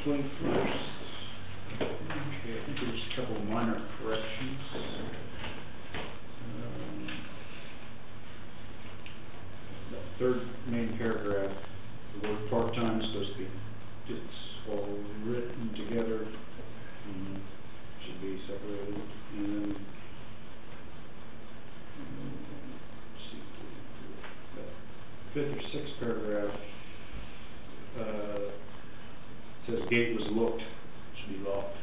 21st. Okay, I think there's a couple of minor corrections. The third main paragraph, the word part-time is supposed to be, it's all written together, should be separated, and then, let's see, the fifth or sixth paragraph, says gate was looked, should be locked.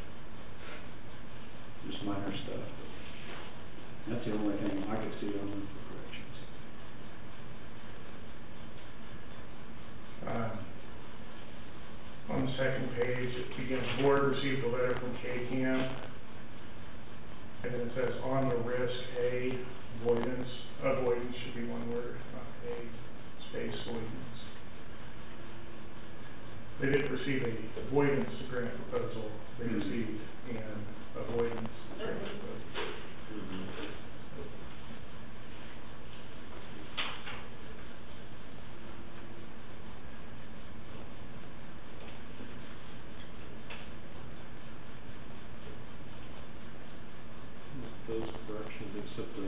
Just minor stuff. That's the only thing I could see on the corrections. On the second page, it begins, the board received a letter from KCAM, and then it says, on the risk, A, avoidance should be one word, not A, space avoidance. They didn't receive a avoidance grant proposal, they received an avoidance grant proposal. Those corrections, except the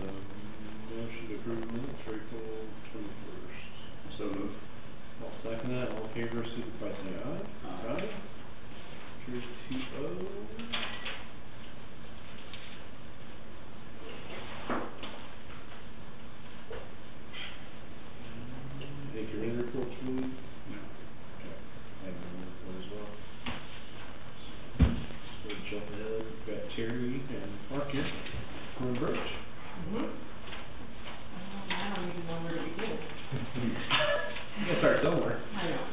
motion to approve minutes for April 21st. So moved. I'll second that. All in favor, signify by saying aye. Aye. Here's 2-0. Any committee reports, please? No. Okay. I have no report as well. We'll jump ahead. We've got Terry and Mark here. From Bridge. I don't even know where to begin. You gotta start somewhere. I know.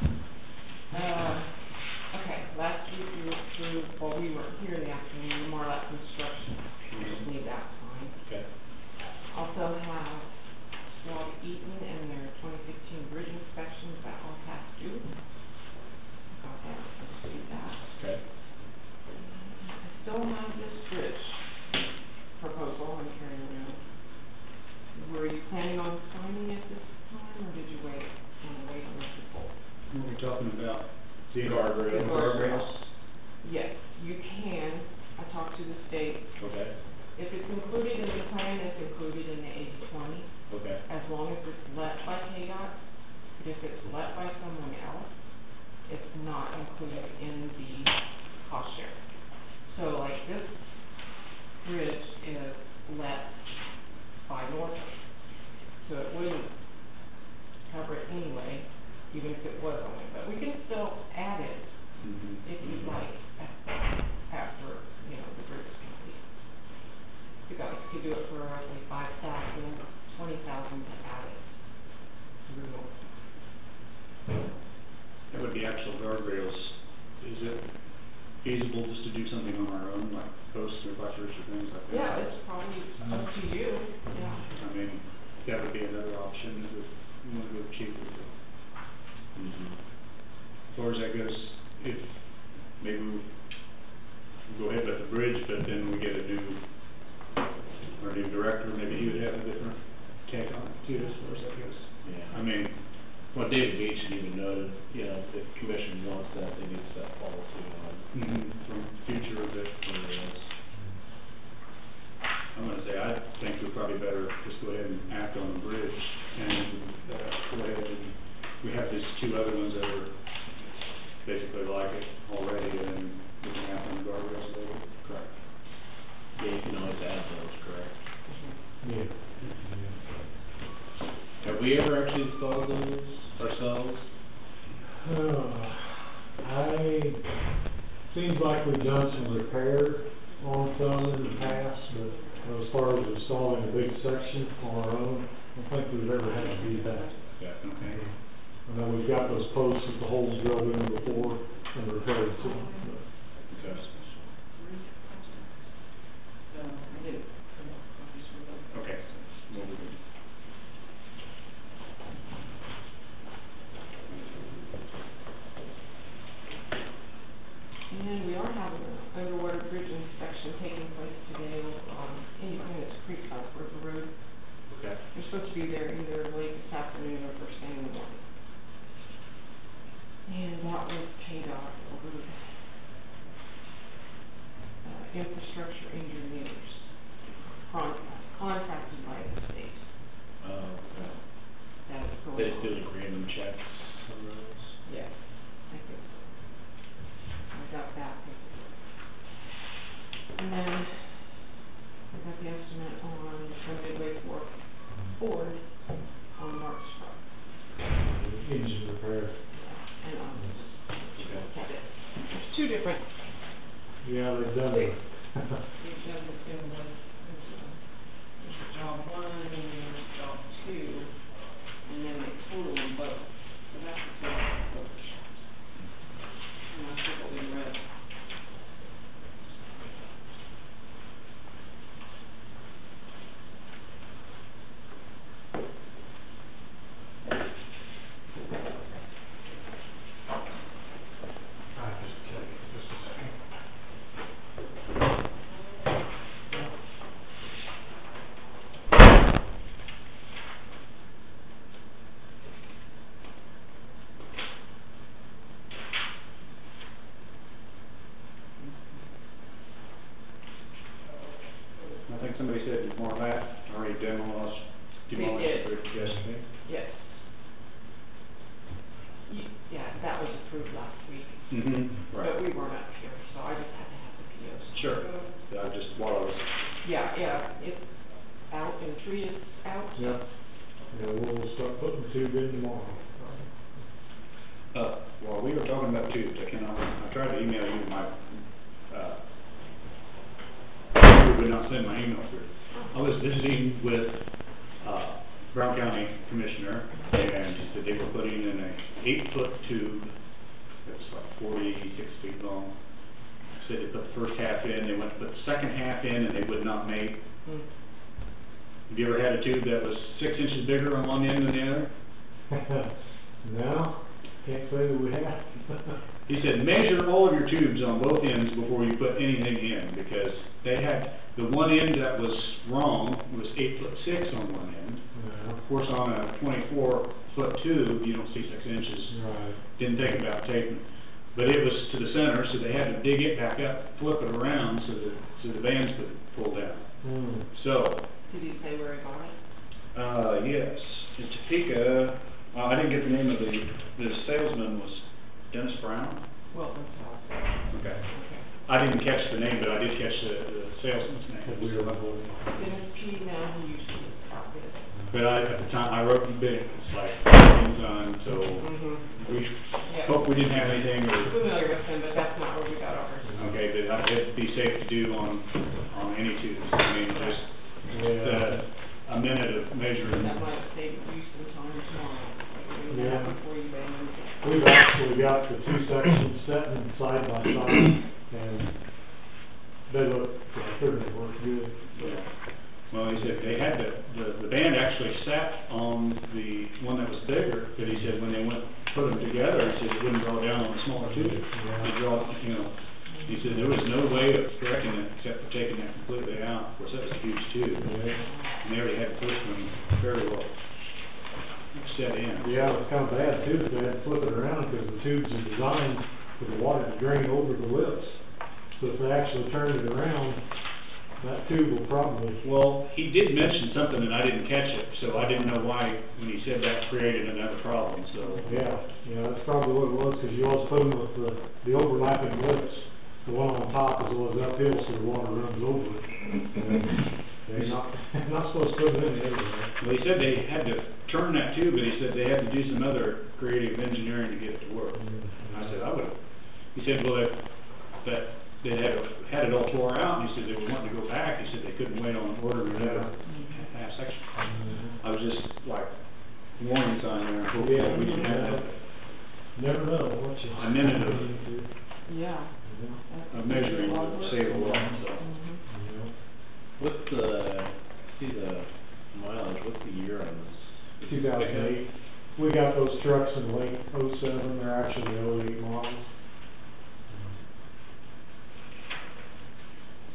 Okay, last week we went through, well, we were here in the afternoon, the Marlatt construction. Just need that signed. Okay. Also have Swab Eaton and their 2015 bridge inspections that all passed due. Got that, let's see that. Okay. I still have this bridge proposal I'm carrying around. Were you planning on signing it this time, or did you wait on the report? What are we talking about? The guardrails? Yes, you can. I talked to the state. Okay. If it's included in the plan, it's included in the 80/20. Okay. As long as it's let by KDOT. But if it's let by someone else, it's not included in the cost share. So like this bridge is let by Norfolk, so it wouldn't cover it anyway, even if it was only, but we can still add it if you'd like after, the bridge is complete. You guys could do it for roughly $5,000, $20,000 to add it to the north. That would be actual guardrails. Is it feasible just to do something on our own, like posts or buffers or things like that? Yeah, it's probably up to you, yeah. I mean, that would be another option if we want to go cheaper. As far as that goes, if maybe we'll go ahead with the bridge, but then we get our new director, maybe he would have a different take on it too, as far as that goes. Yeah. I mean, Well, David Gates even noted, if the commission wants that, they need to set policy on from future of it. I'm gonna say, I think we're probably better just go ahead and act on the bridge and go ahead and, we have these two other ones that are basically like it already, and then we can act on the guardrails later. Correct. Yeah, you can always add those, correct? Yeah. Have we ever actually installed those ourselves? Seems like we've done some repair on some in the past, but as far as installing a big section on our own, I don't think we've ever had to do that. Yeah, okay. I know we've got those posts with the holes drilled in before and repaired some, but. Okay. So I didn't. Okay. Well, we can- And we are having an underwater bridge inspection taking place today on Independence Creek off River Road. Okay. They're supposed to be there either late this afternoon or first thing in the morning. And that was KDOT over infrastructure engineers, contracted by the state. Okay. That's going on. They just do like random checks on those? Yes, I think so. I got that paperwork. And then I got the estimate on the Midway Ford on Mark's truck. Engine repair. And Okay. there's two different, Yeah, they've done it. they've done this invoice, there's job one, and then there's job two, and then they total them both. So that's the total of both jobs. And that's what we read. Just check, just a second. I think somebody said more of that, already demolished They the did. bridge yesterday. Yes. Yeah, that was approved last week, Mm-hmm. but we weren't up here, so I just had to have the POs. Sure. While I was, Yeah, it's out and tree is out. Yep. Yeah, we'll start putting the tube in tomorrow. while we were talking about tubes, I tried to email you my, you would not send my email through. I was visiting with, Brown County Commissioner, and he said they were putting in a 8-foot tube that's like 46 feet long. Said they put the first half in, they went to put the second half in, and they would not mate. Have you ever had a tube that was 6 inches bigger on one end than the other? No, can't say that we have. He said, measure all of your tubes on both ends before you put anything in, because they had, the one end that was wrong was 8'6" on one end. Yeah. Of course, on a 24-foot tube, you don't see 6 inches. Right. Didn't think about taping. But it was to the center, so they had to dig it back up, flip it around so the bands could pull down. So, Did he say where he got it? yes, in Topeka, I didn't get the name of the salesman was Dennis Brown? Wilton's house. Okay. Okay. I didn't catch the name, but I did catch the salesman's name. Dennis P. now who used to outfit it. But at the time, I wrote the bid, it's like, on, so we Yeah. hope we didn't have anything, or, Familiar with him, but that's not where we got ours. okay, but it'd be safe to do on any tubes. I mean, just a minute of measuring. That might save you some time tomorrow. Yeah. Before you bang them. We've actually got the two sections sitting side by side, and they look, they're gonna work good. Yeah. Well, he said they had the band actually sat on the one that was bigger, but he said when they went, put them together, he said it wouldn't draw down on the smaller tube. It draw, he said there was no way of correcting it except for taking that completely out. Of course, that was a huge tube. And they already had the first one very well set in. Yeah, it's kind of bad too, if they had to flip it around, because the tubes are designed for the water to drain over the lips. So if they actually turned it around, that tube will probably... Well, he did mention something and I didn't catch it, so I didn't know why when he said that created another problem, so. Yeah, that's probably what it was, because you always put them with the overlapping lips. The one on top is always uphill, so the water runs over it. They're not supposed to put it in there. Well, he said they had to turn that tube, but he said they had to do some other creative engineering to get it to work. And I said, he said, well, that they had it all tore out, and he said they were wanting to go back. He said they couldn't wait on ordering another half section. I was just like, warning sign there, hopefully we didn't have that. Never know what you... A minute Yeah. of measuring would save a lot, so. What's see the mileage, what's the year on this? 2008. We got those trucks in late '07, they're actually 08 models.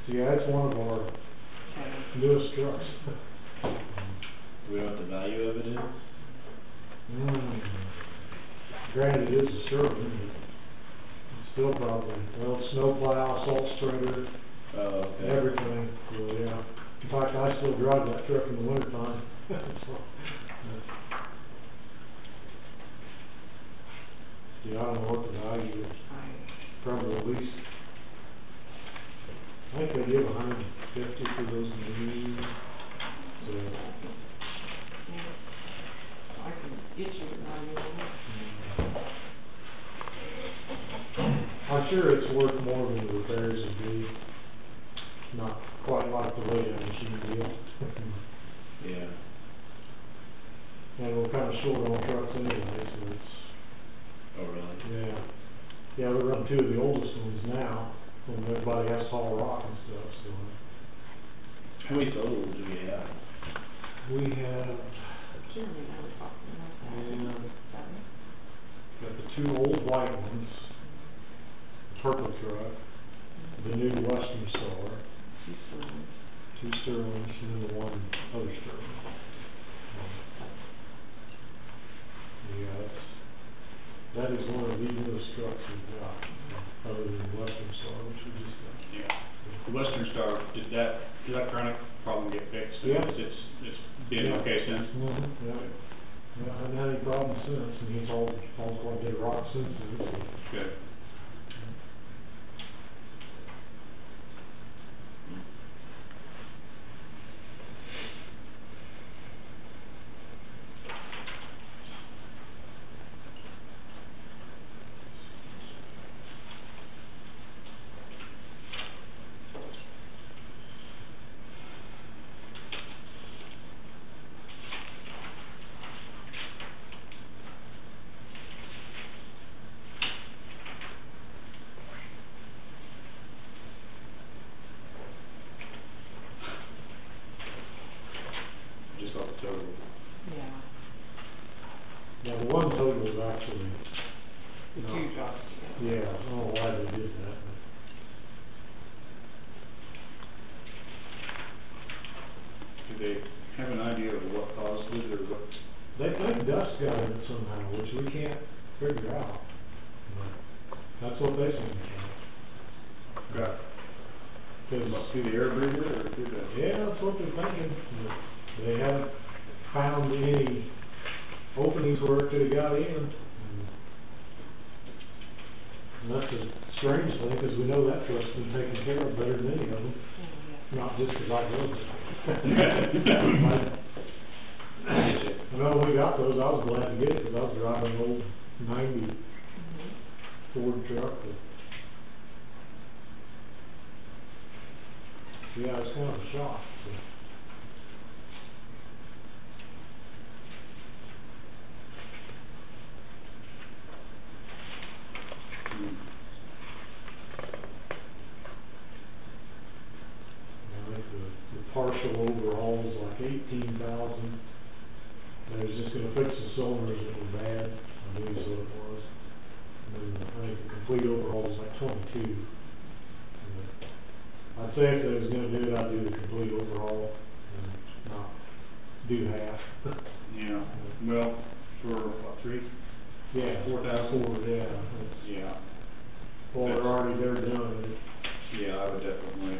So yeah, it's one of our newest trucks. Do we know what the value of it is? Granted, it is a Sterling, but it's still probably, well, snowplow, salt spreader, Oh, okay. everything, so, yeah. In fact, I still drive that truck in the wintertime, so. Yeah, I don't know what the value is, probably at least, I think they give $150 for those new, so. I can get you the value on it. I'm sure it's worth more than the repairs would be, not quite like the lay-down machine deal. Yeah. And we're kinda short on trucks anyway, so it's, Oh, really? yeah. Yeah, we run two of the oldest ones now, when everybody has to haul rock and stuff, so. How many total do we have? We have, Jeremy and I were talking about that. Yeah. 7. got the two old white ones, the purple truck, the new Western Star, 2 Sterling. two Sterlings, and then the one other Sterling. Yeah, that is one of the newest trucks we've got, other than the Western Star, which we just got. Yeah. The Western Star, did that electronic problem get fixed? Yeah. It's been Yeah. okay since? Mm-hmm, yeah. Yeah, I haven't had any problems since, and he's hauled quite a bit of rock since then, so. Good. Just off the total. Yeah. Now, the one total is actually, The No. 2 jobs together. yeah, I don't know why they did that, but. Do they have an idea of what caused it or what? They think dust got in it somehow, which we can't figure out, but that's what they seem to think. Got, Cause, must be the air breather or through the? yeah, that's what they're thinking, but they haven't found any openings where it could've got in. And that's a strange thing, cause we know that truck's been taken care of better than any of them, Oh, not just cause I drove it. I know when we got those, I was glad to get it, cause I was driving an old '90 yeah. Mhm. Ford truck that. Yeah, it's kind of a shock, so. Hmm. I think the partial overhaul was like 18,000. They was just gonna fix the cylinders that were bad, I believe is what it was. And then I think the complete overhaul was like 22. I'd say if they was gonna do it, I'd do the complete overhaul and not do half. Yeah, well, for what, 3? Yeah. 4,000? Ford, yeah. It's- Yeah, Well, they're already there doing it. yeah, I would definitely.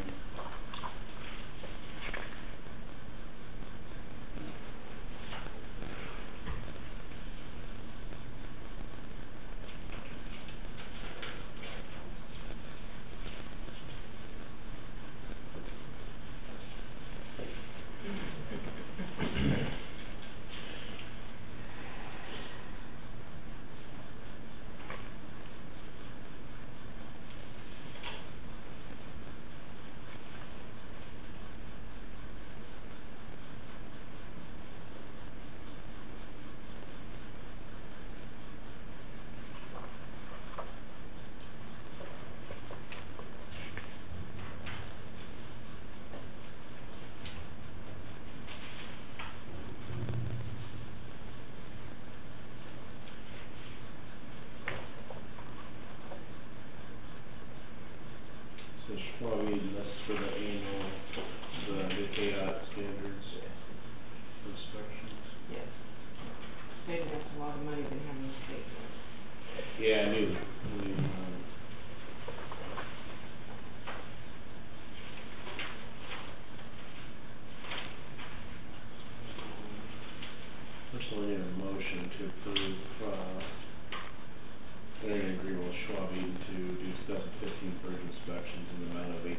So probably less for the annual, the KDOT standards inspections. Yes. Saving us a lot of money than having to pay for it. Yeah, I knew, to approve, entering an agreement with Schwab Eaton to do 2015 bridge inspections in the amount of $18,675.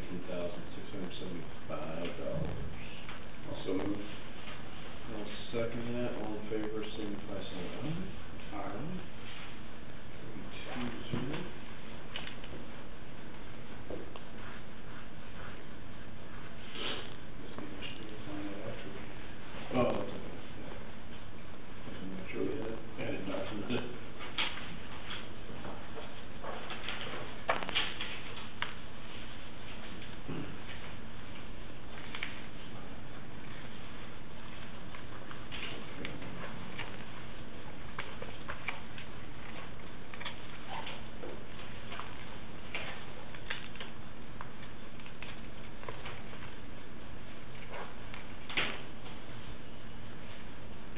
Also move. I'll second that. All in favor, signify by saying aye. Aye. 3-2-0. Guess maybe we should sign that after. Oh, that's okay. Yeah. I'm not sure we had added document.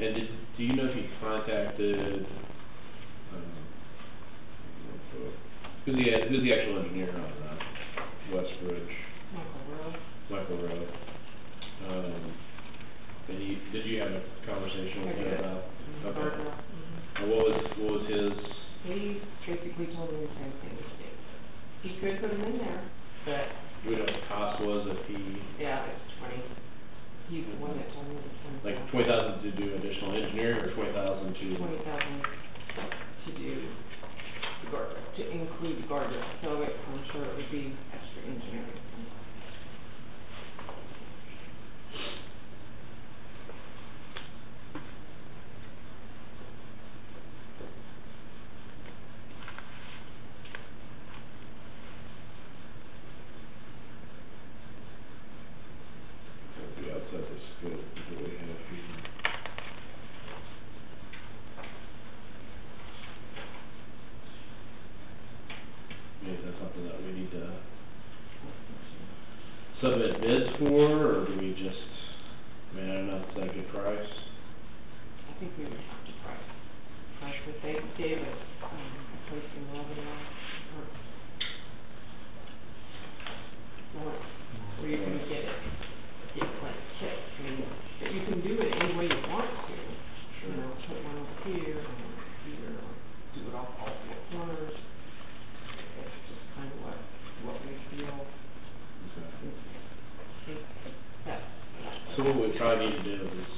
And do you know if he contacted, who's the actual engineer on West Bridge? Michael Rowe. And did you have a conversation with him about? Okay. And what was his? He basically told me the same thing as you. He could put them in there, but. Do we know what the cost was if he? Yeah, it's 20. He's the one that told me the 20. Like 20,000 to do additional engineering, or 20,000 to? 20,000 to do the guardrail, to include the guardrail, so I'm sure it would be extra engineering. That would be outside the scope of what we have here. Maybe that's something that we need to submit bids for, or do we just, I mean, I don't know, is that a good price? I think we would have to price, if they gave us, a place in Lebanon, or where you can get like kits, I mean, that you can do it any way you want to. Sure. You know, put one over here, and one over here, or do it off all four corners. It's just kind of what we feel Okay. is best. So what we probably need to do is,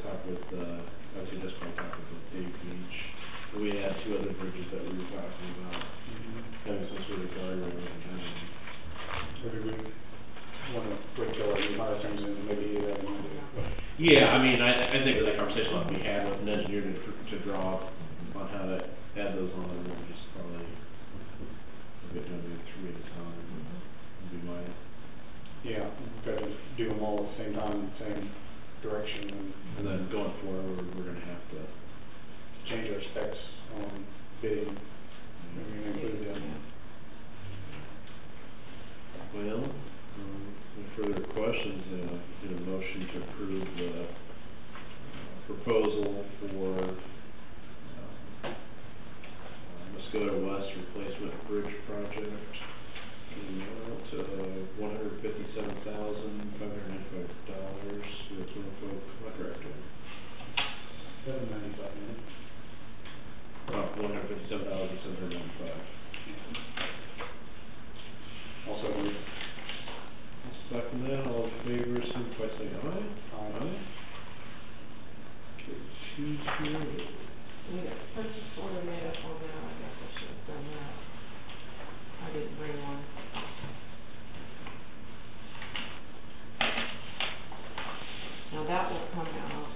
talk with, obviously just probably talk with Dave Beach. We had two other bridges that we were talking about, having some sort of guardrail and, Maybe we wanna wait till our hire comes in, maybe he have an idea. yeah, I mean, I think that conversation will be had with an engineer to draw on how to add those on, and we'll just probably look at doing maybe 3 at a time, would be my, Yeah, better do them all at the same time, same direction, and then going forward, we're gonna have to, change our specs on bidding. Maybe include them. well, any further questions, need a motion to approve the proposal for Muskota West Replacement Bridge Project in the amount of $157,595 with Norfolk Contracting. $795. $157,795. Also move. I'll second that. All in favor, signify by saying aye. Aye. Okay, 2-0. We got purchase order made up on that, I guess I should have done that. I didn't bring one. Now that will come out of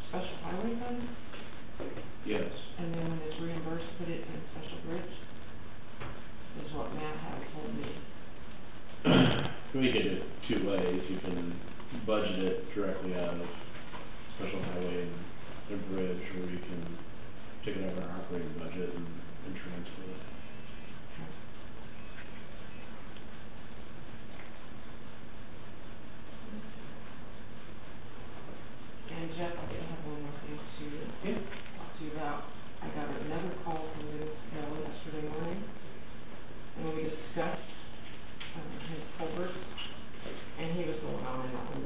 special highway fund, Yes. and then when it's reimbursed, put it in special bridge, is what Matt had told me. We can do it 2 ways. You can budget it directly out of special highway and bridge, or you can take it out of our operating budget and transfer it. And Jeff, I did have one more thing to talk to you about. I got another call from Dennis Bell yesterday morning, and we discussed, his culverts, and he was going on and on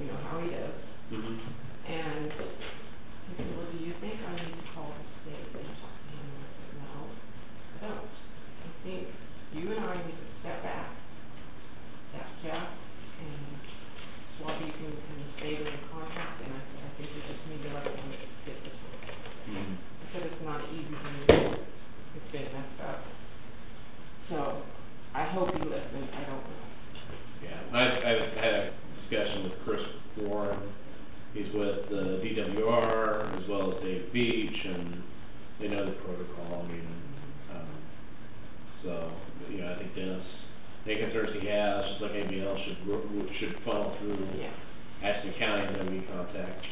should funnel through Yeah. Ashland County, and then we contact,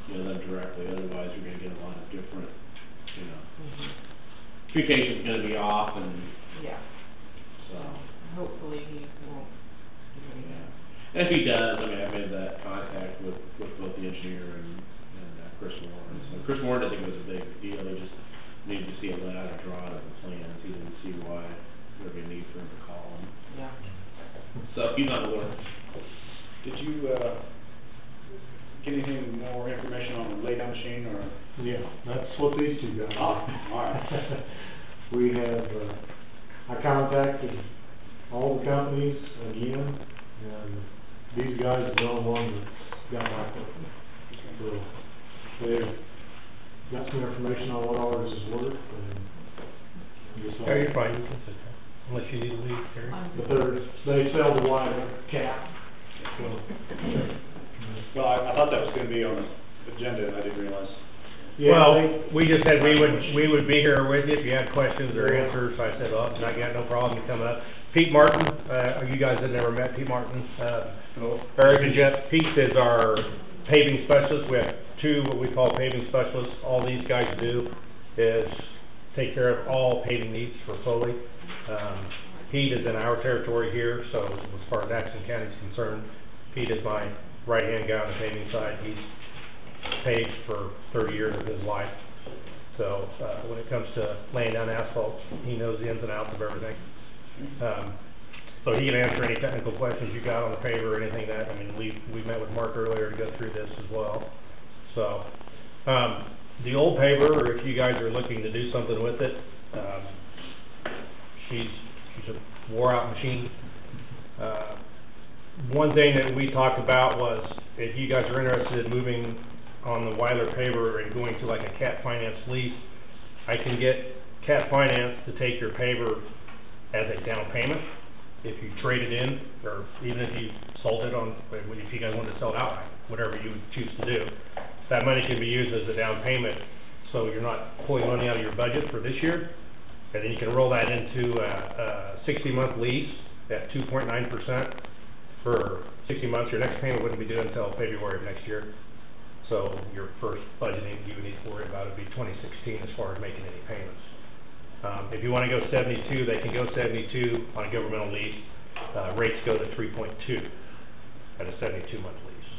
them directly, otherwise we're gonna get a lot of different, Mhm. communication's gonna be off, and Yeah. so, Hopefully he won't do anything. yeah. And if he does, I mean, I've made that contact with both the engineer and Chris Warren. So Chris Warren didn't think it was a big deal, he just needed to see a layout or drawing of the plans, he didn't see why there'd be a need for him to call him. Yeah. So he's on board. Did you, get anything more information on the laydown machine, or? Yeah, that's what these two guys. Oh, all right. We have, I contacted all the companies again, and these guys are the only one that's got back with me. So, they've got some information on what ours is worth, and just. Yeah, you're fine, you can sit there, unless you need to leave, Terry. But they sell the wire cap, so. Well, I thought that was gonna be on the agenda, and I didn't realize. Yeah, Well, they- we just said we would be here with you if you had questions or answers. I said, oh, I got no problem coming up. Pete Martin, you guys have never met Pete Martin, No. Eric and Jeff. Pete is our paving specialist. We have two what we call paving specialists. All these guys do is take care of all paving needs for Foley. Pete is in our territory here, so as far as Ashland County is concerned, Pete is my right-hand guy on the paving side. He's paved for 30 years of his life. So when it comes to laying down asphalt, he knows the ins and outs of everything. So he can answer any technical questions you got on the paver or anything that, I mean, we met with Mark earlier to go through this as well. So, the old paver, or if you guys are looking to do something with it, she's a wore out machine. One thing that we talked about was if you guys are interested in moving on the Weiler paver and going to like a Cat Finance lease, I can get Cat Finance to take your paver as a down payment if you trade it in, or even if you sold it on, if you guys wanted to sell it outright, whatever you would choose to do. That money can be used as a down payment, so you're not pulling money out of your budget for this year, and then you can roll that into a 60-month lease at 2.9% for 60 months. Your next payment wouldn't be due until February of next year. So your first budgeting you would need to worry about would be 2016 as far as making any payments. If you want to go 72, they can go 72 on a governmental lease. Rates go to 3.2 at a 72-month lease.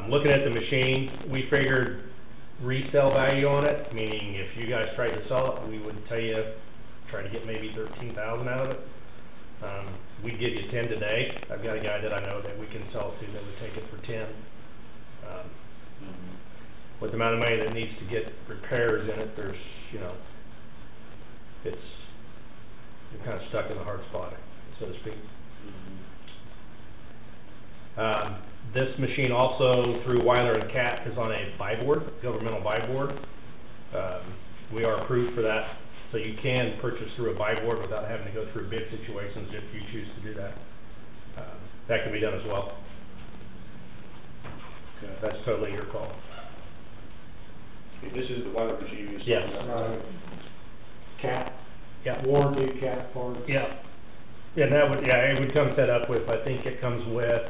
Looking at the machine, we figured resale value on it, meaning if you guys tried to sell it, we would tell you try to get maybe $13,000 out of it. We'd give you 10 today. I've got a guy that I know that we can sell to that would take it for 10. With the amount of money that needs to get repairs in it, there's, you're kind of stuck in a hard spot, so to speak. This machine also, through Weiler and Cat, is on a buy board, governmental buy board. We are approved for that, so you can purchase through a buy board without having to go through bid situations if you choose to do that. That can be done as well. Okay. That's totally your call. Okay, this is the Weiler machine you used. Yes. Cat, Yeah. warranty, cat parts. Yeah. And that would, it would come set up with, I think it comes with,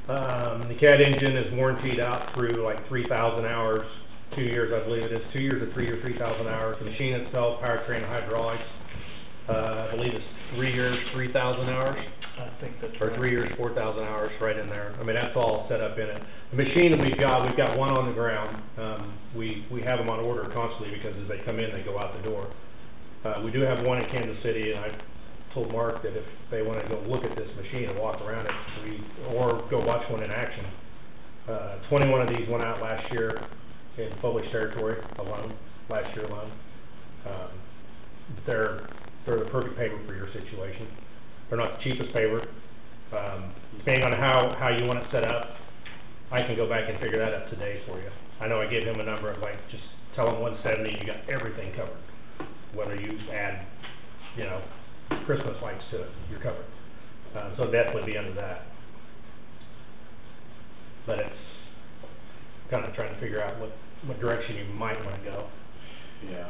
the CAT engine is warrantied out through like 3,000 hours, 2 years, I believe it is, 2 years or 3 or 3,000 hours. The machine itself, powertrain, hydraulics, I believe it's 3 years, 3,000 hours. I think that's Or 3 years, 4,000 hours right in there. I mean, that's all set up in it. The machine that we've got one on the ground. We have them on order constantly because as they come in, they go out the door. We do have one in Kansas City, and I told Mark that if they want to go look at this machine and walk around it, or go watch one in action. 21 of these went out last year in Foley territory alone, last year alone. They're the perfect paper for your situation. They're not the cheapest paper. Depending on how you want it set up, I can go back and figure that up today for you. I know I gave him a number of like, just tell him 170, you got everything covered. Whether you add, Christmas lights to it, you're covered. So definitely be under that. But it's kind of trying to figure out what direction you might want to go. Yeah.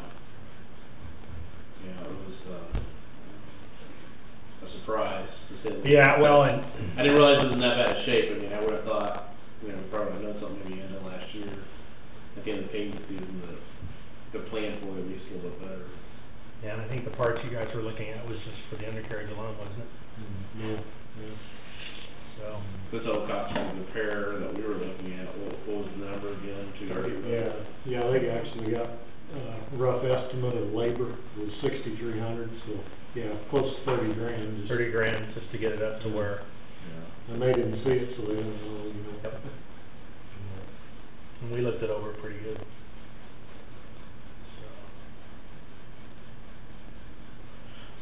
Yeah, it was, a surprise, to say the least. Yeah, well, and I didn't realize it was in that bad a shape. I mean, I would've thought, probably would've known something maybe end of last year, at the end of the paving season, that the plan for it at least a little bit better. yeah, and I think the parts you guys were looking at was just for the undercarriage alone, wasn't it? Yeah, yeah. So, This whole cost of repair that we were looking at, what was the number again, Yeah, they actually got, rough estimate of labor was 6,300, so, yeah, close to 30 grand. Just- 30 grand just to get it up to where, Yeah. And they didn't see it, so they didn't know, you know. Yep. and we looked it over pretty good.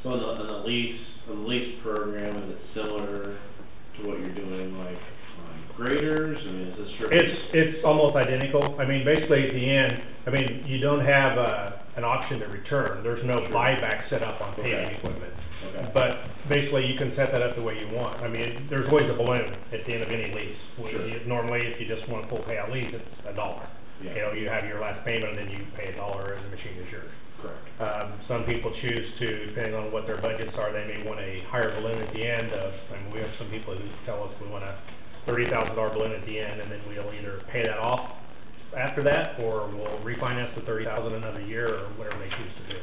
So on the lease program, is it similar to what you're doing, like, on graders? I mean, is this strictly? It's almost identical. I mean, basically at the end, I mean, you don't have an option to return. There's no Sure. buyback set up on paving Okay. equipment. Okay. But basically, you can set that up the way you want. I mean, there's always a balloon at the end of any lease. Sure. Normally, if you just want a full payout lease, it's $1. Yeah. You know, you have your last payment, and then you pay $1, and the machine is yours. Correct. Some people choose to, depending on what their budgets are, they may want a higher balloon at the end of, I mean, we have some people who tell us we want a $30,000 balloon at the end, and then we'll either pay that off after that, or we'll refinance the $30,000 another year, or whatever they choose to do.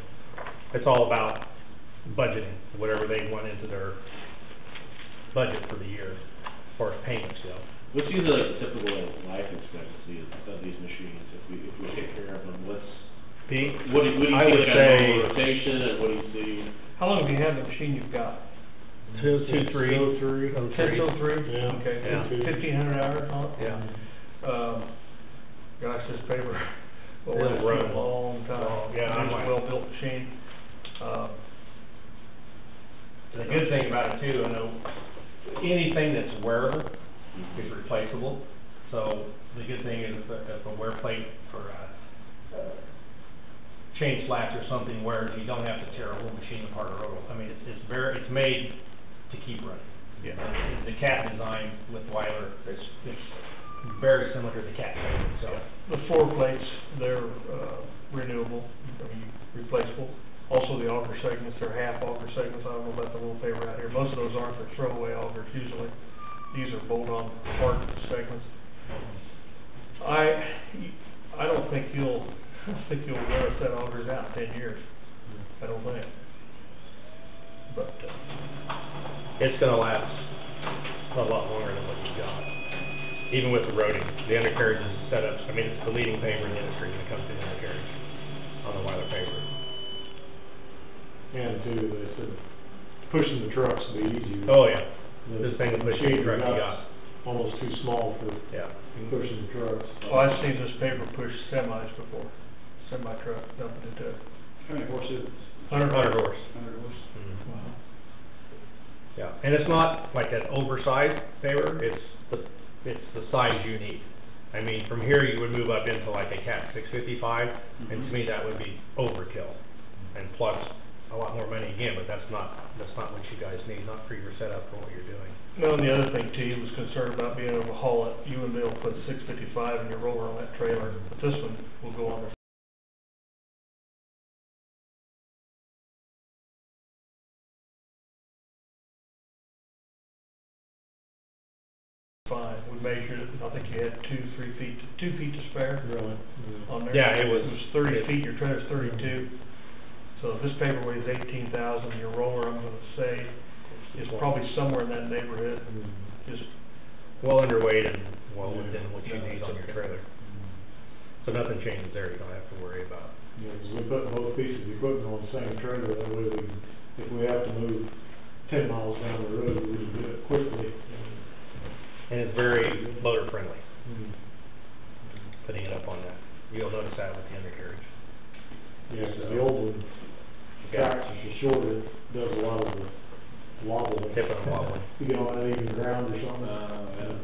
It's all about budgeting, whatever they want into their budget for the year, as far as payments go. What's usually like the typical life expectancy of these machines, if we take care of them? Pete? What do you I see would kind of say- normal rotation, and what do you see? How long have you had the machine you've got? 2-3. 203. 603? Yeah. Okay, Yeah. 1,500 hours on it? Yeah. Gosh, this paper will It'll last you run. a long time. Oh, yeah, It's I'm a like- well-built machine. The good thing about it too, I know, anything that's wearable is replaceable. So the good thing is if a wear plate for chain slats or something wears, you don't have to tear a whole machine apart or roll. I mean, it's made to keep running. Yeah. The cat design with Weiler, it's very similar to the cat design, so. The floor plates, they're renewable, I mean, replaceable. Also, the auger segments, they're half auger segments. I don't know about the little paper out here. Most of those aren't, they're throwaway augers usually. These are bolt-on hard segments. I don't think you'll wear a set of augers out in 10 years. I don't think. But, It's gonna last a lot longer than what you've got, even with the roading. The undercarriage is set up, I mean, it's the leading paver in the industry when it comes to the undercarriage on the Weiler paver. And too, they said, pushing the trucks would be easier. Oh, yeah, The this thing will push machine any truck you got got, almost too small for yeah. pushing the trucks. well, I've seen this paper push semis before, semi-truck dumping into it. How many horses? 100 horse. 100 horse. Mhm. Wow. Yeah, and it's not like an oversized paver, it's the size you need. I mean, from here you would move up into like a Cat 655, and to me that would be overkill. And plus, a lot more money again, but that's not what you guys need, not for your setup for what you're doing. No, and the other thing too, he was concerned about being able to haul it. You wouldn't be able to put a 655 in your roller on that trailer, but this one will go on there. Fine, we measured it, I think you had 2 feet to spare Really? on there. Yeah, it was- 30 feet, your trailer's 32. So if this paper weighs 18,000, your roller, I'm gonna say, is probably somewhere in that neighborhood. Just, Well underweight and well Yeah. within what you No, need it's on your okay. trailer. So nothing changes there, you don't have to worry about. Yeah, 'cause we put both pieces of equipment on the same trailer, that way we can, if we have to move 10 miles down the road, we can do it quickly. And it's very loader friendly, Mm. putting it up on that. You'll notice that with the undercarriage. Yeah, 'cause the old one, tracks is shorter, does a lot of the wobbling. Tipping and wobbling. You get on uneven ground or something. Yeah.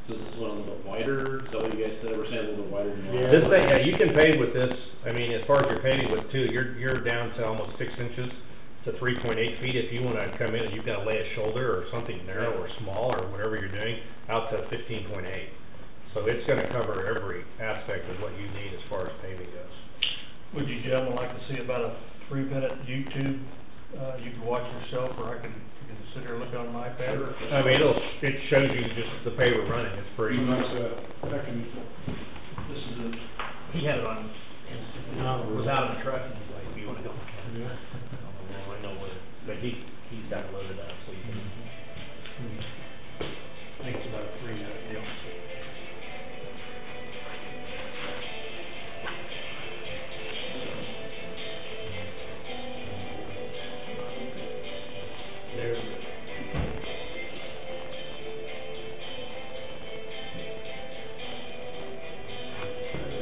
So this is one a little bit wider, is that what you guys said, we're saying a little bit wider than Yeah. This thing, yeah, you can pave with this, I mean, as far as your paving with too, you're down to almost 6 inches to 3.8 feet. If you wanna come in and you've gotta lay a shoulder or something narrow or small or whatever you're doing, out to 15.8. So it's gonna cover every aspect of what you need as far as paving goes. would you gentlemen like to see about a 3-minute YouTube You can watch yourself, or you can sit there and look on an iPad, or. I mean, it shows you just the paver running, it's free. This is he had it on, was out in the truck, and he's like, "You wanna go?" Yeah. Well, I know where, but he's got it loaded up, so you can. I think it's about a 3-minute deal. There's it.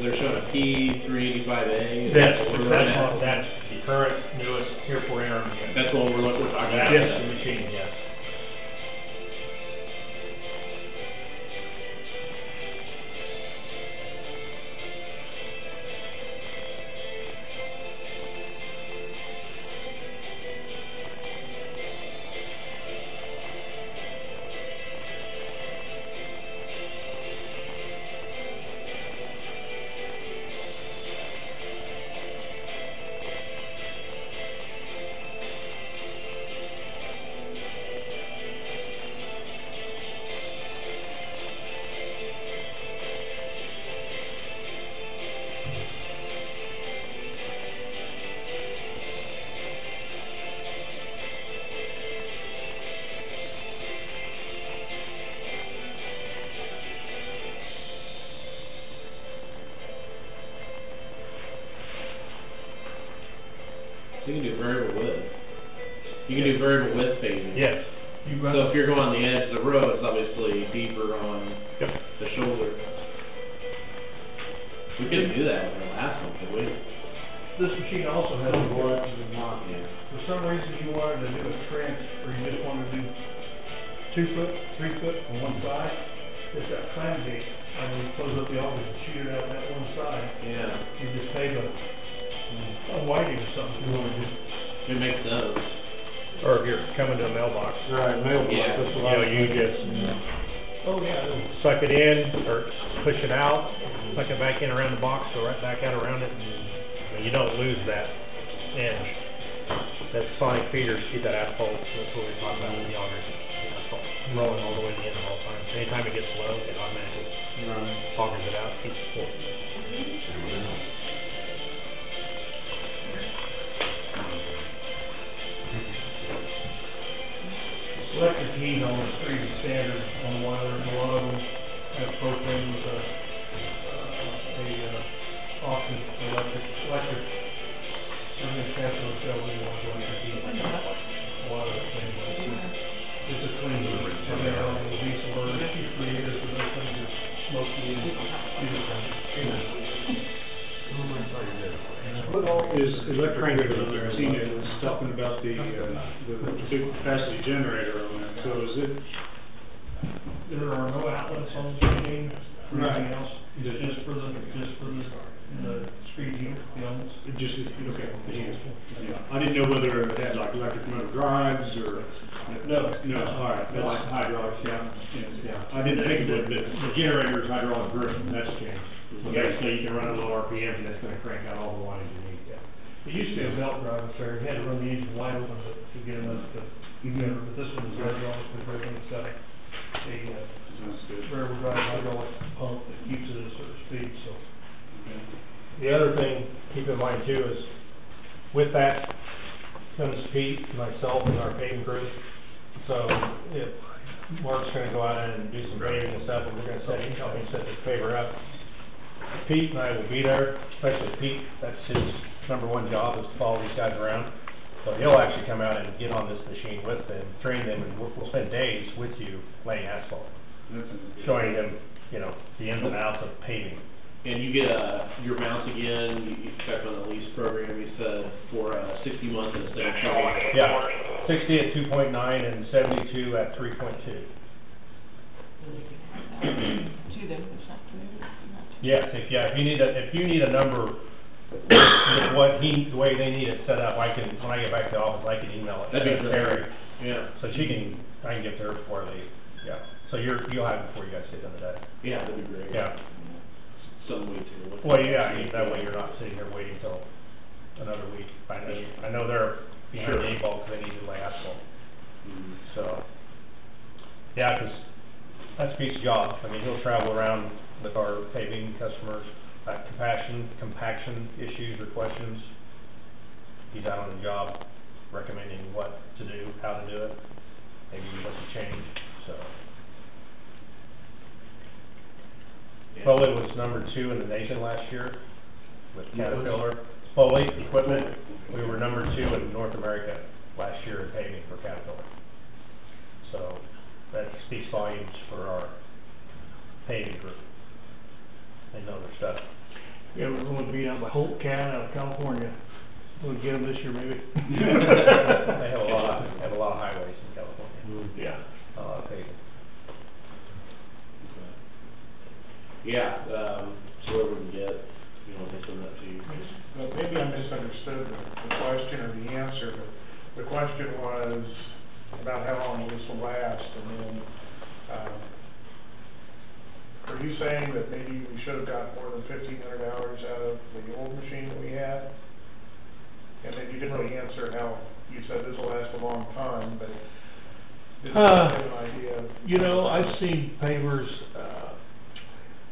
They're showing a P385A. That's what we're looking at? that's the current newest Airport interim unit. That's what we're talking about. That's the machine, yes. You can do variable width. You can do variable width phasing. Yes. So if you're going on the edge of the road, it's obviously deeper on Yep. the shoulder. We couldn't do that in the last one, could we? This machine also has, Yeah. for some reason you wanted to do a trench, or you just wanted to do 2 foot, 3 foot on one side, it's got clam gate, and you close up the augers and shoot it out that one side. Yeah. You just pay a whiting or something, you wanna just. It makes sense. Or if you're coming to a mailbox, Right, mailbox, Yeah. that's you what know, I was you thinking. just Oh, yeah. suck it in, or push it out, suck it back in around the box, go right back out around it, and you don't lose that edge. That sonic feeders keep that asphalt, that's what we were talking about with the augers, the asphalt rolling all the way to the end at all times. Anytime it gets low, it automatically Right. augers it out, keeps it full. Electric heat on the street is standard on Wilder, and a lot of them have propane with a option for electric. I'm gonna pass on sale when you want electric heat. A lot of things, it's a clean, and then on the diesel or it's created for those things that smoke you. What all is electric grid on there? I seen it was talking about the big capacity generator on that, so is it? There are no outlets on the machine, for Right. anything else, it's just for the street heat, the elements. It just, okay, yeah, I didn't know whether it had like electric motor drives or. No. No, all right, that's like hydraulics, yeah. I didn't think of it, but the generator is hydraulic driven, that's changed. Basically, you can run it low RPM, and it's gonna crank out all the wattage you need. It used to be a belt drive affair, you had to run the engine wide open to get enough to, but this one is hydraulic, with everything's got a Sounds good. rear drive hydraulic pump that keeps it at a certain speed, so. Okay. The other thing, keep in mind too, is with that comes Pete, myself, and our paving crew. So if Mark's gonna go out and do some paving and stuff, and we're gonna help him set this paver up, Pete and I will be there, especially Pete, that's his #1 job, is to follow these guys around. So he'll actually come out and get on this machine with them, train them, and we'll spend days with you laying asphalt, That sounds good. showing them, you know, the ins and outs of paving. And you get your bounce again, you check on the lease program, you said, for 60 months instead of 20. Yeah, 60 at 2.9 and 72 at 3.2. To them, is that true? Yes, if you need a number, with the way they need it set up, when I get back to the office, I can email it. That'd be to great. Terry. Yeah. So I can get to her before I leave, yeah. So you'll have it before you guys get done today. Yeah, that'd be great. Yeah. Some way to look. Well, yeah, that way you're not sitting here waiting till another week. I know they're behind the eight ball, 'cause they need to lay asphalt. So, yeah, 'cause that's Pete's job. I mean, he'll travel around with our paving customers, compaction issues or questions. He's out on the job recommending what to do, how to do it, maybe what to change, so. Foley was number 2 in the nation last year with Caterpillar. Foley equipment, we were number 2 in North America last year in paving for Caterpillar. So that speaks volumes for our paving group. They know their stuff. Yeah, we're gonna be out by Holt Cat out of California. We'll get them this year maybe. They have a lot of highways in California. Yeah. Paving. Yeah, so where we can get, you know, they send that to you. Well, maybe I misunderstood the question or the answer, but the question was about how long this will last, and then, are you saying that maybe we should have got more than 1,500 hours out of the old machine that we had? And then you didn't really answer how, you said this will last a long time, but did you have an idea? You know, I've seen pavers,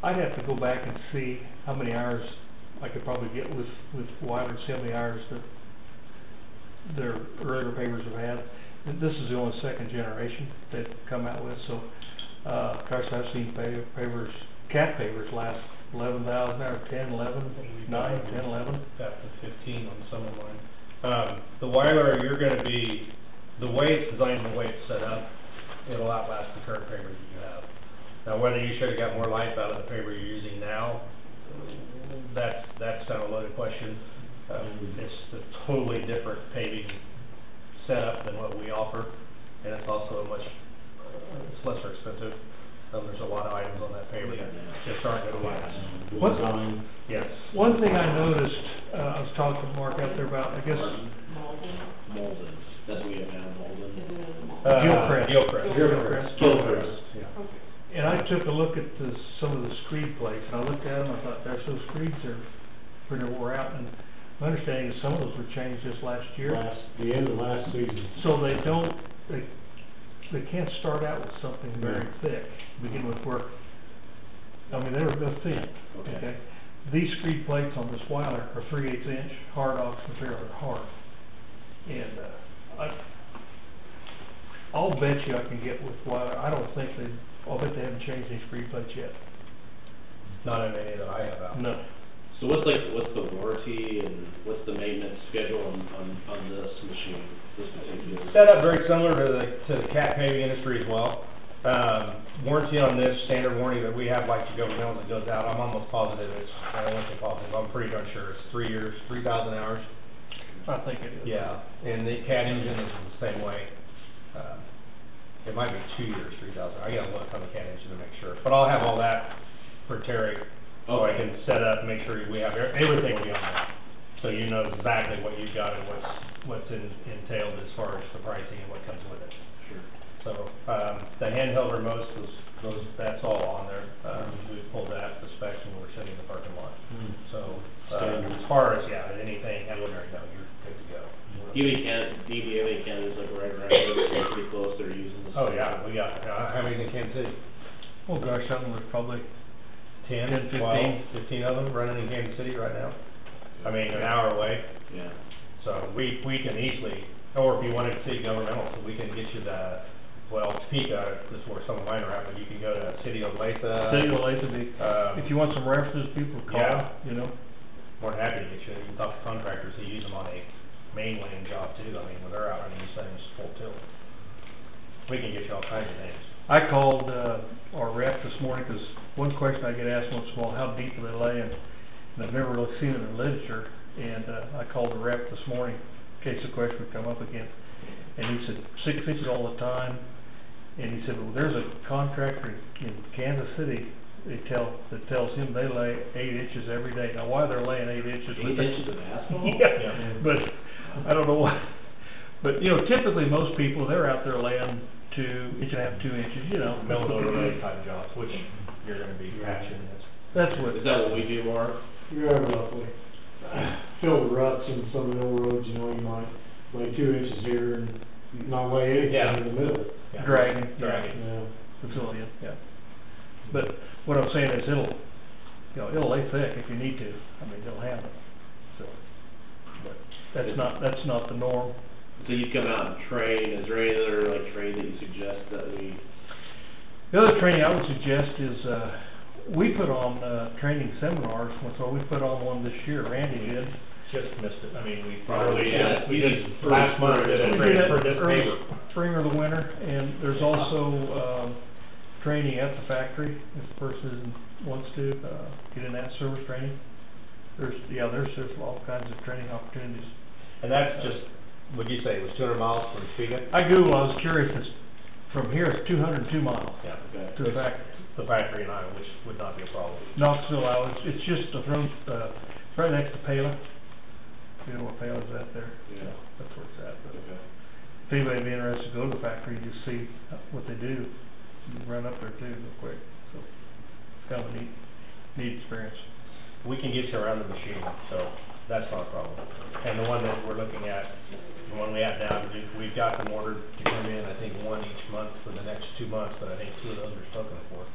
I'd have to go back and see how many hours I could probably get with Weiler, see how many hours that their earlier pavers have had. And this is the only second generation they've come out with, so, gosh, I've seen pavers, cat pavers last 11,000 hours, 10, 11, 9, 10, 11. Up to 15 on some of mine. The Weiler, you're gonna be, the way it's designed and the way it's set up, it'll outlast the current paver that you have. Now, whether you should have got more life out of the paver you're using now, that's kind of a loaded question. It's a totally different paving setup than what we offer, and it's also it's lesser expensive. There's a lot of items on that paver that just aren't going to last. Yes. One thing I noticed, I was talking to Mark out there about, I guess, Malden, that's what we have now, Malden. Gilchrist. Gilchrist. Yeah. And I took a look at some of the screed plates, and I looked at them, I thought, there's those screeds are pretty wore out, and my understanding is some of those were changed just last year. The end of last season. So they can't start out with something very thick, begin with work. I mean, they're thin, okay? These screed plates on this Weiler are 3/8 inch hard ox material, they're hard. And, I'll bet you I can get with Weiler, I'll bet they haven't changed any screed plates yet. Not in any that I have out. No. So what's the warranty and what's the maintenance schedule on this machine, this particular? Set up very similar to the cat paving industry as well. Warranty on this, standard warranty that we have, like to go now as it goes out, I'm almost positive I don't want to say positive, I'm pretty darn sure it's 3 years, 3,000 hours. I think it is. Yeah, and the cat engine is the same way. It might be 2 years, 3,000. I gotta look on the cat engine to make sure, but I'll have all that for Terry, so I can set up and make sure we have everything will be on there, so you know exactly what you've got and what's entailed as far as the pricing and what comes with it. Sure. So the handheld remotes, that's all on there. We pulled that, the specs, when we're sitting in the parking lot. So as far as anything ordinary, no, you're good to go. DBA Canada's like right around here, so pretty close, they're using this. Oh yeah, we got how many in Kansas City? Oh gosh, something was probably 10, 15. 15 of them running in Kansas City right now. I mean, an hour away. Yeah. So we can easily, or if you wanted to see governmental, so we can get you Topeka is where some of mine are at, but you can go to City of Olathe. If you want some references, people call, you know. More than happy to get you. You can talk to contractors who use them on a mainland job too. I mean, when they're out running these things full tilt, we can get you all kinds of names. I called our rep this morning because one question I get asked once in a while, how deep do they lay? And I've never really seen it in the literature. And I called the rep this morning in case the question would come up again. And he said 6 inches all the time. And he said, well, there's a contractor in Kansas City that tells him they lay 8 inches every day. Now, why they're laying 8 inches? 8 inches of asphalt? Yeah, but I don't know why. But, you know, typically most people, they're out there laying 1.5 inches, 2 inches, you know. Mill-and-overlay type jobs, which you're going to be patching this. That's what. Is that what we do, Mark? Yeah, roughly. Fill the ruts in some of the old roads, you know, you might lay 2 inches here and not lay anything Yeah. in the middle. Dragging. Yeah. Facility, yeah. But what I'm saying is it'll lay thick if you need to. I mean, it'll handle it, so. But that's not the norm. So you'd come out and train, is there any other like training that you suggest that we? The other training I would suggest is, we put on, training seminars, so we put on one this year, Randy did. Just missed it, I mean, we Probably, yeah. we just last month did a We training did for it this early paper. spring or the winter, and there's also, training at the factory, if the person wants to, get in that service training. There's all kinds of training opportunities. And that's just, what'd you say, it was 200 miles from Topeka? I Googled, I was curious, from here it's 202 miles Yeah, okay. to the factory. The factory in Iowa, which would not be a problem. Knoxville, Iowa, it's just right next to Pala. You know what Pala's at there? Yeah. That's where it's at, but Okay. if anybody'd be interested to go to the factory, and just see what they do, you can run up there too real quick, so it's kind of a neat experience. We can get you around the machine, so that's not a problem. And the one that we're looking at, the one we have now, we've got them ordered to come in, I think, one each month for the next 2 months, but I think 2 of those are spoken for.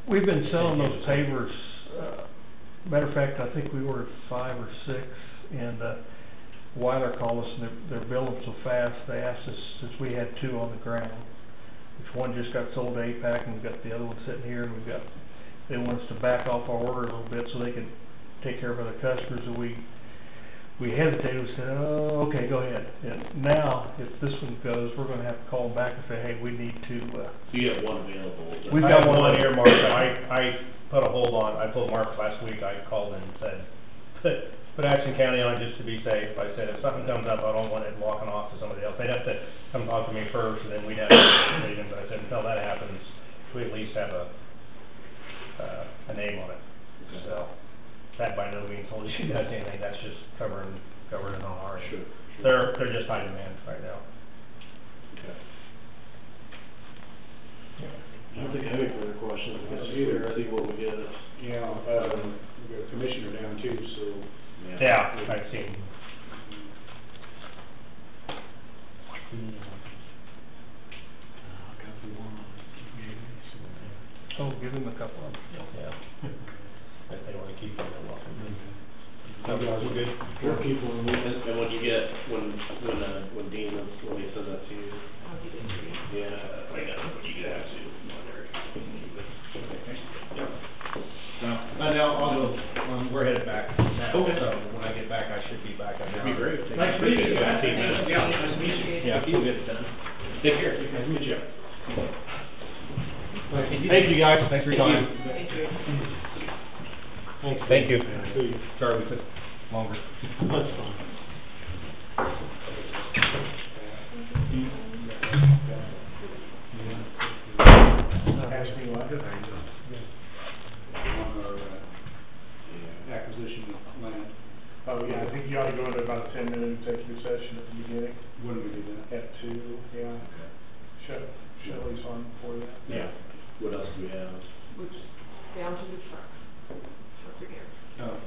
We've been selling those pavers, matter of fact, I think we ordered 5 or 6, and Weiler called us, and they're building so fast, they asked us, since we had 2 on the ground, which one just got sold to APAC, and we've got the other one sitting here, and they want us to back off our order a little bit so they can take care of other customers, and we hesitated, we said, oh, okay, go ahead. And now, if this one goes, we're gonna have to call them back and say, hey, we need to, So you have one available? We've I got have one one earmarked. I put a hold on, I told Mark last week, I called in and said, put Action County on just to be safe. I said, if something comes up, I don't want it walking off to somebody else. They'd have to come talk to me first, and then we'd have to make decisions. I said, until that happens, we at least have a name on it. So, that by no means holds you guys anything, that's just covering it on our end. Sure. They're just high demand right now. Okay. I don't think I have any further questions. I guess Either. we'll see what we get. Yeah, we've got a commissioner down too, so. Yeah, I've seen. oh, give them a couple of them. Yeah. If they wanna keep them, they're welcome. You guys We're good. We'll keep one moving. And when you get, when Dean, when he sends that to you, I'll give it to you. yeah, I got it, you can have to. Now, I'll go, we're headed back now, Okay. so when I get back, I should be back. That'd be great. Nice meeting you. Yeah, take care. Yeah, nice to meet you. Yeah, we'll get it done. Take care. Nice to meet you. Thank you, guys, thanks for your time. Thank you. Thanks. Thank you. See you. Sorry we took longer. That's fine. Ask me what? On our, acquisition of land. Oh, yeah, I think you ought to go into about a 10-minute executive session at the beginning, When do we do that? at 2, yeah. Shelley's on for that. Yeah. What else do we have? Which, down to the truck. Truck repair. Oh.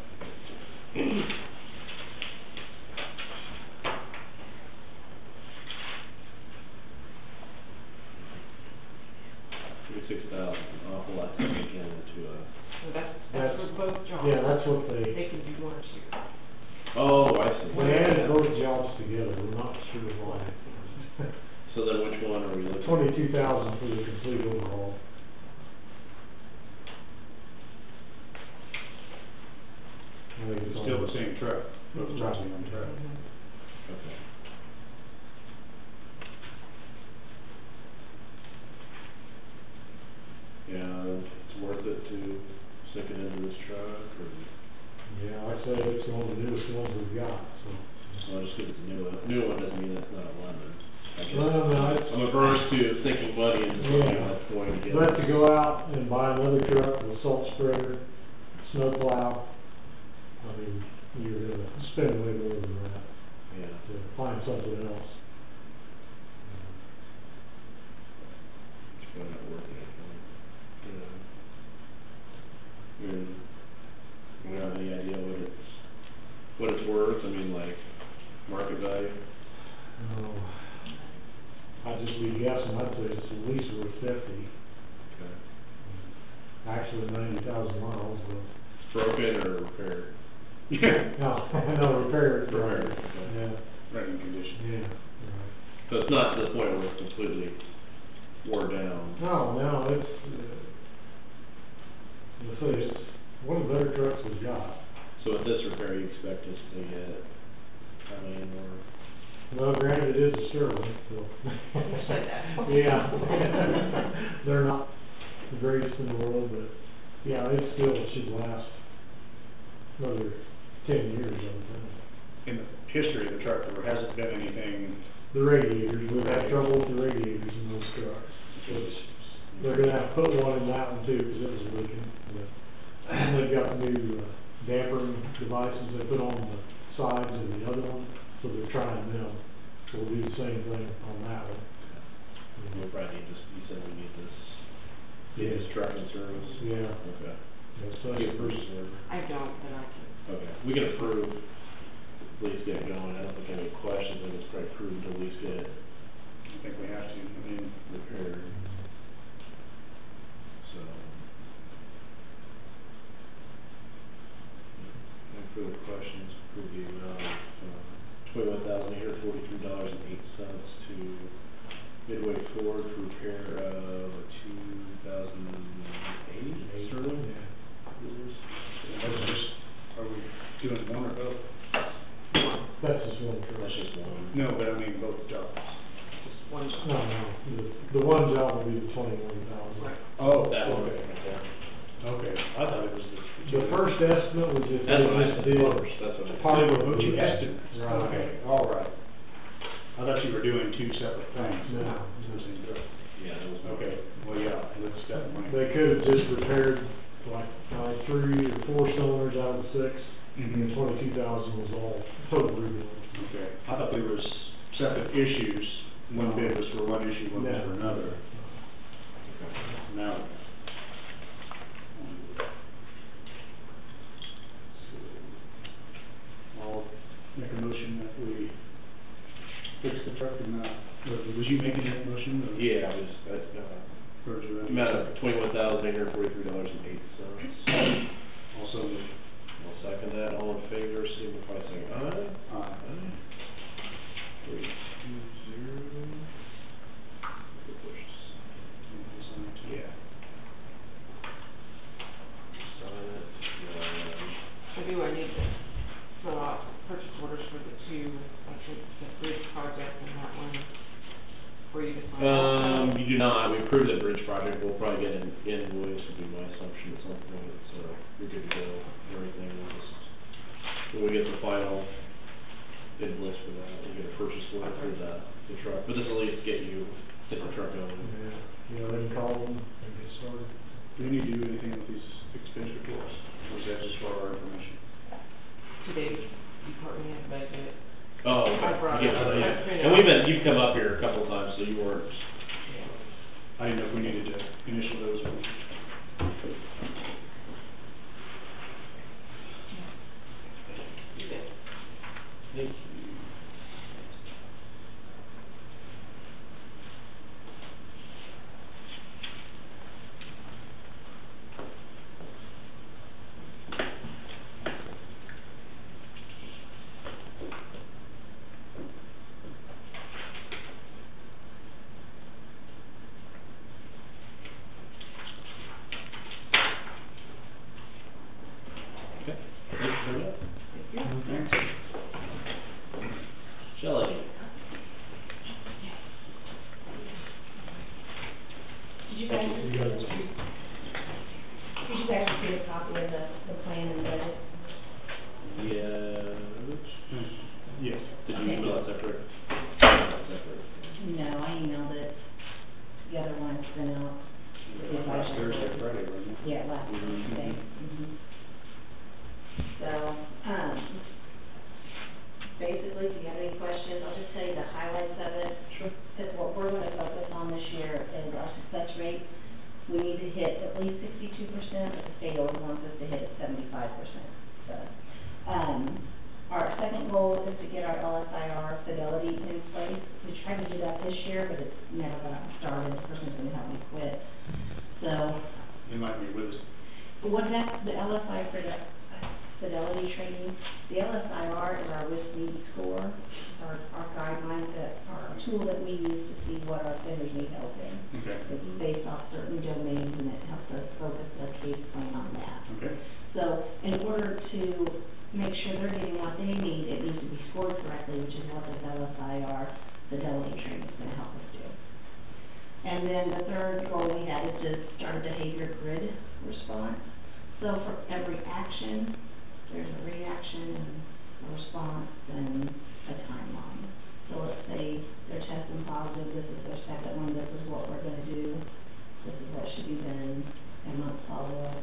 $36,000, an awful lot to take into a. So that's for both jobs. Yeah, that's what They they can do 1 or 2. Oh, I see. added both jobs together, we're not sure why. So then which one are we looking at? 22,000 for the complete overhaul. I think it's Still on- the same truck, both Right. trucks are on truck. Okay. Yeah, it's worth it to stick it into this truck, or, Yeah, I say it's one of the newest ones we've got, so. well, just because it's a new one doesn't mean it's not a lemon. I guess. No, it's- I'm averse to sinking money into something Yeah. that's going to get. But to go out and buy another truck with salt spreader, snow plow, I mean, you're gonna spend way more than that Yeah. to find something else. It's probably not worth it. Yeah. You don't have any idea what it's worth, I mean, like, market value? actually 90,000 miles, but. Broken or repaired? No, no, repair it. Repair, okay. Yeah, Running condition. yeah, right. So it's not to the point where it's completely wore down? No, it's, let's say it's one of the better trucks we've got. So with this repair, you expect us to get how many more? Well, granted, it is a Sterling, so. You said that. Yeah. They're not the greatest in the world, but, yeah, it still should last another 10 years, I would think. In the history of the truck, there hasn't been anything, The radiators, we've had trouble with the radiators in those trucks. They're gonna have to put one in that one too, because it was leaking, but they've got the new dampering devices they put on the sides of the other one, so they're trying them. So we'll do the same thing on that one. We'll probably need this, you said we need this, Yeah. this truck in service? Yeah. Okay. That's Get purchase order. I don't, but I can. Okay, we can approve, at least get it going, I don't think any questions, I think it's probably prudent to at least get it I think we have to, I mean, repaired. So. Any further questions, approve the amount of, $21,843.08 to Midway Ford for repair of a 2008 Sterling? Yeah. that's just, are we doing one or both? That's just one truck. That's just one. No, but I mean both jobs. Just one job. No, the one job will be the 21,000. Right. Oh, That one. okay. Okay, I thought it was the. The first estimate was if That's what I they just said did first, that's what I. part of What you the- estimated. Right. Okay, all right. I thought you were doing two separate things. No. Yeah, that was. Okay, well, yeah, let's definitely. They could have just repaired like 3 or 4 cylinders out of the 6, and the 22,000 was all total rebuild. Okay, I thought there was separate issues, one bid was for one issue, one was No. for another. Now. I'll make a motion that we fix the truck and was you making that motion? Or- Yeah, it was, or was it- amount of $21,843.08. Also, I'll second that, all in favor, signify by saying aye. aye. 320. Yeah. Sign it, So do I need to fill out purchase orders for the two, like the bridge project and that one, for you to sign? You do not, we approved the bridge project, we'll probably get an invoice, would be my assumption at some point, so you're good to go, everything, we'll just, when we get the final invoice for that, we'll get a purchase order for the truck, but this will at least get the truck going. Yeah, they can call them and get started. Do we need to do anything with these expense reports, or is that just for our information? Today's department head budget. Oh, okay. I brought Yeah, it. yeah. I printed And out. you've come up here a couple of times, so you weren't, I didn't know if we needed to initial those or. You did. thank you. Okay, thanks very much. Thank you. Thanks. Shelley? Did you guys receive a copy of the plan and budget? Yes. Yes. Did you email it separate? No, I emailed it, the other one has been out. Last Thursday, Friday, wasn't it? Yeah, last Mhm. Thursday. So, basically, if you have any questions, I'll just tell you the highlights of it. Sure. Because what we're gonna focus on this year is our success rate. We need to hit at least 62%, but the state always wants us to hit at 75%. So, our second goal is to get our LSIR fidelity in place. We tried to do that this year, but it's never gotten started. The person's gonna help me quit. So, They might be with us fidelity training. The LSIR is our risk need score. It's our guidelines our tool that we use to see what our vendors need help in. Okay. It's based off certain domains, and it helps us focus our case plan on that. Okay. So in order to make sure they're getting what they need, it needs to be scored correctly, which is what this LSIR fidelity training is going to help us do. And then the third goal we had is to start a behavior grid response. So for every action, there's a reaction and a response and a timeline. So let's say they're testing positive, this is their second one, this is what we're going to do, this is what should be done, and month follow-up.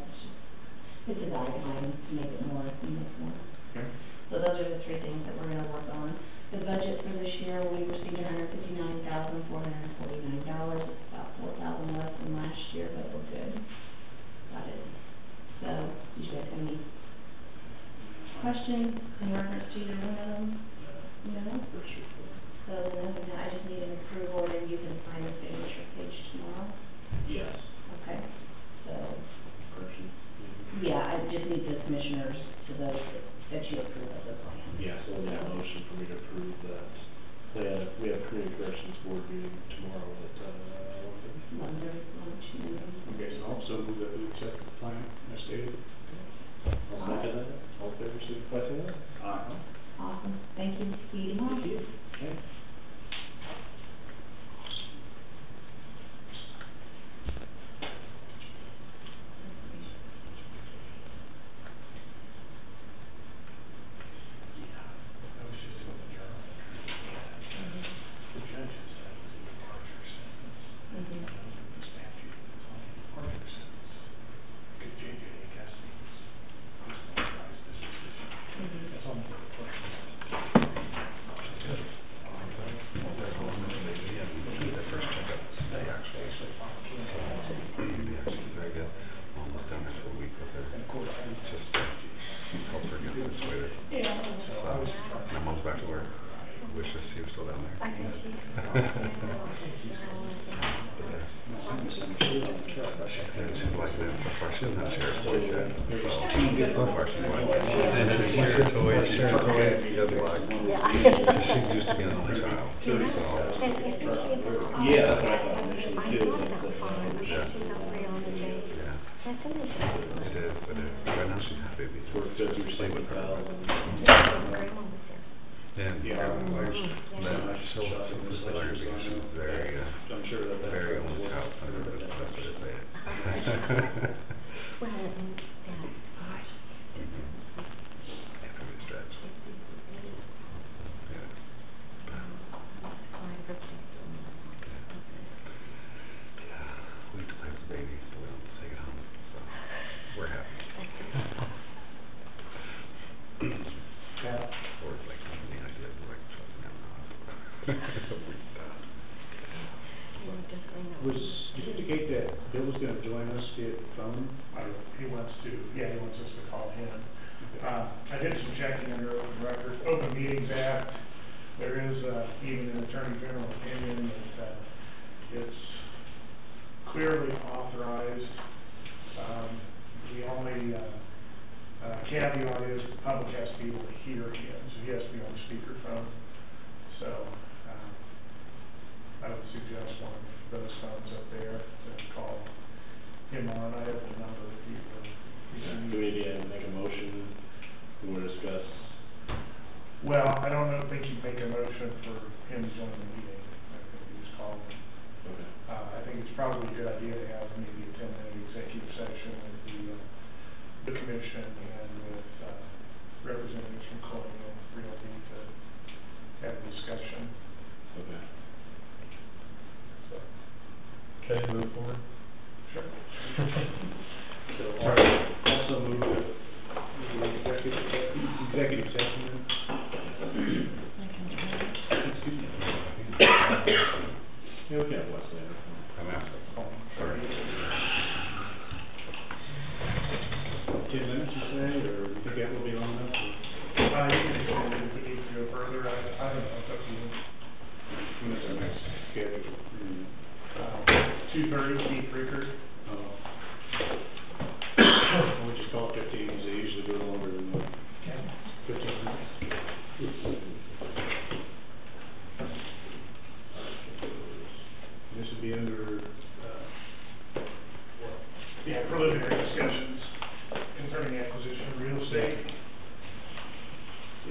It's a guideline to make it more uniform. Okay. So those are the three things that we're gonna work on. The budget for this year, we received $159,449, about $4,000 less than last year, but we're good. Got it. So, you guys have any questions in reference to either one of them? No? So then, I just need an approval, and you can sign the signature page tomorrow. Yes. Okay, so, Correction. yeah, I just need the commissioners to vote that you approve of the plan. Yeah, so we'll need a motion for me to approve that plan. We have community corrections board meeting tomorrow at, 1:30. Okay, so also move that we accept the plan as stated. I'll second that. All in favor, signify by saying aye. Aye. Awesome, thank you, see you tomorrow. Thank you. Okay. Did you indicate that Bill was gonna join us via phone? He wants us to call him. I did some checking under open records, Open Meetings Act. There is, even an Attorney General opinion that, it's clearly authorized. The only, caveat is the public has to be able to hear him, so he has to be on speakerphone. So, I would suggest one of those phones up there to call him on. I have the number if you Do we need to make a motion or discuss? Well, I don't think you make a motion for him to join the meeting. I think you just call him. Okay. I think it's probably a good idea to have maybe a 10-minute executive session with the commission and with representatives from Colonial Realty to have a discussion. Okay. So, Okay, move forward. sure. So also move the executive session. Excuse me. Yeah, we can have Wes later. I'm asking. Sorry. 10 minutes, you say, or you think that will be long enough? You can extend it if we need to go further. I don't know, it's up to you. When is our next schedule? 2:30, Steve Freaker. Yeah, preliminary discussions concerning acquisition of real estate.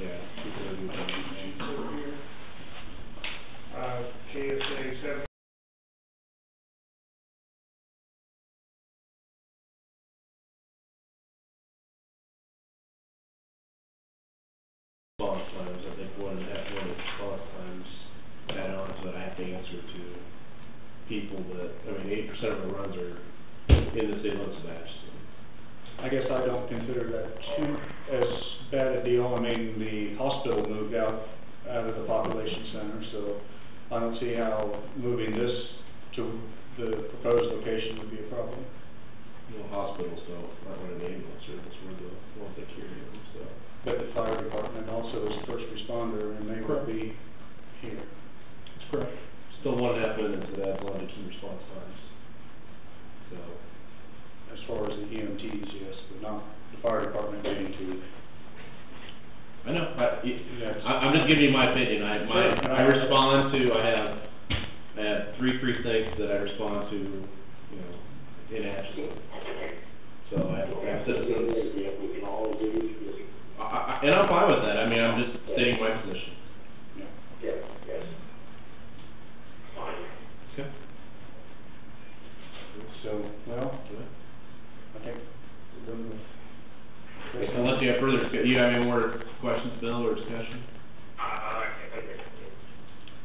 Yeah. people are doing things. So here, KSA 7. Response times, I think one of the response times add-ons that I have to answer to people that, I mean, 80% of our runs are in the city limits of Atchison. I guess I don't consider that too as bad a deal. I mean, the hospital moved out of the population center, so I don't see how moving this to the proposed location would be a problem. Well, hospitals aren't running the ambulance service, we're the ones that carry them, so. But the fire department also is a first responder, and they would be here. That's correct. Still 1.5 minutes of that, one to key response times. So, As far as the EMTs, yes, but not the fire department getting to. I know, Yes. I'm just giving you my opinion, I respond to, I have 3 precincts that I respond to, you know, in Atchison. So I have citizens. And I'm fine with that, I mean, I'm just stating my position. Okay. So, well, I think we're done with. Unless you have further, you have any more questions, Bill, or discussion?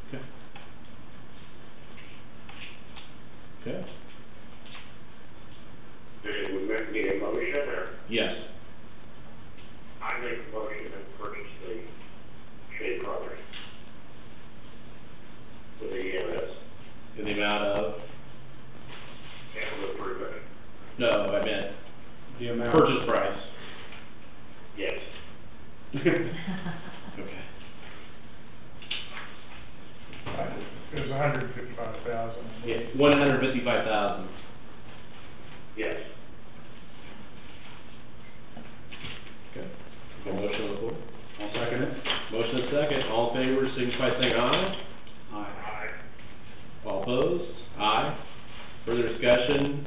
Okay. Okay. We need a motion, or? Yes. I make a motion to purchase the Shea Brothers for the EMS. In the amount of? Capital improvement. No, I meant The amount. purchase price. Yes. Okay. It was 155,000. Yeah, 155,000. Yes. Okay. Okay, motion on the floor. I'll second it. Motion and second. All in favor, signify by saying aye. Aye. All opposed? Aye. Further discussion.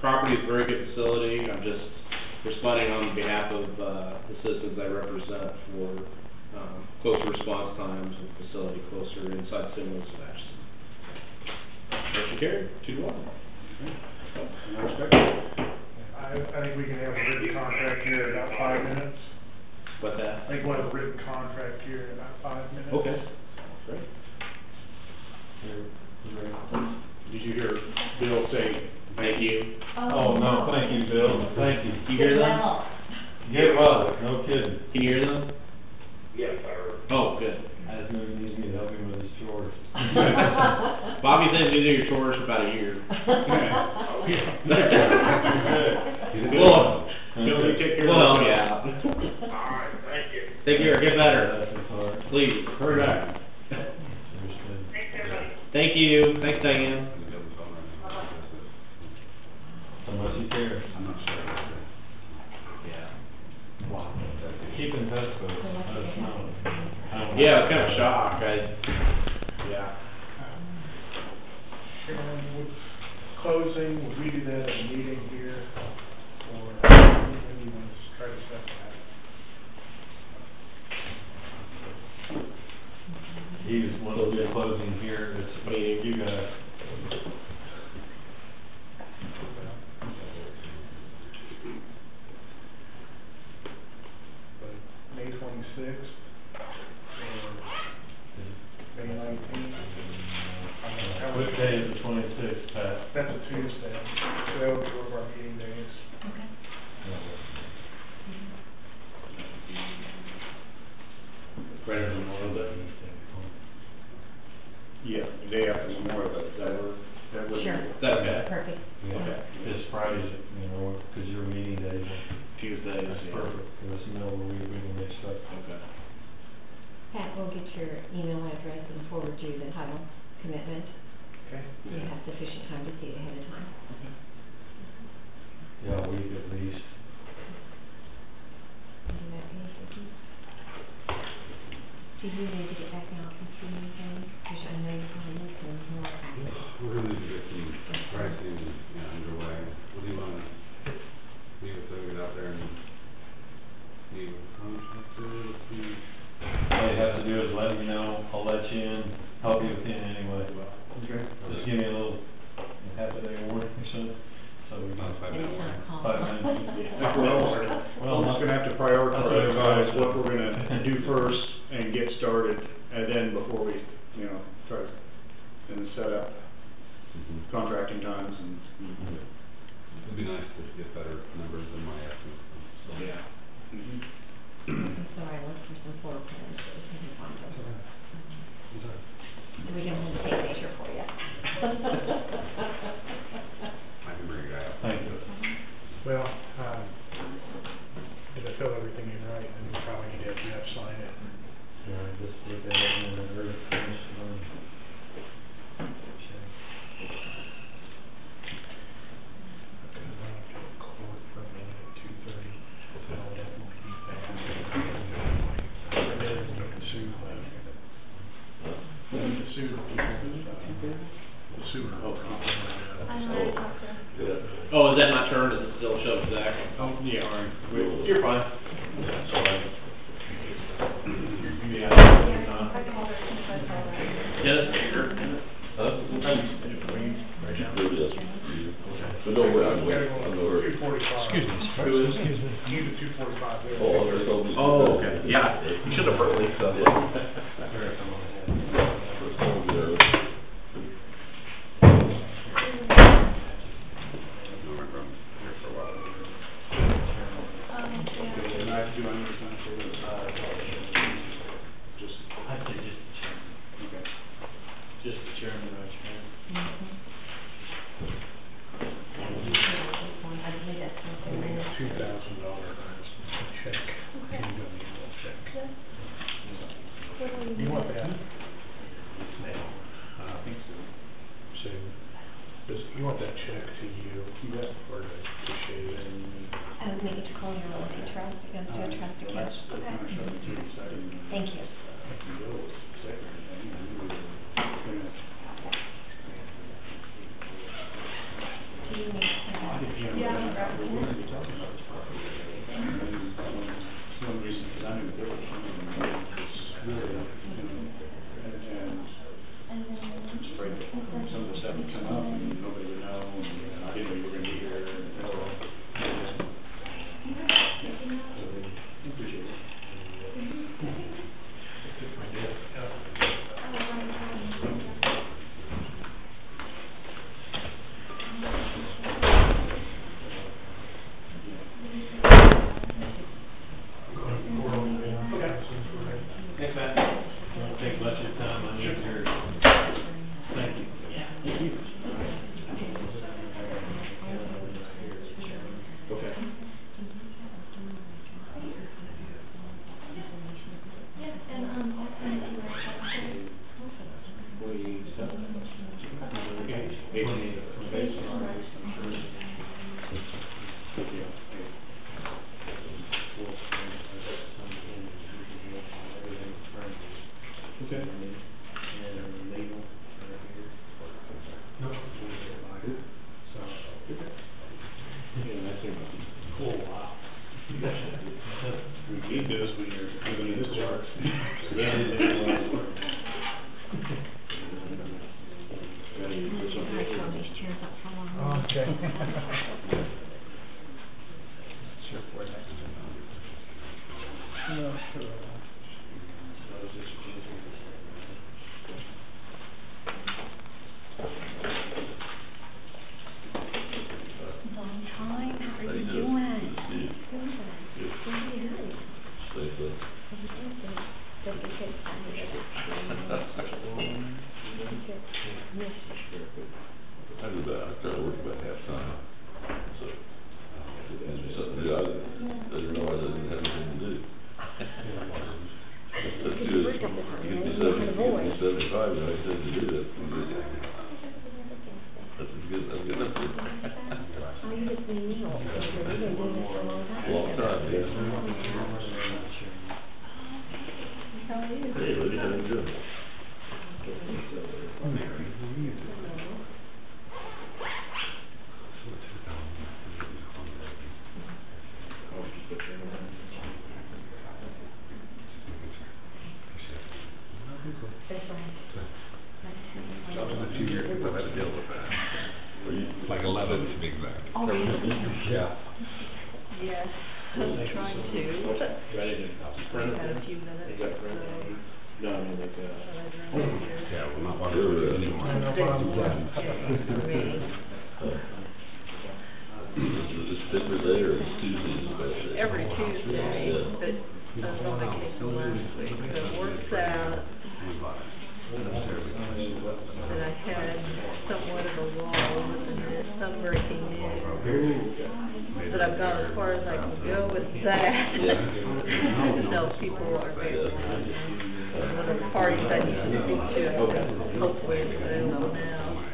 Property is a very good facility. I'm just responding on behalf of the citizens I represent for closer response times and facility closer inside city limits of Atchison. Motion carried, 2-1. I think we can have a written contract here in about 5 minutes. What's that? I think we'll have a written contract here in about 5 minutes. Okay. Great. Did you hear Bill say Thank you. Oh, no, thank you, Bill, thank you. You hear them? Get well, no kidding. Can you hear them? Yes, I heard. Oh, good. I just knew he needs me to help him with his chores. Bobby said you do your chores for about a year. He's a good Well, one. Bill, you take care of We'll help you yourself. out. All right, thank you. Take care, get better. That's his heart. Please, hurry back. Seriously. Thank you. Thanks, Diane. How much he cares. I'm not sure. Yeah. Wow. Keep in touch, folks. Let us know. Yeah, it's kind of a shock. Yeah. And with closing, would we do that at a meeting here, or when you want to try to set that? He just wanted to be closing here, it's me and you guys. May 26th, or May 19th? What day is the 26th, Pat? That's a Tuesday, so that would be one of our meeting days. Right after Memorial Day. Yeah, the day after Memorial Day, that would. Sure. Is that okay? Perfect. Okay. This Friday, you know, because your meeting day, Tuesdays. that's Yeah. perfect, in this middle of the week, we can get stuff. Okay. Pat will get your email address and forward you the title commitment. Okay. You have sufficient time to see it ahead of time. Yeah, a week at least. Do that ASAP. Do you need to get back out and see anything? Because I know you're going to need some more. We're gonna need to get some pricing underway. What do you want nice to get better numbers than my estimate, so. Yeah. So I looked for some floor plans, but we couldn't find them. We don't have a tape measure for you. I can bring it out. Thank you. Well, if I fill everything in right, then we probably need to have Jeff sign it. Yeah, just look at it and then early finish on. Oh, is that not turned? Does it still show Zach? Oh, yeah, all right. You're fine. Yeah, that's bigger. But don't worry, I'm waiting. Two 45. Excuse me. Excuse me. You need the 245 there. Oh, okay. Yeah, you should have heard me. Just the chairman, Vice Chairman. $2,000 check. Check. You want that? I think so. So, you want that check to you, or to Shaven? Make it to call your relative trust, it goes to a trust account. Thank you. One reason, because I knew Bill, really, and just afraid that some of the stuff would come up and nobody would know, and I didn't know you were gonna be here, and appreciate it. Thanks, Matt. Won't take much of your time, I know you're, thank you. Okay. Okay. And legal, right here. No. So, Yeah, that's it. cool, wow. We need this when you're living in this work. I tore these chairs up for long. Okay. Sure, for next time. No, sure. Long time, how are you doing? Good. I do that, I try to work about half time, so, and just something to do, I didn't realize I didn't have anything to do. That's good, you get me 75, and I said to do that, that's good, that's good enough. Oh, you just made me old, so you've been doing this for a long time. Long time, yeah. How are you? Hey, Lydia, how you doing? That's right. A few years since I've had to deal with that. Like 11 to be exact. Oh, really? Yeah. Yes, I'm trying to. Ready to print it? Had a few minutes, You got to print it? No, I mean, like, Yeah, well, not while they're anymore. No problem. Yeah, for me. particular day or Tuesdays is the best day? every Tuesday, Yeah. but I was on vacation last week, so it works out. And I had somewhat of a lull in this sunbreaking news, but I've gone as far as I can go with that. So people are available. One of the parties I need to speak to, hopefully it's available now.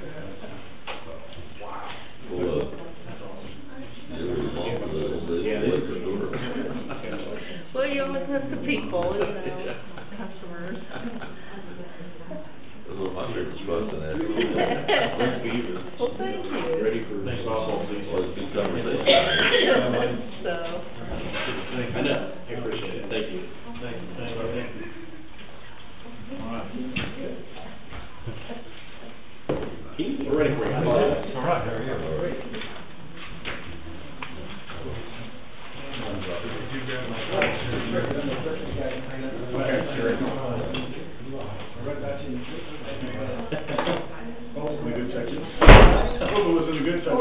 Well, you ever long for the liquor store? Well, you always have the people, customers. Those are my favorite spots in there. Well, thank you. Ready for softball season. Well, it's a good conversation. So, I know, I appreciate it, thank you. Thank you. Keith, we're ready for you. All right, how are you? In a good section. I hope it was in a good section.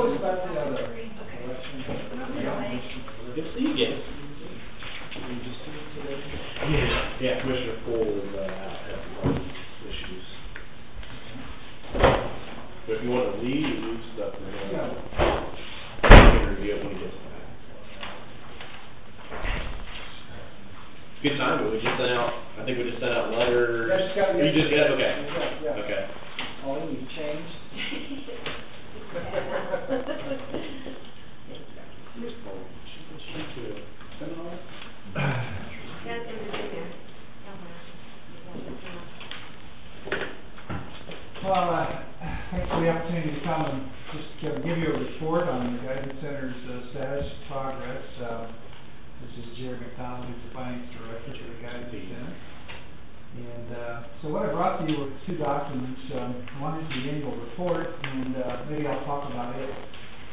Good to see you again. Yeah, Commissioner Poole is, out having some issues. But if you want to leave stuff, then, you can review it when he gets back. Good time, but we just sent out, I think we just sent out letters. You just got, okay. Yeah. Okay. Oh, you changed? Well, thanks for the opportunity to come and just give you a report on the Guidance Center's status progress. This is Jerry McDonald, who's the Finance Director for the Guidance Center. And so what I brought to you were two documents. One is the annual report, and maybe I'll talk about it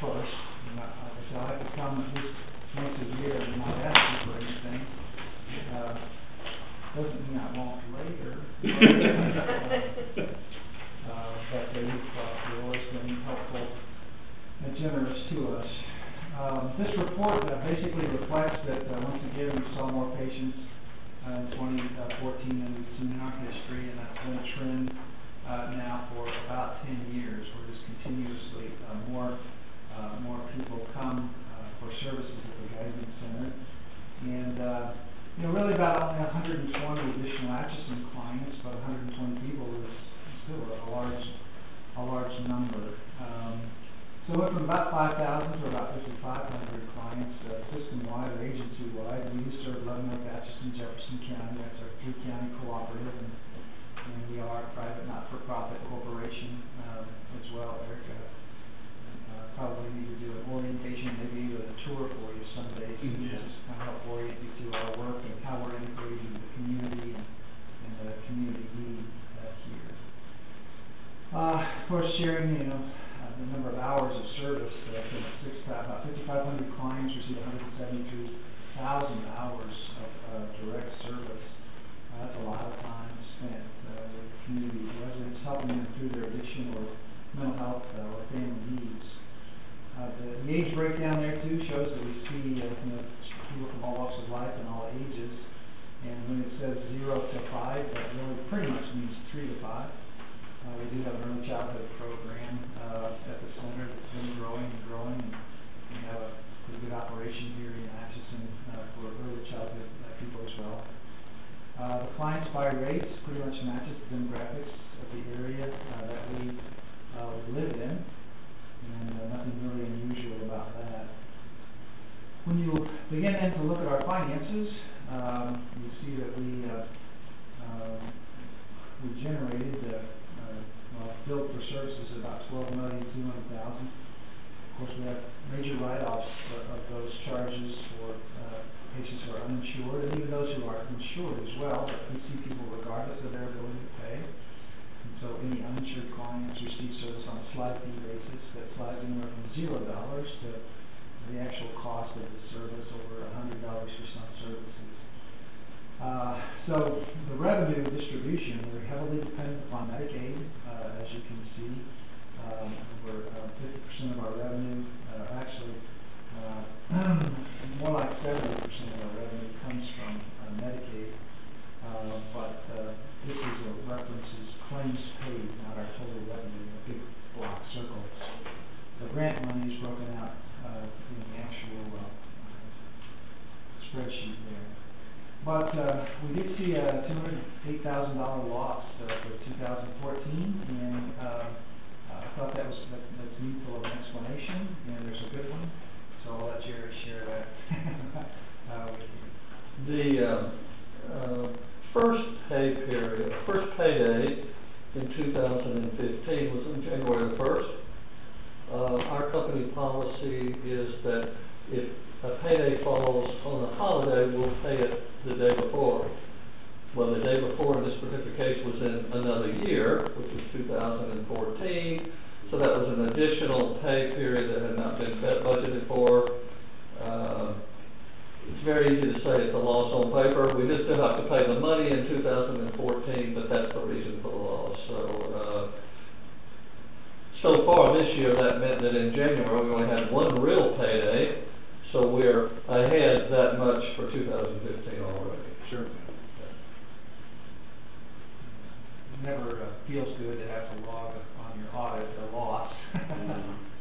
first. And I'll have to come at least once a year and not ask you for anything. Doesn't mean I won't later. But you've always been helpful and generous to us. This report basically reflects that once again we saw more patients in 2014 than we've seen in our history, and that's been a trend now for about 10 years, where just continuously more people come for services at the Guidance Center. And really about only 120 additional Atchison clients, but 120 people is still a large number. So we went from about 5,000 to about 5,500 clients system-wide or agency-wide. We do serve Leavenworth, Atchison, Jefferson County. That's our three-county cooperative, and we are a private not-for-profit corporation as well, Erica. Probably need to do an orientation, maybe even a tour for you someday, so just kind of help orient you to our work and how we're integrating the community and the community need here. Of course, sharing, the number of hours of service, about 5,500 clients receive 173,000 hours of direct service. That's a lot of time spent with community residents, helping them through their addiction or mental health or family needs. The age breakdown there too shows that we see people from all walks of life and all ages. And when it says 0 to 5, that really pretty much means 3 to 5. We do have an early childhood program at the center that's been growing and growing, and we have a pretty good operation here in Atchison for early childhood people as well. The clients by race pretty much matches the demographics of the area that we live in, and nothing really unusual about that. When you begin then to look at our finances, you see that we generated billed for services at about $12,200,000. Of course, we have major write-offs of those charges for patients who are uninsured, and even those who are insured as well, but we see people regardless of their ability to pay. And so any uninsured clients receive service on a slide fee basis that slides anywhere from $0 to the actual cost of the service over $100 for some services. So the revenue distribution, we're heavily dependent upon Medicaid, as you can see. Over 50% of our revenue, actually we did see a $208,000 loss for 2014, and I thought that's needful of an explanation, and there's a good one, so I'll let Jerry share that with you. The first pay period, first payday in 2015 was on January the 1st. Our company policy is that if a payday falls on a holiday, we'll pay it the day before. Well, the day before in this particular case was in another year, which was 2014, so that was an additional pay period that had not been budgeted for. It's very easy to say it's a loss on paper. We just still have to pay the money in 2014, but that's the reason for the loss. So far this year, that meant that in January we only had one real payday, so we're ahead that much for 2015 already. Sure. It never feels good to have to log on your audit a loss,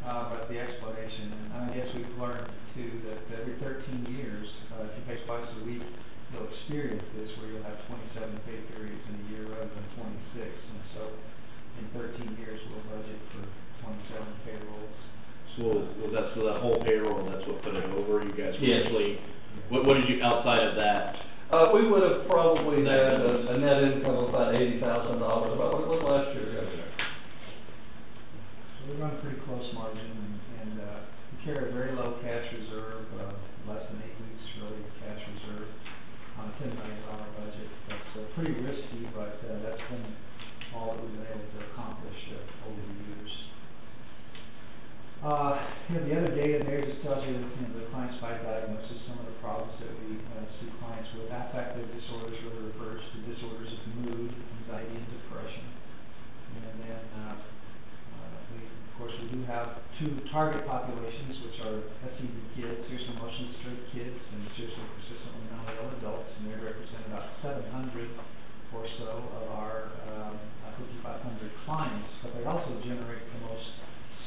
but the explanation, and I guess we've learned too that every 13 years, if you pay twice a week, you'll experience this where you'll have 27 pay periods in a year rather than 26, and so in 13 years we'll budget for 27 payrolls. So that whole payroll, that's what put it over, you guys Yes. actually, what did you, outside of that? We would have probably had a net income of about $80,000, about what it was last year. So we run a pretty close margin, and we carry a very low cash reserve, less than 8 weeks really cash reserve on a $10 million budget. That's pretty risky, but that's been all that we've been able to accomplish over the years. The other data there just tells you, the clients by diagnosis, some of the problems that we see clients with. Affective disorders really refers to disorders of mood, anxiety, and depression. And then, of course, we do have two target populations, which are SED kids, seriously emotionally disturbed kids, and seriously persistently mentally ill adults, and they represent about 700 or so of our 5,500 clients, but they also generate the most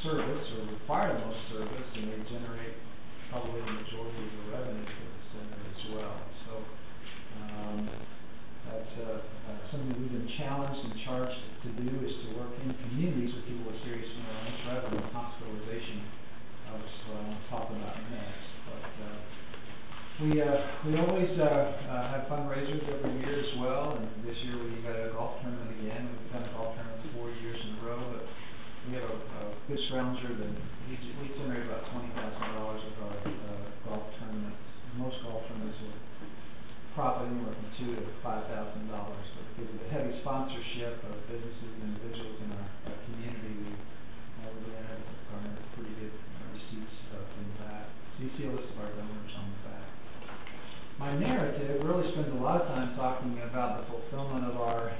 service, or require the most service, and they generate probably the majority of the revenue for the center as well. So that's something we've been challenged and charged to do, is to work in communities with people with serious mental illness rather than hospitalization, which is what I want to talk about next. But we always have fundraisers every year as well, and this year we had a golf tournament again. We've done a golf tournament 4 years in a row, but we have a good scrounger that we generate about $20,000 with our golf tournaments. Most golf tournaments will profit anywhere from $2,000 to $5,000, but because of the heavy sponsorship of businesses and individuals in our community, we've been able to garner pretty good receipts from that. So you see a list of our donors on the back. My narrative really spends a lot of time talking about the fulfillment of our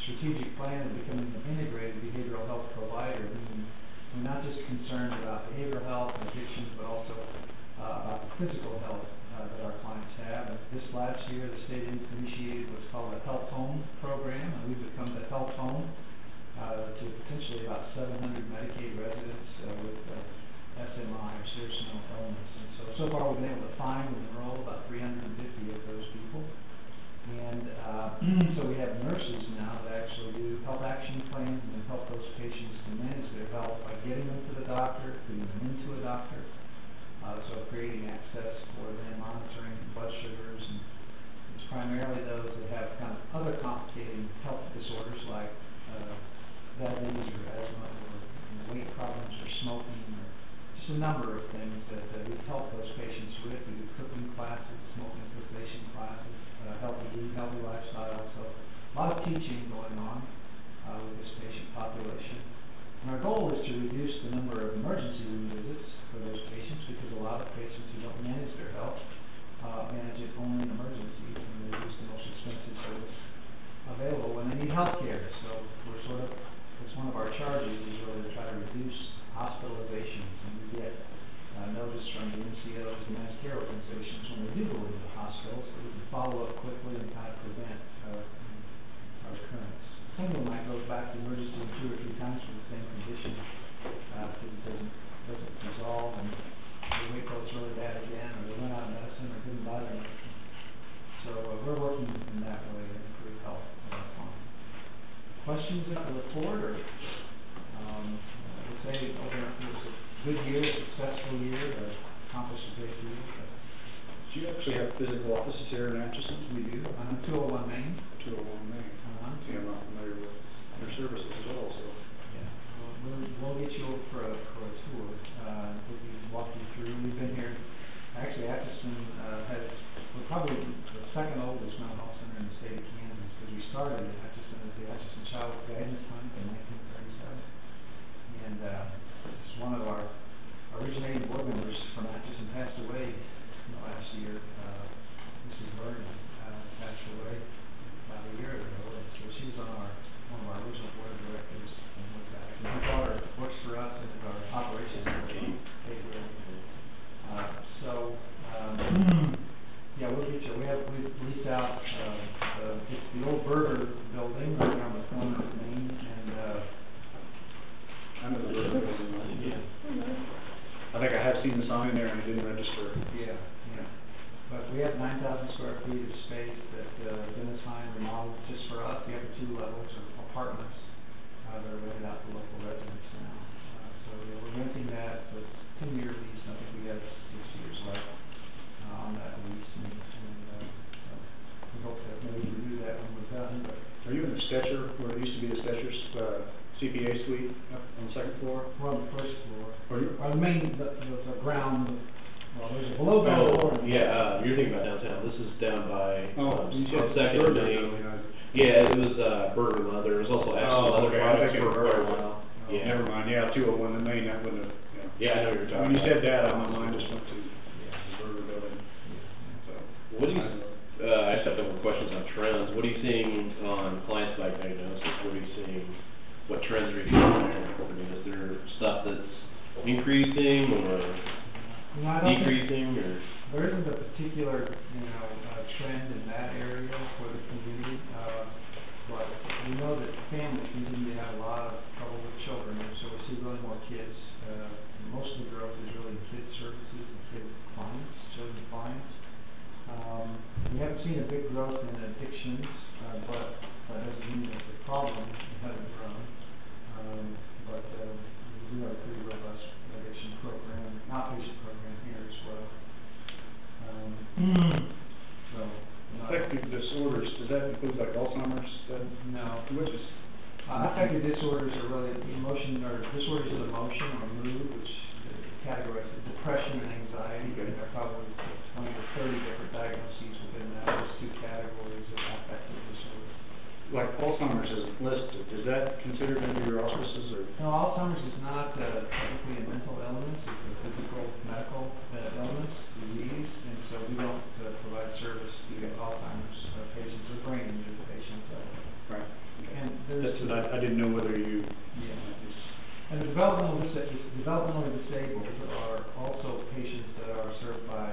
strategic plan of becoming an integrated behavioral health provider. We're not just concerned about behavioral health and addictions, but also about the physical health that our clients have. And this last year, the state initiated what's called a Health Home program, and we've become the Health Home to potentially about 700 Medicaid residents with SMI, or serious mental illness. And so far we've been able to find and enroll about 350 of those people. And so we have nurses now that actually do health action plans and help those patients to manage their health by getting them to the doctor, putting them into a doctor. So creating access for them, monitoring blood sugars, and it's primarily those that have kind of other complicating health disorders like diabetes or asthma or weight problems or smoking, or just a number of things that we've helped those patients with. We do cooking classes, smoking cessation classes, healthy eating, healthy lifestyle. So a lot of teaching going on with this patient population. And our goal is to reduce the number of emergency room visits for those patients, because a lot of patients who don't manage their health manage it only in emergencies, and they use the most expensive service available when they need health care. So we're sort of, it's one of our charges is really to try to reduce hospitalizations, and we get notice from the MCOs and managed care organizations when they do go into the hospital, so we can follow up quickly and kind of prevent our recurrence. Some of them might go back to emergency 2 or 3 times for the same condition, because it doesn't resolve, and they wait till it's really bad again, or they run out of medicine or couldn't buy their medicine. So we're physical offices here in Atchison? We do, on 201 Main. 201 Main. See, I'm not familiar with their services at all, so. Yeah, we'll get you over for a tour, we'll walk you through, we've been here, actually Atchison, we're probably the second oldest mental health center in the state of Kansas, because we started in Atchison as the Atchison Child Guidance Clinic in 1937. And, it's one of our originating board members from Atchison passed away last year, Mrs. Vernon, passed away about a year ago, and so she was on one of our original board of directors, and with that, and her daughter works for us and is our operations manager. Yeah, we'll get you, we leased out, it's the old Burger building, right on the corner of Main, and, I know the Burger building. yeah. I think I have seen the sign there and it didn't register. Yeah. But we have 9,000 square feet of space that Dennis Hine remodeled just for us. The upper 2 levels are apartments that are rented out to local residents now. So yeah, we're renting that. So it's a 10-year lease. I think we have 6 years left on that lease, and so we hope to maybe renew that when we're done. But Are you in the Stetcher, where it used to be the Stetcher's CPA suite up on the second floor? we're on the first floor. Are you? Our main, the ground. Well, there's a below ground floor. You're thinking about downtown, this is down by, You said Second Burger Main. building. Yeah, it was, Burger Leather, there was also Ashland Leather okay, products thinking for quite a Burger. while. Yeah. Never mind, yeah, 201 the Main, that wouldn't have, Yeah, I know what you're talking When you about. said that, my mind just went to the Burger building, so. What do you, I just have a couple of questions on trends. What are you seeing on client side diagnosis? What are you seeing, what trends are you seeing there? I mean, is there stuff that's increasing or No, I don't think- decreasing or? There isn't a particular, trend in that area for the community, but we know that families continue to have a lot of trouble with children, and so we see really more kids. Most of the growth is really in kids services and kid clients, children clients. We haven't seen a big growth in addictions, but that doesn't mean that the problem hasn't grown. But we do have a pretty robust addiction program, outpatient program here as well. Affective disorders, does that include like Alzheimer's? No. Which is? Affective disorders are really emotion, or disorders of emotion or mood, which categorize as depression and anxiety, and there are probably 20 to 30 different diagnoses within those 2 categories of affective disorders. Like Alzheimer's is listed, is that considered under your auspices or? No, Alzheimer's is not technically a mental illness, it's a physical, medical illness, disease, and so we don't provide service to Alzheimer's patients or brain injury patients. Right. And there's... That's what I didn't know whether you... Yeah. And the developmentally disabled are also patients that are served by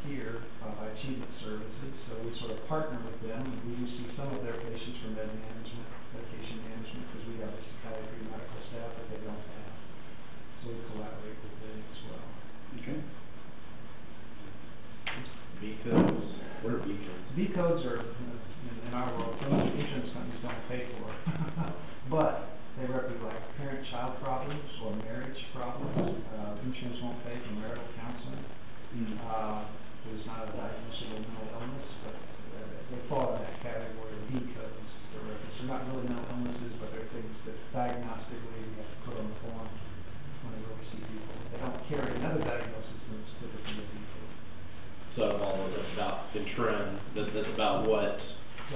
here by Achievement Services, so we sort of partner with them, and we do see some of their patients for medication management, because we have a psychiatry medical staff that they don't have, so we collaborate with them as well. Okay. B codes, what are B codes? B codes are, in our world, insurance companies don't pay for, but they represent like parent-child problems or marriage problems. Insurance won't pay for marital counseling. It's not a diagnosable mental illness, but they fall in that category of B codes. They're not really mental illnesses, but they're things that diagnostically you have to put on the form when they go to see people. If they don't carry another diagnosis, then it's typically a B code. So out of all of that's about in trend, that's about what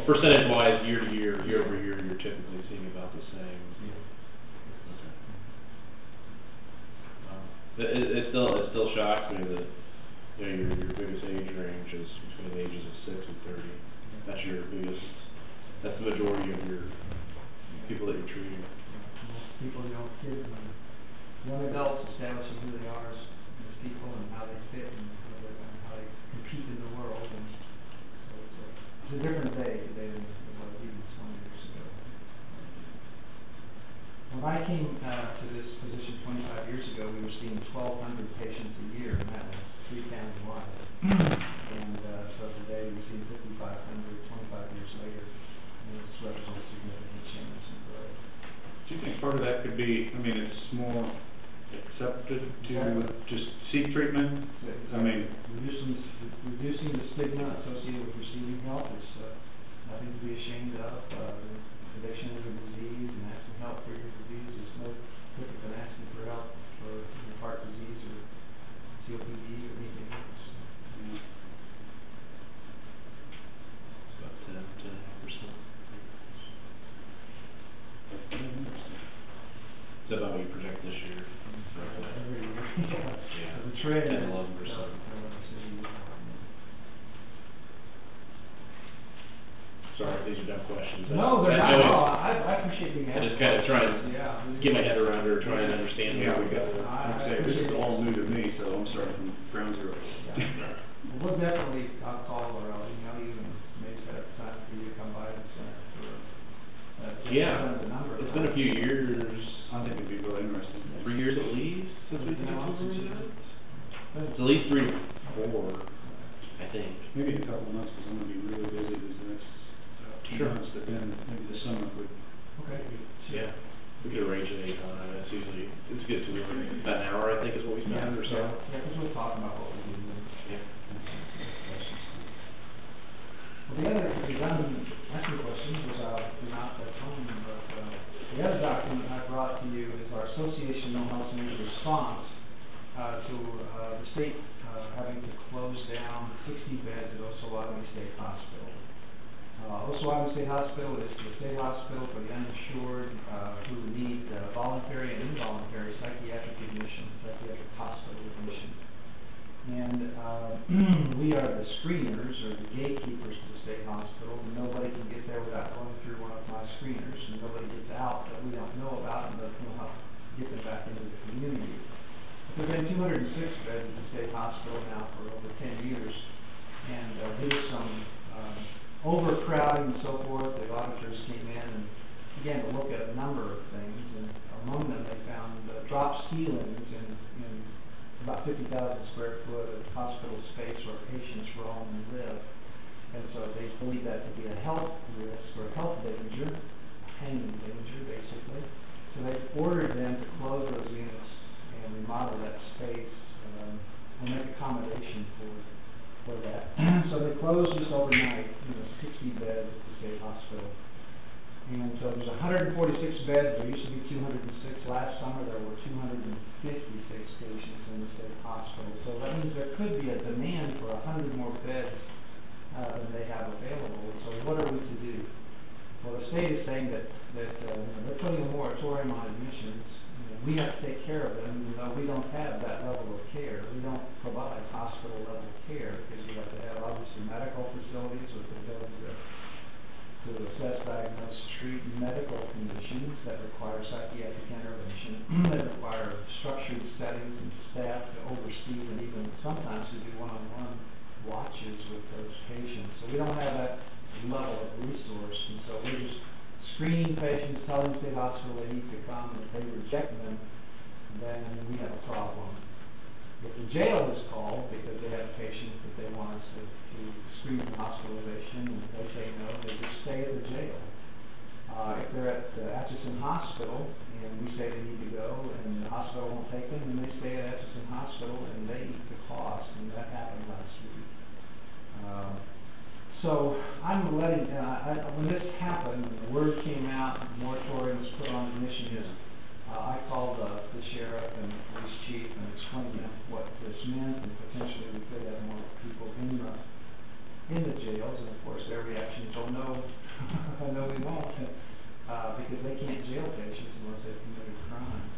percentage-wise, year to year, year over year, you're typically seeing about the same. Okay. It still shocks me that your biggest age range is between the ages of 6 and 30. That's your biggest. That's the majority of your people that you're treating. Most people, kids and young adults establishing who they are as people and how they fit and how they compete in the world, and so it's a different day today than it was even 20 years ago. When I came to this position 25 years ago, we were seeing 1,200 patients a year, and that was 3 counties wide. And so today we see 5,500, 25 years later, and this represents significant change in growth. Do you think part of that could be, it's more accepted to just seek treatment No, they're not, no, I appreciate being I asked. just kinda trying to Yeah. get my head around it, or try and understand Yeah, where we we got, go. like I say, this is all new to me, so I'm starting from ground zero. Well, we'll definitely, I'll call or I'll email you and maybe set up time for you to come by and sign up for, Yeah, the number. it's been a few years, I think it'd be really interesting. 3 years at least, since we've been It's been a while to since you- It's at least 3 to 4, I think. Maybe a couple of months, because I'm gonna be really busy these next 2 Sure. months, but then maybe the summer would. Okay. Yeah, we could arrange it anytime, it's usually, it's good to, about an hour, I think, is what we spend, or so. Yeah, because we'll talk about what we do. Yeah. Well, the other, if you're done asking questions, which I'll not that time, but, the other document I brought to you is our Association No Health Needs response, to, the state, having to close down 60 beds at Osawatomie State Hospital. Osawatomie State Hospital is the state hospital for the uninsured, who need, voluntary and involuntary psychiatric admission, psychiatric hospital admission. And, we are the screeners, or the gatekeepers to the state hospital. Nobody can get there without going through one of my screeners, and nobody gets out that we don't know about and doesn't know how to get them back into the community. There have been 206 beds at the state hospital now for over 10 years, and due to some overcrowding and so forth, the auditors came in and began to look at a number of things, and among them they found drop ceilings in about 50,000 square foot of hospital space where patients roam and live. And so they believe that to be a health risk or a health danger, hanging danger basically. So they ordered them to close those units and remodel that space, and make accommodation for that. So they closed just overnight, 60 beds at the state hospital. And so there's 146 beds, there used to be 206. Last summer there were 256 patients in the state hospital. So that means there could be a demand for 100 more beds than they have available. So what are we to do? Well, the state is saying that they're putting a moratorium on admissions. We have to take care of them, even though we don't have that level of care. We don't provide hospital level care, because you have to have obviously medical facilities with the ability to assess, diagnose, treat medical conditions that require psychiatric intervention, that require structured settings and staff to oversee and even sometimes to do one-on-one watches with those patients. So we don't have that level of resource, and so we're just screening patients, telling the state hospital they need to come, and if they reject them, then we have a problem. If the jail is called because they have patients that they want us to screen for hospitalization, and they say no, they just stay at the jail. If they're at Atchison Hospital and we say they need to go and the hospital won't take them, then they stay at Atchison Hospital and they eat the cost, and that happened last week. So I'm letting, when this happened, the word came out, the moratorium was put on admissions, I called the sheriff and the police chief and explained to them what this meant, and potentially we could have more people in the jails, and of course their reaction is, oh no, no we won't, because they can't jail patients unless they've committed a crime.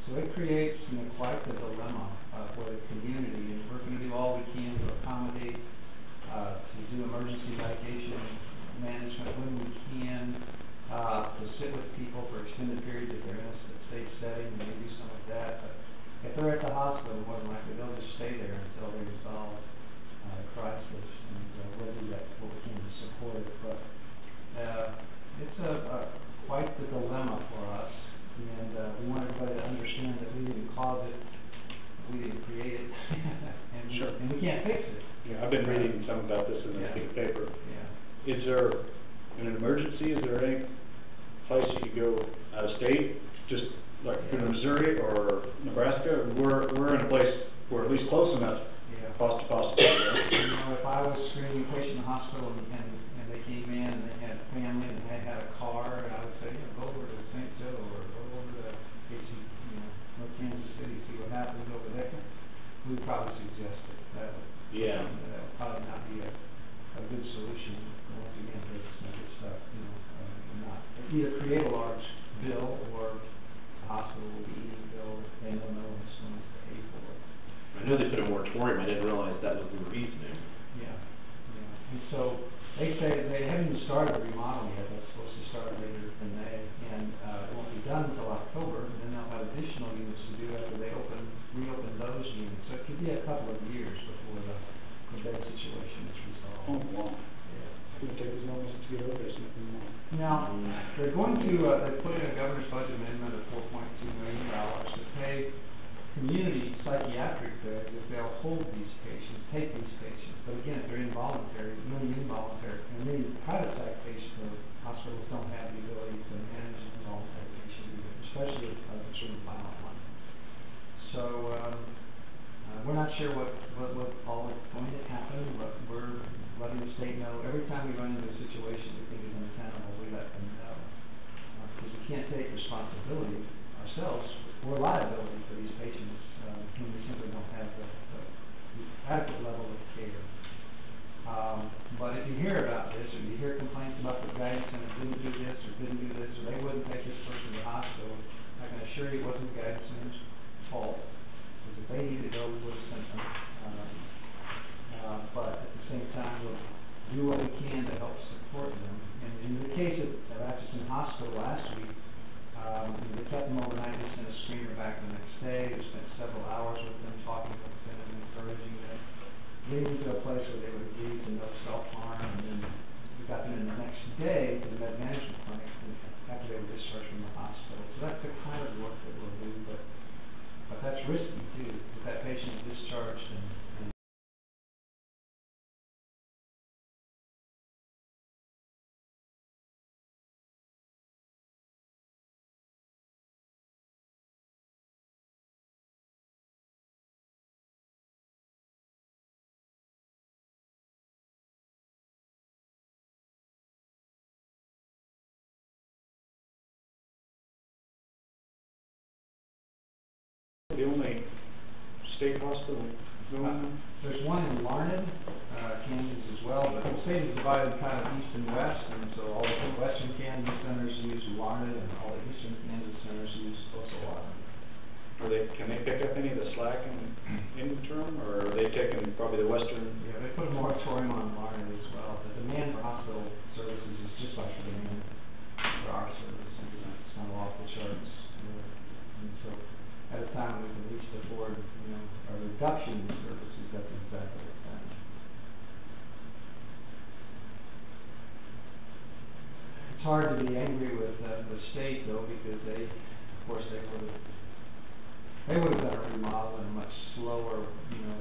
So it creates, quite the dilemma for the community, and we're going to do all we can to accommodate, to do emergency medication management when we can, to sit with people for extended periods if they're in a safe setting, and we do some of that. But if they're at the hospital, more than likely they'll just stay there until they resolve the crisis, and we'll do that what we can to support it. But it's quite the dilemma for us. And we want everybody to understand that we didn't cause it, we didn't create it, and, Sure. and we can't fix it. Yeah, I've been reading some about this in the paper. Yeah. Is there, in an emergency, is there any place you could go out of state, just like in Missouri or Nebraska? We're in a place we're at least close enough, cost to cost. If I was screening a patient in the hospital and they came in and they had family and they had a car, I would say, go over to St. Joe or go over to North Kansas City, see what happens over there. We would probably suggest it. That would probably not be a good solution. Once again, it's not good stuff, not either create a large bill or the hospital will be eating the bill moratorium, I didn't realize that was the reasoning. Yeah, yeah. And so they say that they haven't even started the remodel yet. That's supposed to start later in May, and it won't be done until October. And then they'll have additional units to do after they reopen those units. So it could be a couple of years before the bed situation is resolved. Oh, wow. Yeah. It's gonna take as long as to get over this, nothing more. Now, they're going to, they put in a governor's budget amendment of $4.2 million to pay community psychiatric beds if they'll hold these patients, take these patients. But again, if they're involuntary, many involuntary, and many private psych patients or hospitals don't have the ability to manage an involuntary patient either, especially if it's a violent one. So, we're not sure what all is going to happen, but we're letting the state know. Every time we run into a situation we think is untenable, we let them know. Because we can't take responsibility ourselves or liability for these patients when we simply don't have the adequate level of care. But if you hear about this, or you hear complaints about the guidance center didn't do this, or didn't do this, or they wouldn't take this person to the hospital, I can assure you it wasn't the guidance center's fault. Because if they needed to go, we would have sent them. But at the same time, we'll do what we can to help support them. And in the case of Atchison Hospital last week, they kept them overnight. They sent a screener back the next day. We spent several hours with them, talking with them, and encouraging them, getting them to a place where they would agree to no self-harm. And then we got them in the next day to the med management clinic after they were discharged from the hospital. So that's the kind of work that we'll do. But that's risky too. If that patient is discharged and The only state hospital going there's one in Larned, Kansas as well, but the state is divided kind of east and west, and so all the western Kansas centers use Larned, and all the eastern Kansas centers use Larned. can they pick up any of the slack in interim, or are they taking probably the western? Yeah, they put a moratorium on Larned as well. The demand for hospital services is just like the demand for our services. It's kind of off the charts. And so at a time when we can least afford, a reduction in services, that's exactly what's happening. It's hard to be angry with the state though, because they would have done a remodel in a much slower,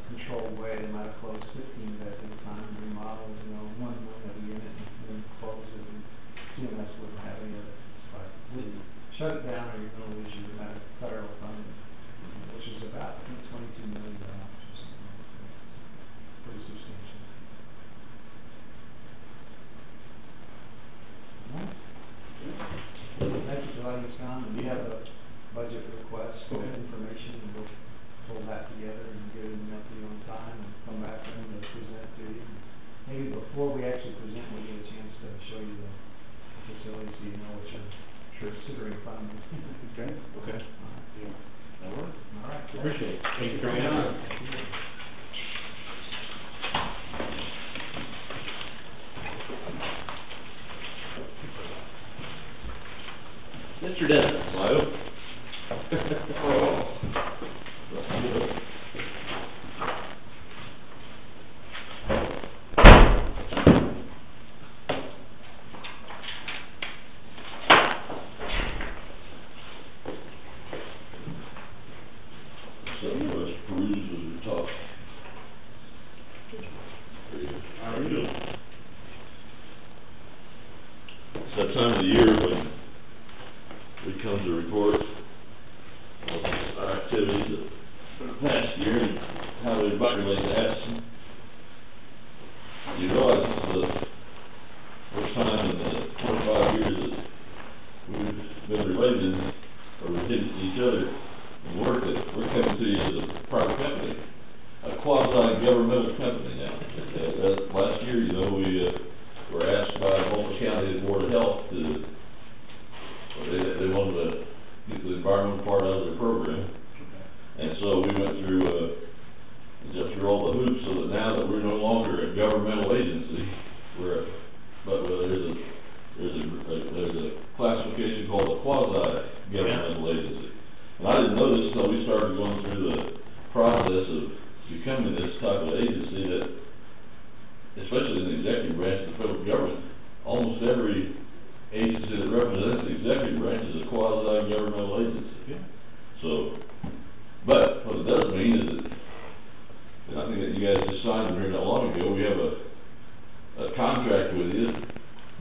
controlled way. They might have closed 15 beds at a time and remodeled, one of the unit and then close it, and CMS wouldn't have any of it. It's like, shut it down or you're going to lose your federal funding, which is about, I think, $22 million or something like that. Pretty substantial. All right. Thank you for letting us come. And we have a budget request information, and we'll pull that together and get it emailed to you on time and come back and present it to you. Maybe before we actually present, we'll get a chance to show you the facility so you know what you're considering funding. Okay. Okay. All right. Yeah. That works. All right. Appreciate it. Thank you for coming on. Mr. Dennis. Hello? Something for us to peruse as we talk. How are you? It's that time of the year when we come to report on our activities for the past year and how we evaluate that. You realize this is the first time in the 25 years that we've been related, or we've hit each other and work, that we're coming to you as a private company, a quasi-governmental company now. Last year, we were asked by Multnomah County Board of Health to, they wanted to get the environmental part out of their program. And so we went through, just rolled but there's a classification called a quasi-governmental agency. And I didn't know this until we started going through the process of becoming this type of agency that, especially in the executive branch of the federal government, almost every agency that represents the executive branch is a quasi-governmental agency. Yeah. So, but what it does mean is that, and I think that you guys just signed here not long ago, we have a contract with you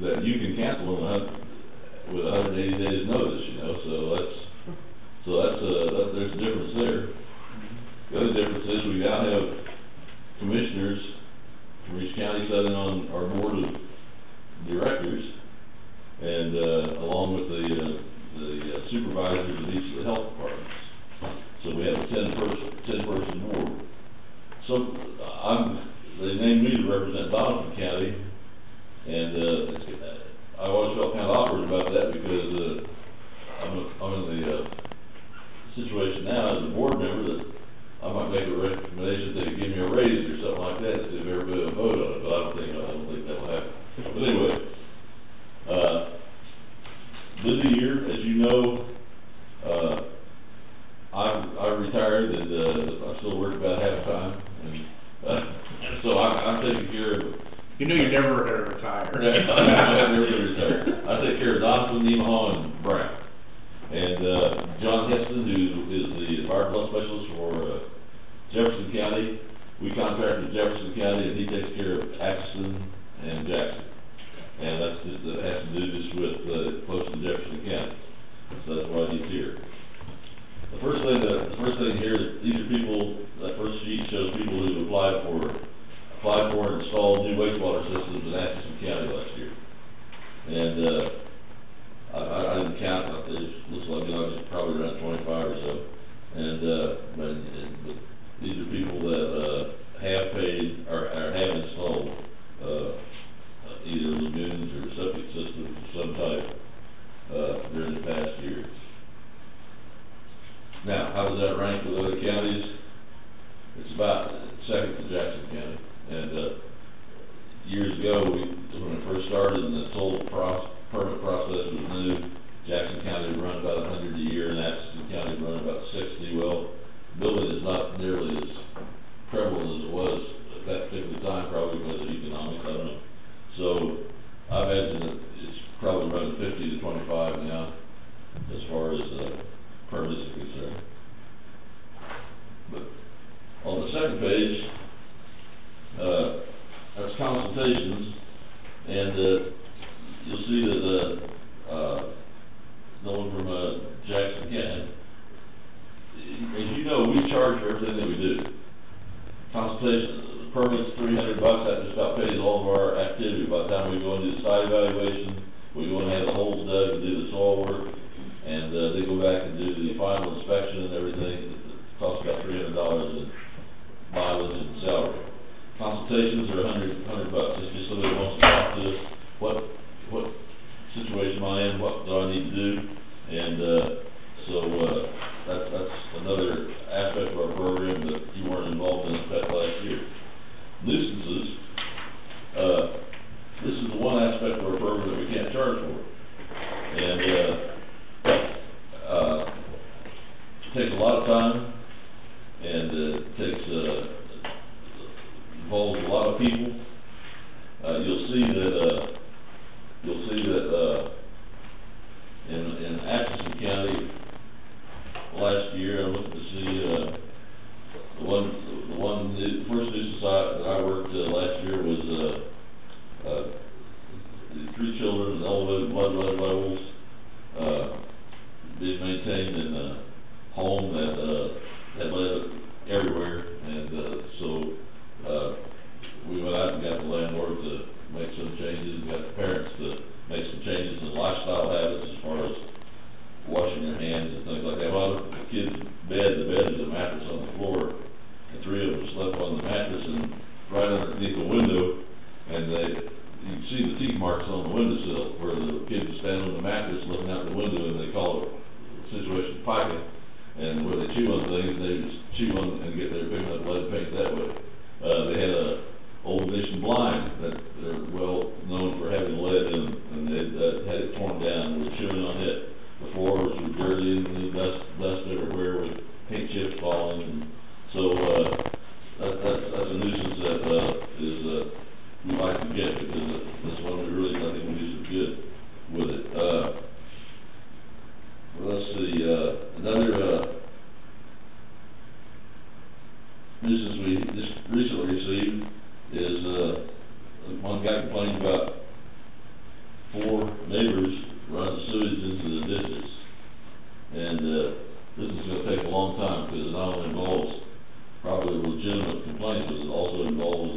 that you can cancel with 180 days notice, you know, there's a difference there. The other difference is we now have commissioners from each county sitting on our board of directors, and along with the supervisors of each of the health departments. So we have a 10-person board. So they named me to represent Donovan County, and I always felt kind of awkward about that because I'm in the situation now as a board member that I might make a recommendation that they give me a raise or something like that, see if everybody will vote on it, but I don't think that will happen. But anyway, busy year, as you know. I retired and I still work about half time, and so I'm taking care of. You know you're never going to retire. I'm never going to retire. I take care of Donaldson, Nemaha, and Brown. And John Heston, who is the environmental specialist for Jefferson County, we contract with Jefferson County, and he takes care of Atchison and Jackson. And that has to do just with close to Jefferson County. So that's why he's here. The first thing here is these are people. That first sheet shows people who applied for and installed new wastewater systems in Atchison County last year. And I didn't count. It looks like it's probably around 25 or so. And but these are people that have paid or have installed either lagoons or septic systems of some type during the past year. Now, how does that rank with other counties? It's about second to Jackson County. And years ago, when it first started and this whole permit process was new, Jackson County would run about 100 a year and Atchison County would run about 60. Well, building is not nearly as prevalent as it was at that particular time, probably because of economics, I don't know. So I imagine that it's probably running 50 to 25 now as far as permits are concerned. But on the second page, that's consultations, and you'll see that no one from Jackson County. As you know, we charge for everything that we do. Consultation permits $300. That just about pays all of our activity. By the time we go and do the site evaluation, we go and have the holes dug and do the soil work, and they go back and do the final inspection and everything. It costs about $300 in mileage and salary. Consultations are $100. It's just somebody wants to talk to us. What situation am I in? What do I need to do? And so that's another aspect of our program that you weren't involved in last year. Nuisances. This is the one aspect of our program that we can't charge for, and it takes a lot of time, and involves a lot of people. You'll see that in Atchison County last year, I'm looking to see the first nuisance that I worked last year was 3 children with elevated blood levels being maintained in a home that led everywhere, and so we went out and got the landlord to make some changes, got the parents to make some changes in lifestyle habits as far as washing their hands and things like that. Well, the kid's the bed was a mattress on the floor, and 3 of them slept on the mattress and right underneath the window, and you can see the teeth marks on the windowsill where the kid was standing on the mattress. neighbors run the sewage into the ditches. And, this is gonna take a long time, because it not only involves probably legitimate complaints, but it also involves,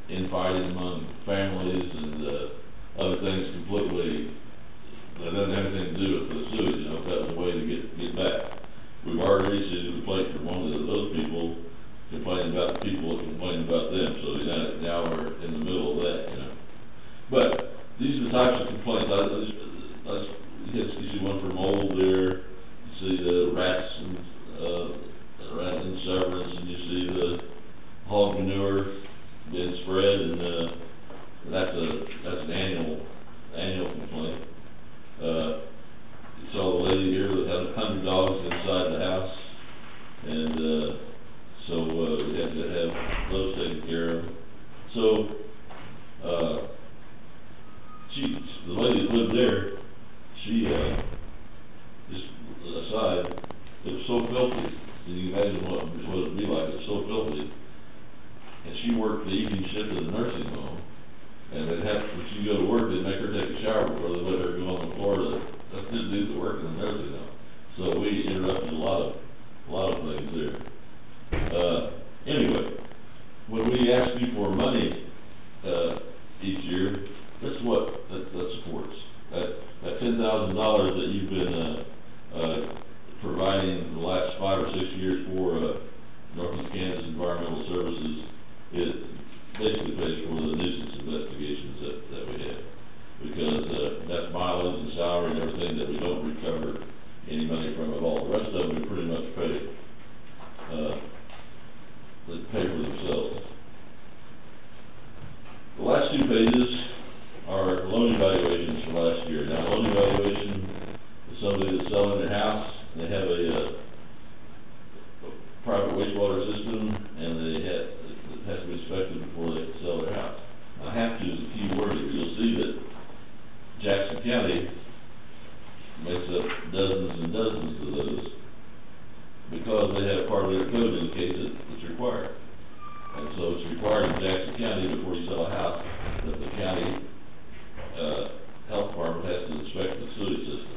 infighting among families and, other things completely, that doesn't have anything to do with the sewage, you know, if that was a way to get back. We've already received a complaint from one of those people complaining about the people that complained about them, so now we're in the middle of that, you know. But these are the types of complaints, you see one for mold there, you see the rats and, rat and severance, and you see the hog manure being spread, and, that's an annual complaint. You saw the lady here that had 100 dogs inside the house, and, so, we had to have those taken care of. So, the lady that lived there, she, just aside, it was so filthy, and you can imagine what it'd be like, it's so filthy. And she worked the evening shift at a nursing home, and when she go to work, they'd make her take a shower before they let her go on the floor to do the work in the nursing home. So we interrupted a lot of things there. Anyway, when we ask you for money, each year, that's what that supports. That $10,000 that you've been, providing the last 5 or 6 years for, Northeast Kansas Environmental Services, it basically pays for the nuisance investigations that we have. Because, that's mileage and salary and everything that we don't recover any money from at all. The rest of them we pretty much pay for themselves. The last 2 pages are loan evaluations from last year. Now, loan evaluation is somebody that's selling their house, and they have a private wastewater system, and it has to be inspected before they can sell their house. Now, have to is a key word here. You'll see that Jackson County makes up dozens and dozens of those, because they have part of their code indicates that it's required. And so it's required in Jackson County before you sell a house that the county, health department has to inspect the sewage system.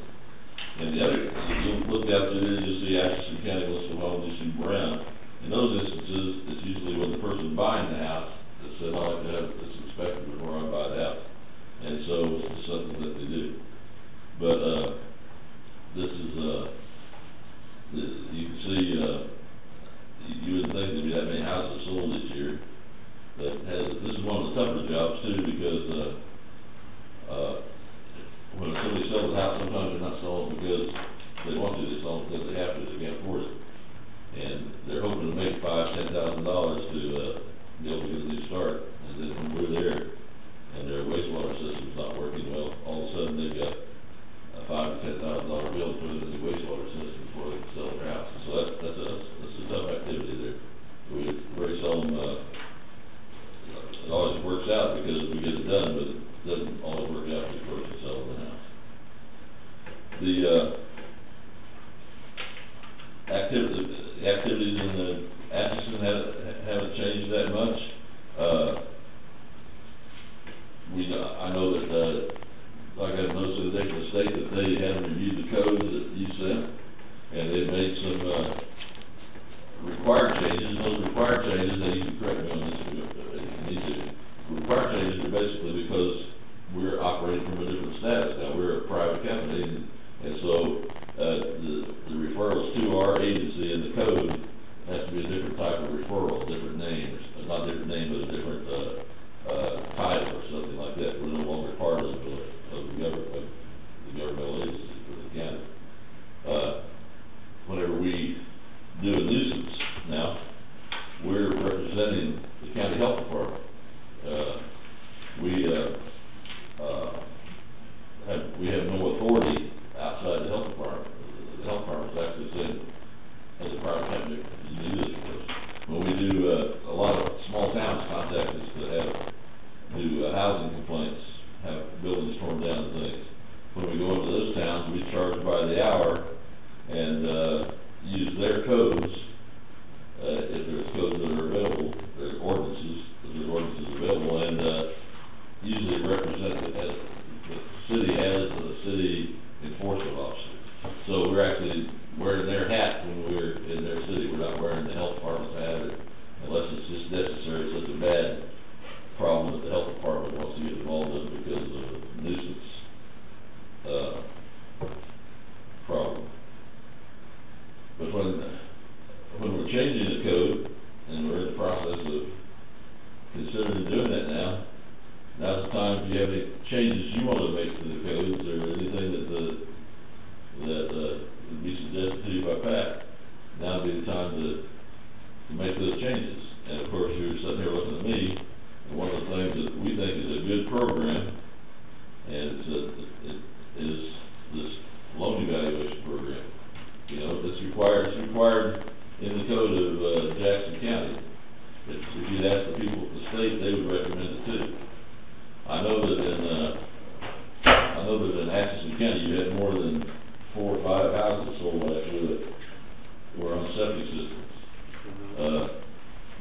And the other, you'll look down through there, you'll see Atchison County, Wilson, Home, you see Brown. In those instances, it's usually when the person buying the house that said, I like to have this inspected before I buy the house. And so it's something that they do. But, this is, you can see, you would think there'd be that many houses sold this year. This is one of the tougher jobs too, because, when somebody sells a house, sometimes they're not selling because they want to, they sell it because they have to, they can't afford it. And they're hoping to make $5,000 to $10,000 to be able to get a new start. And then when we're there and their wastewater system's not working well, all of a you want to make to the codes, or anything that would be suggested to you by Pat, now would be the time to make those changes. And of course, you're sitting here looking at me, and one of the things that we think is a good program, and it is this loan evaluation program. You know, it's required in the code of Jackson County. If you'd ask the people at the state, they would recommend it too. I know that in Atchison County, you had more than 4 or 5 houses sold last year that were on septic systems.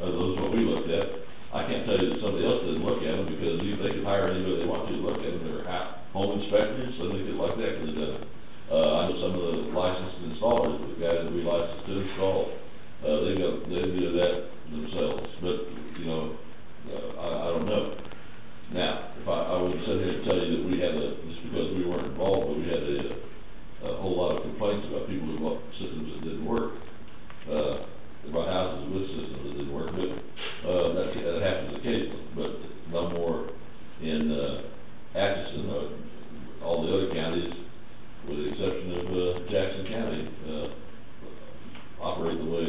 Those are what we looked at. I can't tell you that somebody else didn't look at them, because they could hire anybody they want to look at them. They're home inspectors, so they could like that could have done it. I know some of the licensed installers, the guys that we licensed to install, they do that themselves. But, you know, I don't know. Now, if I would sit here and tell you that we had just because we weren't involved, but we had a whole lot of complaints about people who bought systems that didn't work, about houses with systems that didn't work, but that happens occasionally, but no more in Atchison or all the other counties, with the exception of Jackson County, operate the way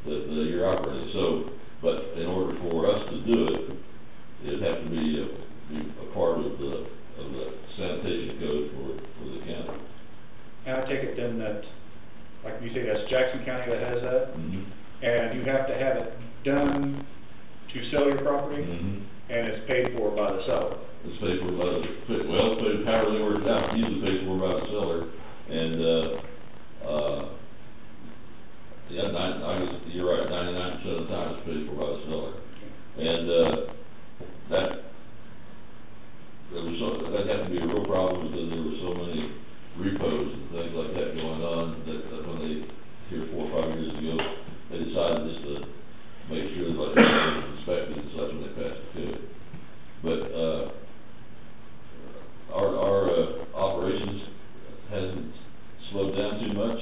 that you're operating. So, but in order for us to do it, it'd have to be a part of the sanitation code for the county. And I take it then that, like you say, that's Jackson County that has that? Mm-hmm. And you have to have it done to sell your property? Mm-hmm. And it's paid for by the seller? It's paid for by it's paid however they work it out, usually paid for by the seller, and, yeah, I guess you're right, 99% of the time it's paid for by the seller. And, that'd have to be a real problem, because there were so many repos and things like that going on, that when they, here 4 or 5 years ago, they decided just to make sure that it was inspected, and such when they passed the code. But, our operations hasn't slowed down too much.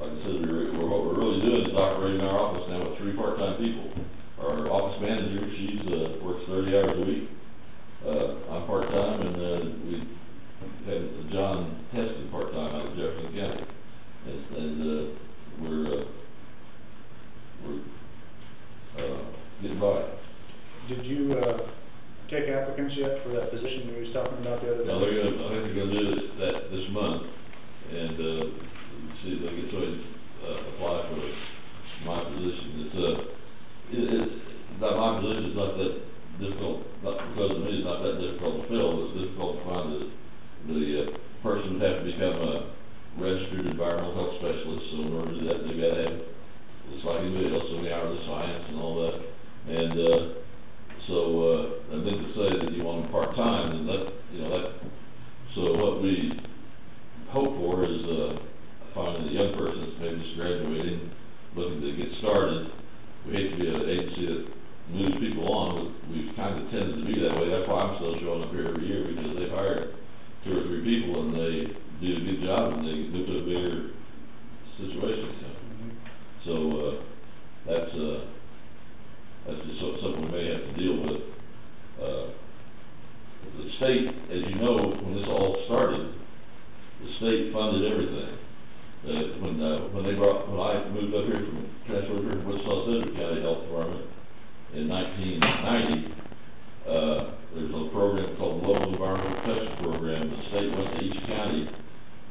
Like I said, what we're really doing is operating our office now with 3 part-time people. Our office manager, she's works 30 hours a week. I'm part-time, and we have John Heston part-time out of Jefferson County, and we're getting by. Did you take applicants yet for that position you was talking about the other day? No, I think they're gonna do this month, and see if they get somebody apply for my position. It's not my position. It's not that difficult. Not because of me. It's not that difficult to fill. It's difficult to find the person would have to become a registered environmental health specialist. So in order to do that, they've got to have, it's like anybody else, so many hours of science and all that. And and then to say that you want them part-time, and so what we hope for is finding a young person that's maybe just graduating, looking to get started. We hate to be an agency that moves people on, but we've kind of tended to be that way. That's why I'm still showing up here every year, because they've hired 2 or 3 people, and they do a good job, and they move to a bigger situation. So that's just something we may have to deal with. The state, as you know, when this all started, the state funded everything. When I moved up here transferred here from Wichita Central County Health Department in 1990, there was a program called the Local Environmental Protection Program. The state went to each county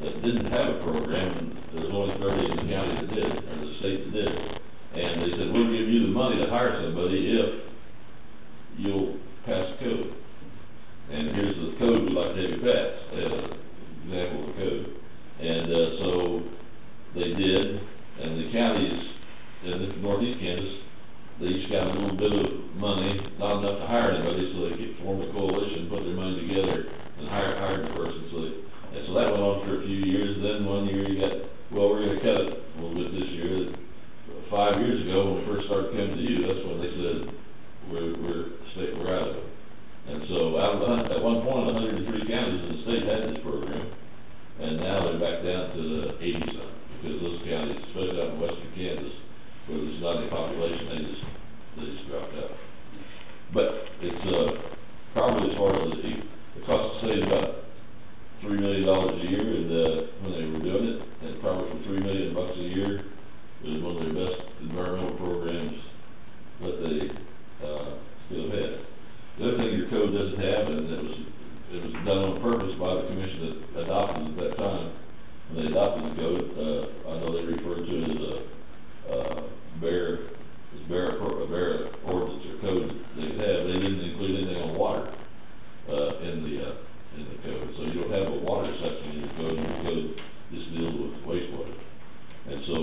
that didn't have a program, and there was only 30 in the county that did, or the state that did. And they said, we'll give you the money to hire somebody if you'll pass the code. And here's the code we'd like to have you pass, example of the code. And so they did, and the counties in northeast Kansas, they each got a little bit of money, not enough to hire anybody, so they could form a coalition, put their money together, and hire the person. And so that went on for a few years. Then one year you got, well, we're going to cut it a little bit this year. 5 years ago, when we first started coming to you, that's when they said we're out of it. And so at one point, 103 counties in the state had million a year, and, when they were doing it, and probably for $3 million a year, it was one of their best environmental programs that they, still had. The other thing your code doesn't have, and it was done on purpose by the commission that adopted it at that time. When they adopted the code, I know they referred to it as a bare ordinance or code they could have. They didn't include anything on water, in the code. So you don't have a water section in your code. Your code just deals with wastewater. And so,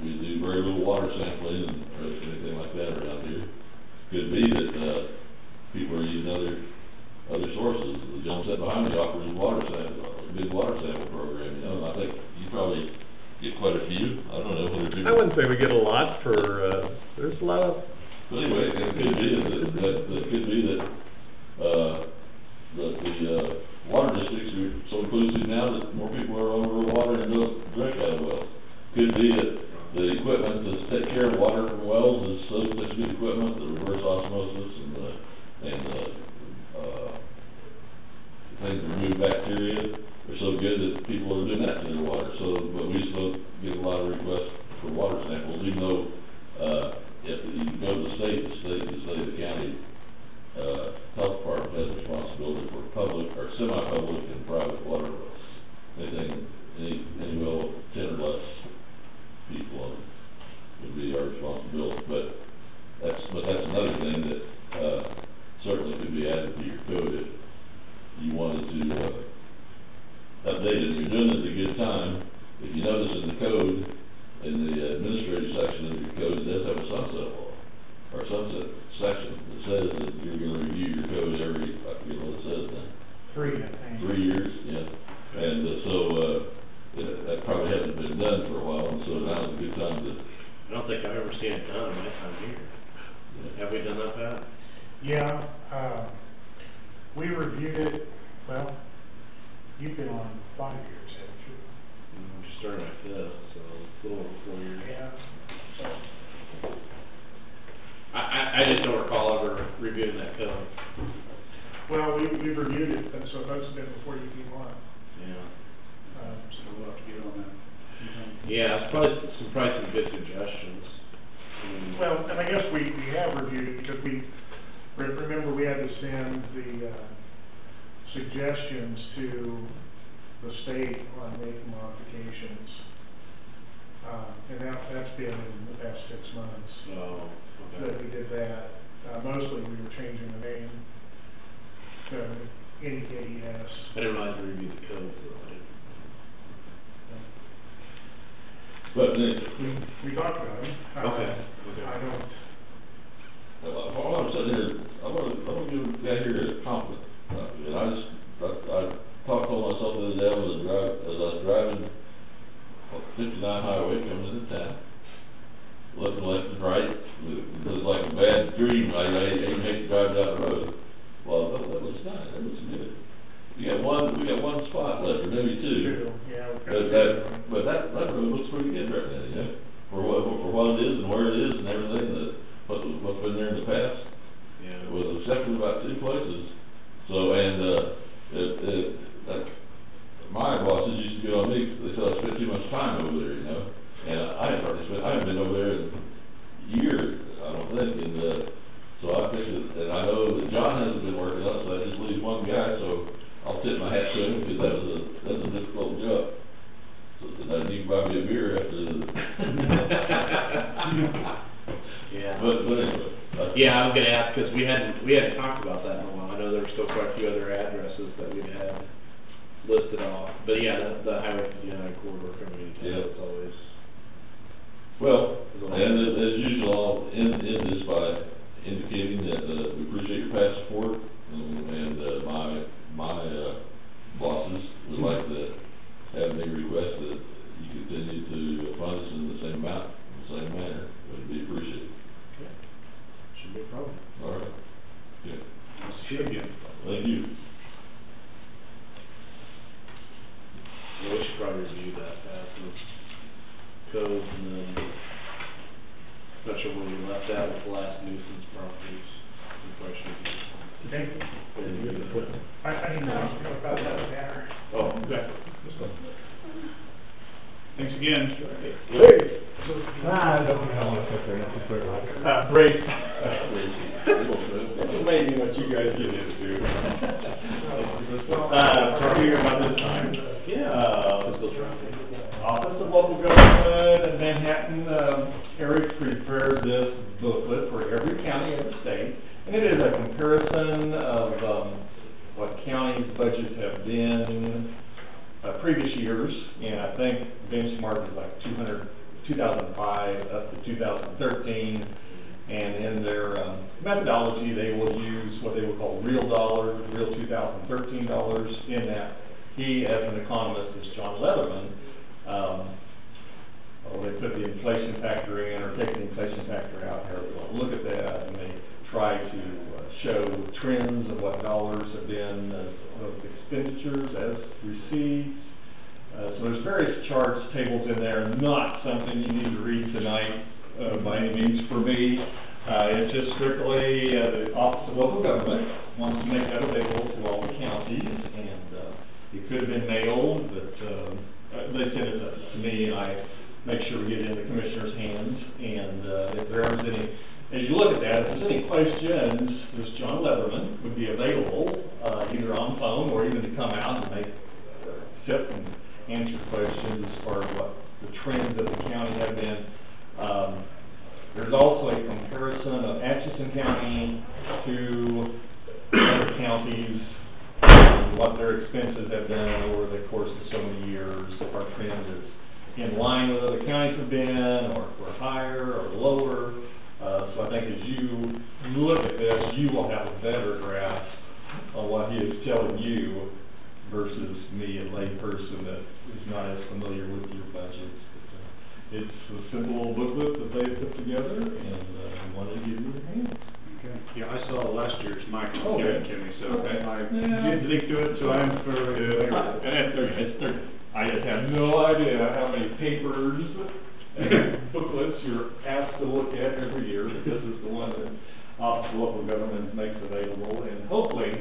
we do very little water sampling or anything like that around here. Could be that, people are using other sources. The gentleman sitting behind me offers a big water sample program, you know, and I think you probably get quite a few. I don't know whether people. I wouldn't say we get a lot for, there's a lot of. But anyway, it could be that the water districts are so inclusive now that more people are on rural water and don't drink out of wells. Could be that the equipment to take care of water from wells is such good equipment, the reverse osmosis and things that remove bacteria are so good that people are doing that to their water. So, but we still get a lot of requests for water samples, even though, if you go to the state, the county, health department has responsibility for public or semi-public and private water wells. Any well 10 or less people on it would be our responsibility. But that's another thing that, certainly could be added to your code if you wanted to, update it. You're doing it at a good time. If you notice in the code, in the administrative section of your code, it does have a sunset law, or sunset section that says that you're gonna review your code every, I forget what it says now. 3, I think. 3 years, yeah. And, that probably hasn't been done for a while, and so now's a good time to. I don't think I've ever seen it done in my time here. Yeah. Have we done that, Pat? Yeah, we reviewed it, well, you've been on 5 years, haven't you? I'm just starting like this, so a little over 4 years. Yeah, so. I just don't recall ever reviewing that code. Well, we reviewed it, and so that's been before you came on. Yeah. So we'll have to get on that. Yeah, it's probably some good suggestions. Well, and I guess we have reviewed it because remember we had to send the suggestions to the state on making modifications. And that's been in the past 6 months. Oh, okay. That we did that. Mostly we were changing the name to NKES. I didn't realize we reviewed the code, so I didn't. But we talked about it. Okay. I don't. While I'm sitting here, I want to give the guy here a compliment. And I told myself the other day as I was driving 59 highway coming into town, looking left and right. It was like a bad dream. I even hate to drive down the road. Well, that was nice. That was good. We got one spot left, or maybe 2. Yeah. But that road looks pretty good right now, you know, for what it is and where it is and everything what's been there in the past. Yeah. With the exception of about 2 places. So, and my bosses used to get on me because they said I spent too much time over there, you know. And I haven't been over there in years, I don't think. And so I fixed it, and I know that John hasn't been working on it, so I just leave one guy. So I'll tip my hat to him because that's a difficult job. So that you can buy me a beer after the. Yeah. But anyway. Yeah, I was gonna ask, because we hadn't talked about that in a while. I know there were still quite a few other addresses that we'd had listed off, but yeah, the Highway 59 corridor coming into town is always. Well, and as usual, I'll end this by indicating that we appreciate your past support, and my bosses would like to have me request that you continue to fund us in the same amount, in the same manner. It would be appreciated. Okay. Shouldn't be a problem. All right. Yeah. See you again. Thank you. Yeah, we should probably review that, those codes, and then, not sure where we left out with the last nuisance properties. We probably should. Okay. Yeah. I didn't know about that. again. Hey. Break. It's amazing what you guys get into. For here about this time. Office of Local Government in Manhattan, Eric prepared this booklet for every county in the state. And it is a comparison of what counties' budgets have been previous years. And I think benchmark is like 2005 up to 2013. And in their methodology, they will use what they will call real dollars, real 2013 dollars in that. He, as an economist, is John Leatherman. They put the inflation factor in or take the inflation factor out, however you want to look at that, and they try to show trends of what dollars have been of expenditures as receipts. So there's various charts, tables in there, not something you need to read tonight by any means for me. It's just strictly the Office of Local Government wants to make that available to all the counties, and it could have been mailed, but they sent it to me, and I make sure we get it in the commissioner's hands. And if there ever any, as you look at that, if there's any questions, this John Leatherman would be available either on phone or even to come out and sit and answer questions as far as what the trends of the county have been. There's also a comparison of Atchison County to other counties and what their expenses have been over the course of so many years. If our trend is in line with other counties have been, or if we're higher or lower. So I think as you look at this, you will have a better grasp on what he is telling you versus me, a layperson that is not as familiar with your budgets. It's a simple little booklet that they put together, and we wanted to give you a hand. Okay. Yeah, I saw last year's Mike Okay. gave it to me, so Okay. I did link to it, so I'm familiar. I just have no idea how many papers and booklets you're asked to look at every year, but this is the one that Office of Local Government makes available, and hopefully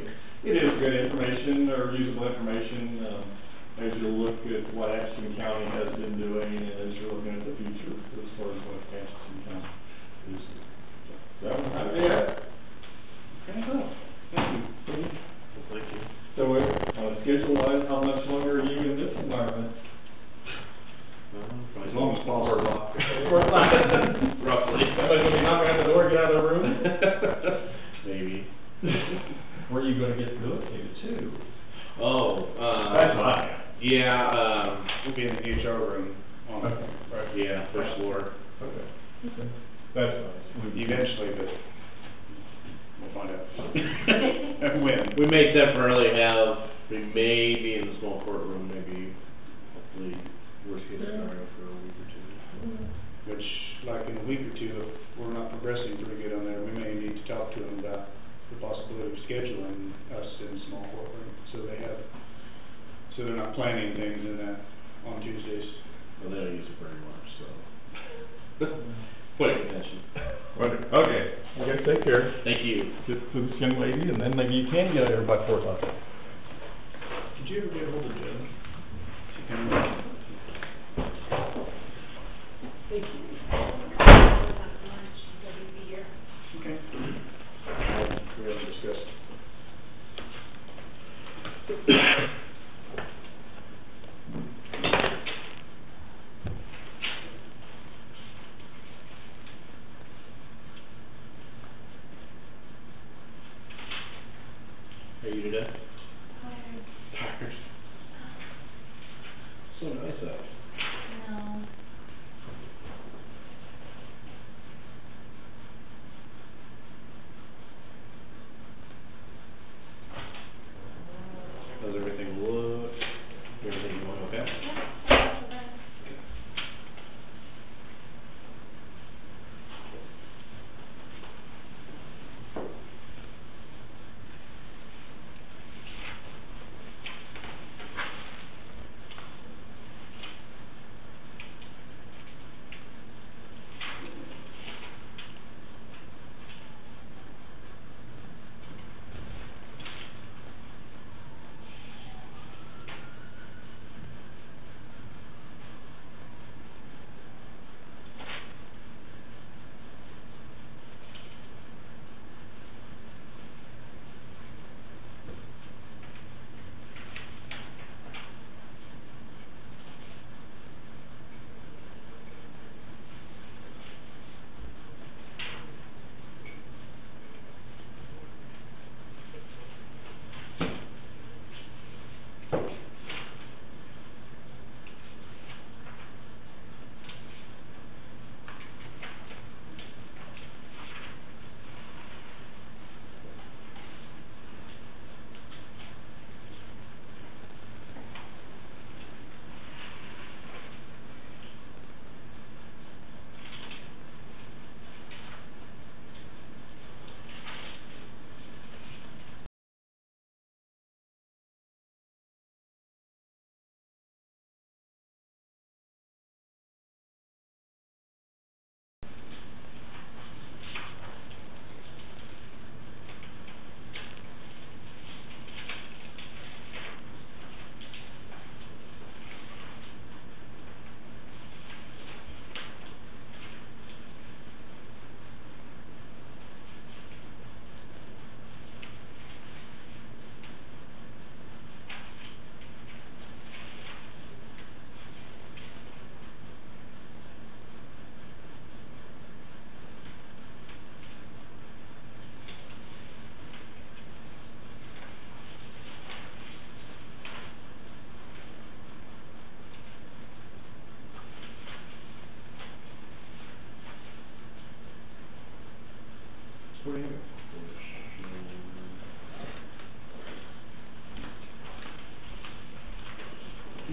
it is good information or usable information as you look at what Atchison County has been doing and as you're looking at the future as far as what Atchison County is doing. So that was kind of it. Okay, cool. Thank you. Well, thank you. So schedule-wise, how much longer are you in this environment? As long as possible. Roughly. Somebody's going to be knocking on the door, get out of the room? Maybe. Where are you going to get relocated to? Oh, That's fine. yeah, We'll be in the HR room on Okay, right. yeah, first floor. Okay. That's nice. eventually, but we'll find out. When. We may temporarily we may be in the small courtroom, maybe, hopefully, worst case scenario for a week or two. Which, like in a week or two, if we're not progressing pretty good on there, we may need to talk to them about the possibility of scheduling us in a small courtroom, so they're not planning things in that on Tuesdays. Well, they don't use it very much, so. Point of contention. Okay, you guys take care. Thank you. Get to this young lady, and then maybe you can get out here by 4 o'clock. Did you ever get a hold of Jen? She came in. Thank you. Okay. We have discussed. Are you today? Tired. So nice out. No. How's everything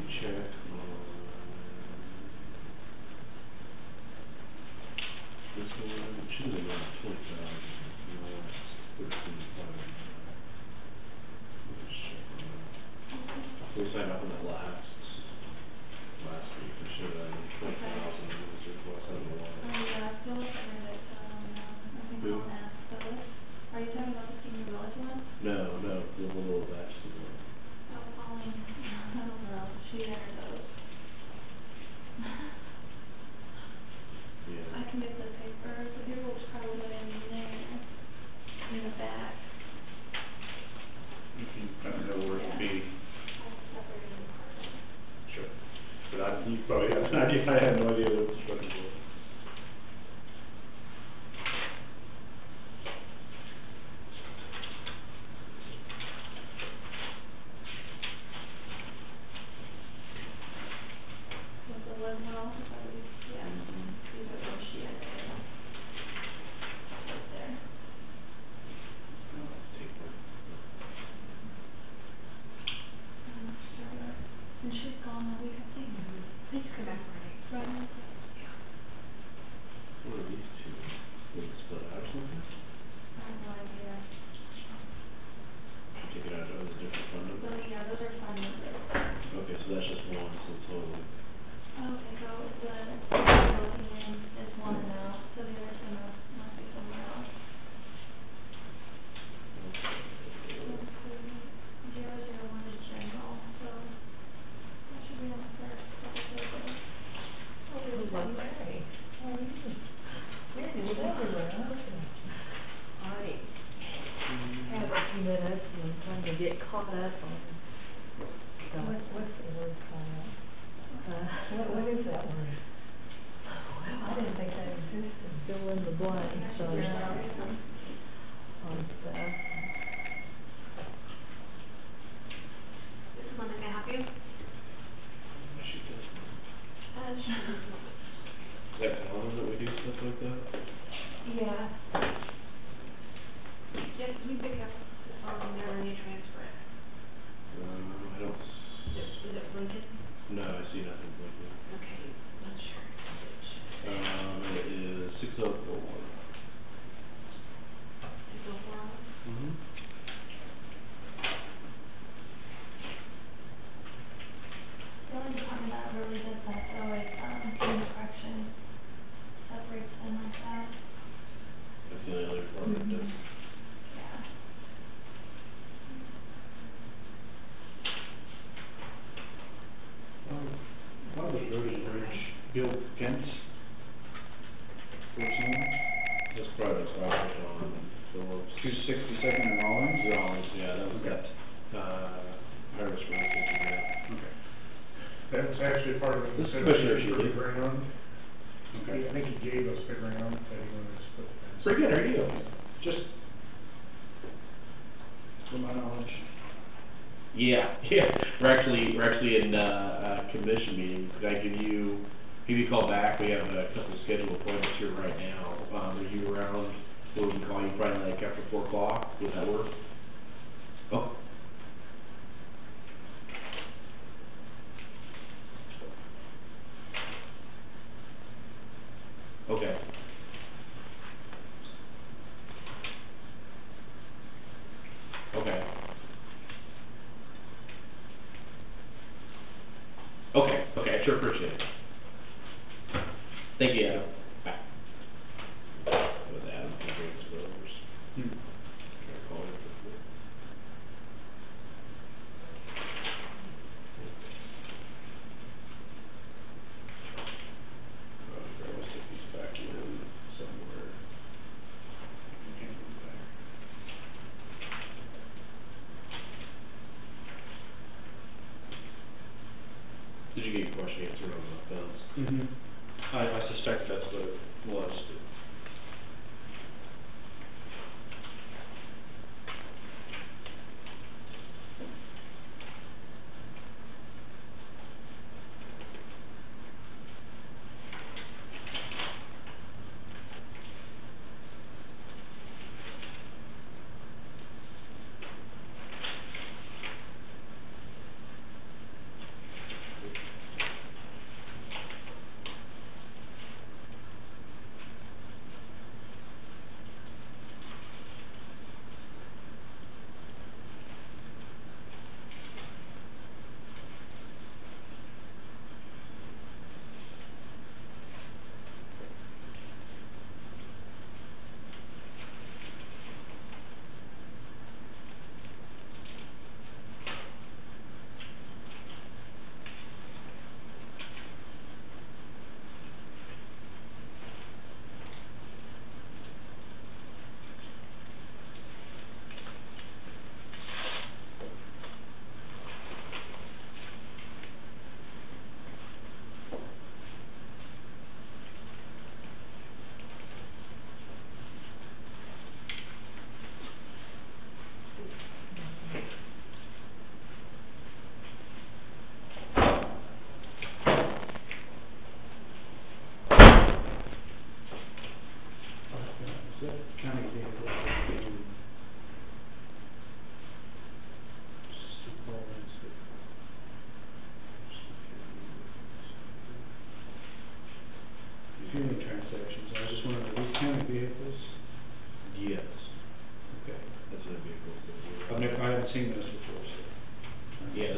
can check on this one, it should have been around 20,000, no, it's 13,500. Let's check on that. We signed up on that last week, we should have been 20,000, was your request, I don't know why. Yeah, Phyllis entered it, I think Who? I'll ask Phyllis. Are you talking about the senior village one? No, the little batch is one. Oh, Colleen, I don't know, she entered those. Yeah. I can get the paper, the paperwork's probably in there, in the back. You can kind of know where it would be. I'll separate it apart. Sure. But you probably have an idea, I had no idea what the structure was. Was the one well, if I was, yeah, these are those she entered. Right there. Take one. Sure. And she's gone a week, I think. Please come back Friday. Friday? Yeah. What are these two? Will it split out or something? I have no idea. Take it out of other different fund So, numbers? yeah, those are fun numbers. Okay, so that's just one, so total. Okay, so the, looking in is one amount, so the other's gonna, must be somewhere else. The other 01 is general, so that should be on the first couple pages. Who's on Mary? Oh, you. Mary was everywhere, okay. I have a few minutes and I'm trying to get caught up on stuff. What's the word caught up? What is that word? Well, I didn't think that existed. Fill in the blanks on stuff. This is one that can help you? She does. Is that common that we do stuff like that? Yeah. Just, you pick up the phone there when you transfer it. I don't. Is it blinking? No, I see nothing blinking. Okay, not sure. It is 6041. 604? Mm-hmm. The only department that really does that though is, human corrections, separates them like that. That's the only other department that does. Yeah. What was Road and Bridge, Bill Kent? 14, That's probably what's right on Phillips. 262nd and Rollins? Rollins, yeah, that was that, Iris Road that you got. Okay. That's actually part of the This is Commissioner consideration for the Shealy. ground. Okay. I think he gave us the ground, that he wanted to split the fence. Pretty good, idea. Just, to my knowledge. Yeah, we're actually in, commission meeting, could I give you a call back? We have a couple of scheduled appointments here right now, are you around, where we can call you probably like after 4 o'clock, would that work? Oh. Okay. Okay. Okay, I sure appreciate it. Thank you, Adam. Bye. With Adam, he brings brothers. Try to call him before. I'm gonna stick these back in somewhere. Can't go back. Did you get your question answered on the fence? Mm-hmm. I suspect that's what it was.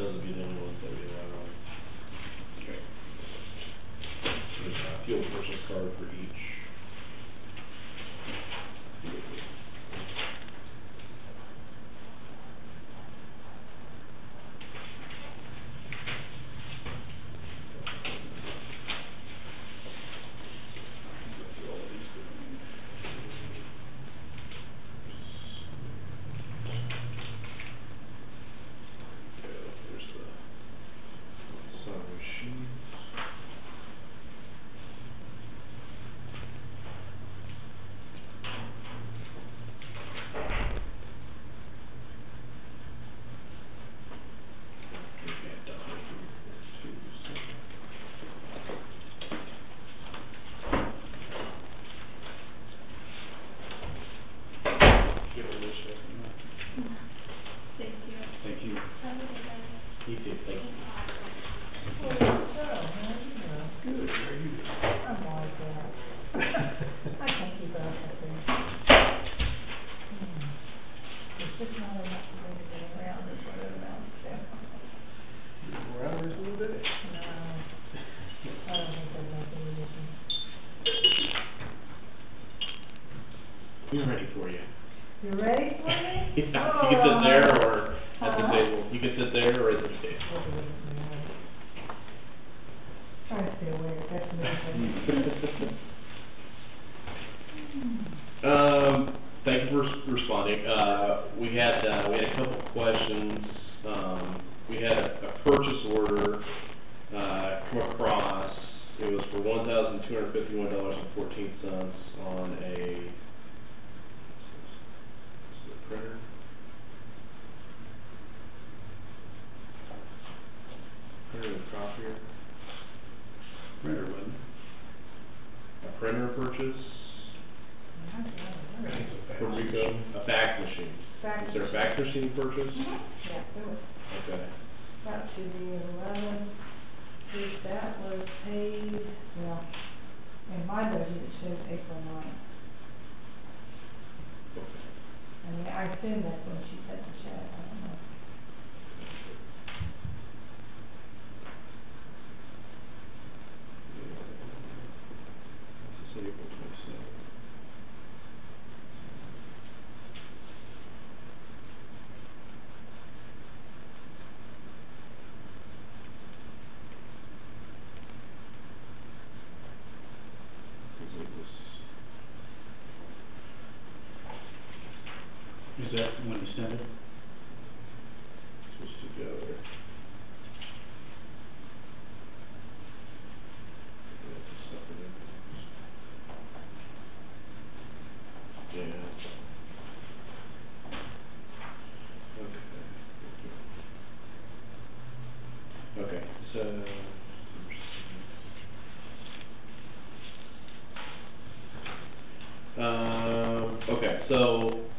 those would be the only ones that we allow. Okay. There's a fuel purchase card for each. Thank you. You too, thank you. Good, how are you? I'm like that. I can't keep up with things. It's just not enough for me to get around, is what it amounts to. Around this little bit? No, I don't think there's nothing in this one. We're ready for you. You ready for me? Yeah, you can sit there or at the table. You can sit there or at the table. Trying to stay awake, that's amazing. Thank you for responding. We had a couple questions. We had a purchase order, come across. It was for $1,251.14 on a printer. Printer and copier. Printer, wasn't it? A printer purchase from Rico. A fax machine. Fax Is there a fax machine purchase? Yeah, there was. Okay. That should be 11, if that was paid, well, in my budget, it shows April 9th. I mean, I assume that's when she sent the check, I don't know. This is April 27th. Is that when you sent it? Supposed to go there. Yeah. Okay, so. Okay, so,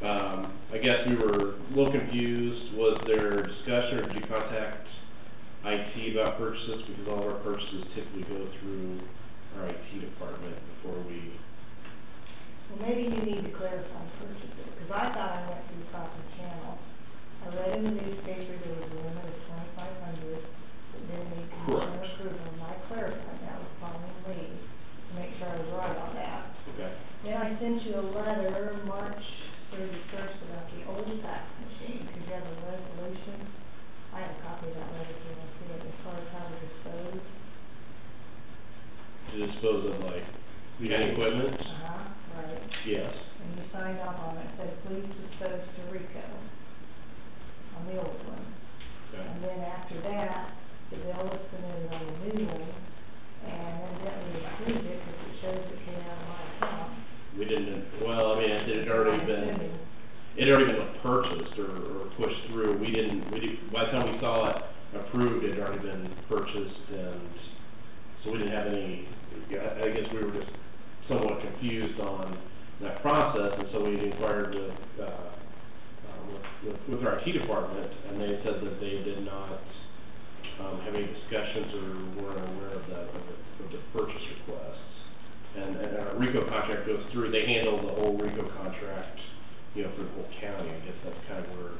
I guess we were a little confused. Was there discussion or did you contact IT about purchases? Because all of our purchases typically go through our IT department before we. Well, maybe you need to clarify purchases, because I thought I went through proper channels. I read in the newspaper there was a limit of 2,500, but then need commissioner approval, and I clarified that with Pauline Lee, to make sure I was right on that. Okay. Then I sent you a letter, March 31st, about the old fax machine, because you have a resolution. I have a copy of that letter if you want to see it, as far as how to dispose. To dispose of like, the equipment? Right. Yes. And you signed off on it, said please dispose to Rico, on the old one. Okay. And then after that, the bill was submitted on the new one, and evidently we approved it, because it shows it came out of my account. We didn't, well, I mean, it had already been, like purchased or pushed through. By the time we saw it approved, it had already been purchased, and so we didn't have any, I guess we were just somewhat confused on that process, and so we inquired with our IT department, and they said that they did not have any discussions or weren't aware of the purchase requests. And our RICO contract goes through, they handle the whole RICO contract, for the whole county. I guess that's kind of where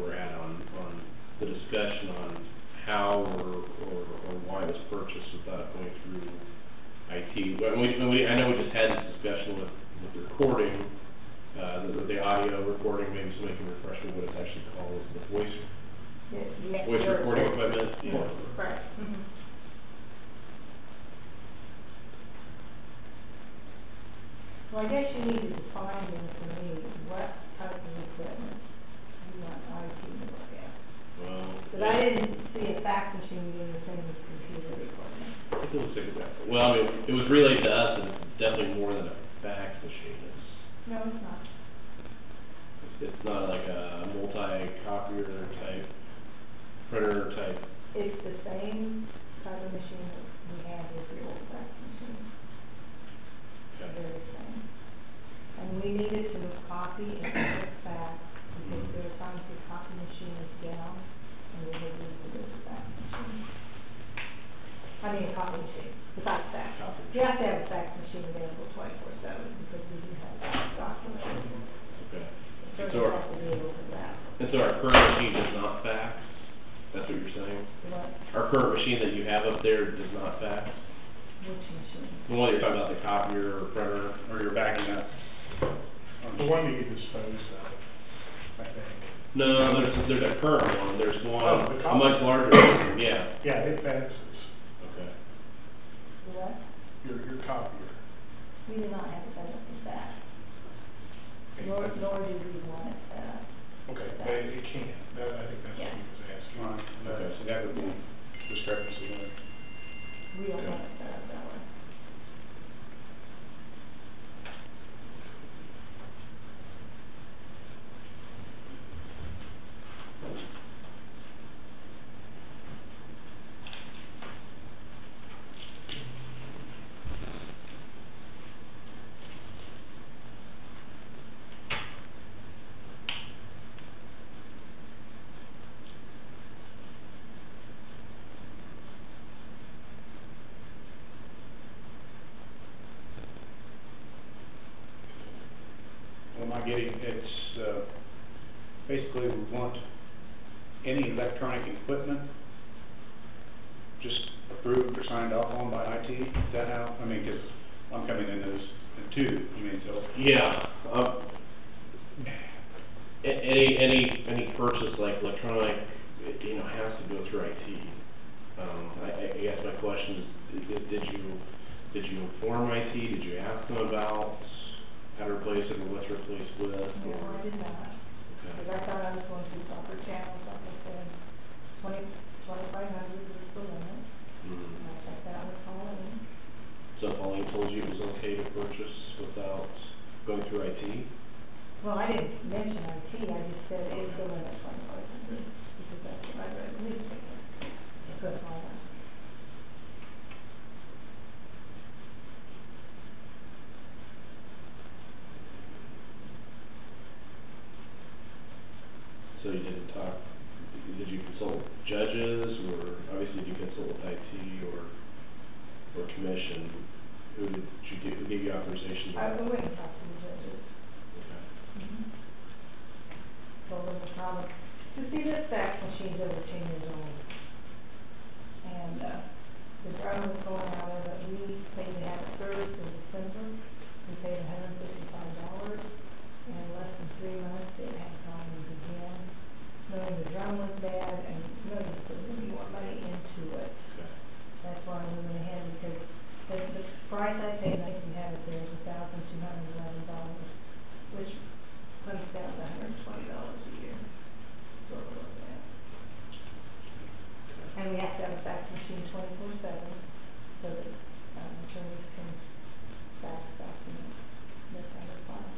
we're at on the discussion on how or why it was purchased without going through IT. I know we just had this discussion with the recording, the audio recording, maybe somebody can refresh me what it's actually called, the voice recording equipment. Yeah. Correct. Mm-hmm. Well, I guess you need to define then for me, what type of equipment you want IT to look at. Well. But I didn't see a fax machine being the same as computer equipment. It looks like that. Well, I mean, it was relayed to us, and it's definitely more than a fax machine. No, it's not. It's not like a multi-copier type, printer type. It's the same type of machine that we had with the old fax machine. Okay. They're the same. And we needed to copy and print fax, because there are times the copy machine is down, and we had used it as a fax machine. I mean, a copy machine, besides fax. You have to have a fax machine available 24/7, because we do have documents. Okay. So So you have to be able to that. And so our current machine does not fax? That's what you're saying? What? Our current machine that you have up there does not fax? Which machine? The one you're talking about, the copier or printer? Or you're backing up. The one that you dispose of, I think. No, there's a current one, there's one, Oh, the a much larger one, yeah. Yeah, it faxes. Okay. What? Your copier. We do not have it set up for that. Nor do we want it set up. Okay, but it can, I think that's what he was asking. Right. Okay, so that would be discrepancy there. We don't want it set up that way. What am I getting? It's, basically we want any electronic equipment just approved or signed off on by IT. Is that how, I mean, because I'm coming in as a two, I mean, so. Yeah, any purchase like electronic, has to go through IT. I guess my question is, did you inform IT? Did you ask them about how to replace it or what to replace with? No, I did not. Okay. Because I thought I was going to proper channels, like I said, 2,500 is the limit. And I checked that with Pauline. So Pauline told you it was okay to purchase without going through IT? Well, I didn't mention IT, I just said it's the limit 2,500, because that's what I read in the newspaper. I couldn't find that. So you didn't talk, did you consult judges, or obviously did you consult with IT or commission? Who gave you authorization? I went and talked to the judges. Okay. Told them the problem. You see, this fax machine's over 10 years old. And, the drum was going out of it, we paid to have it serviced in December. We paid $155, and in less than 3 months, it had problems again. Knowing the drum was bad, and nobody put any more money into it. Okay. That's why we went ahead, because the price I paid, I can have it there, is $1,211, which comes down to $120 a year. So we're looking at. And we have to have a fax machine 24/7, so that, attorneys can fax documents, that's under file.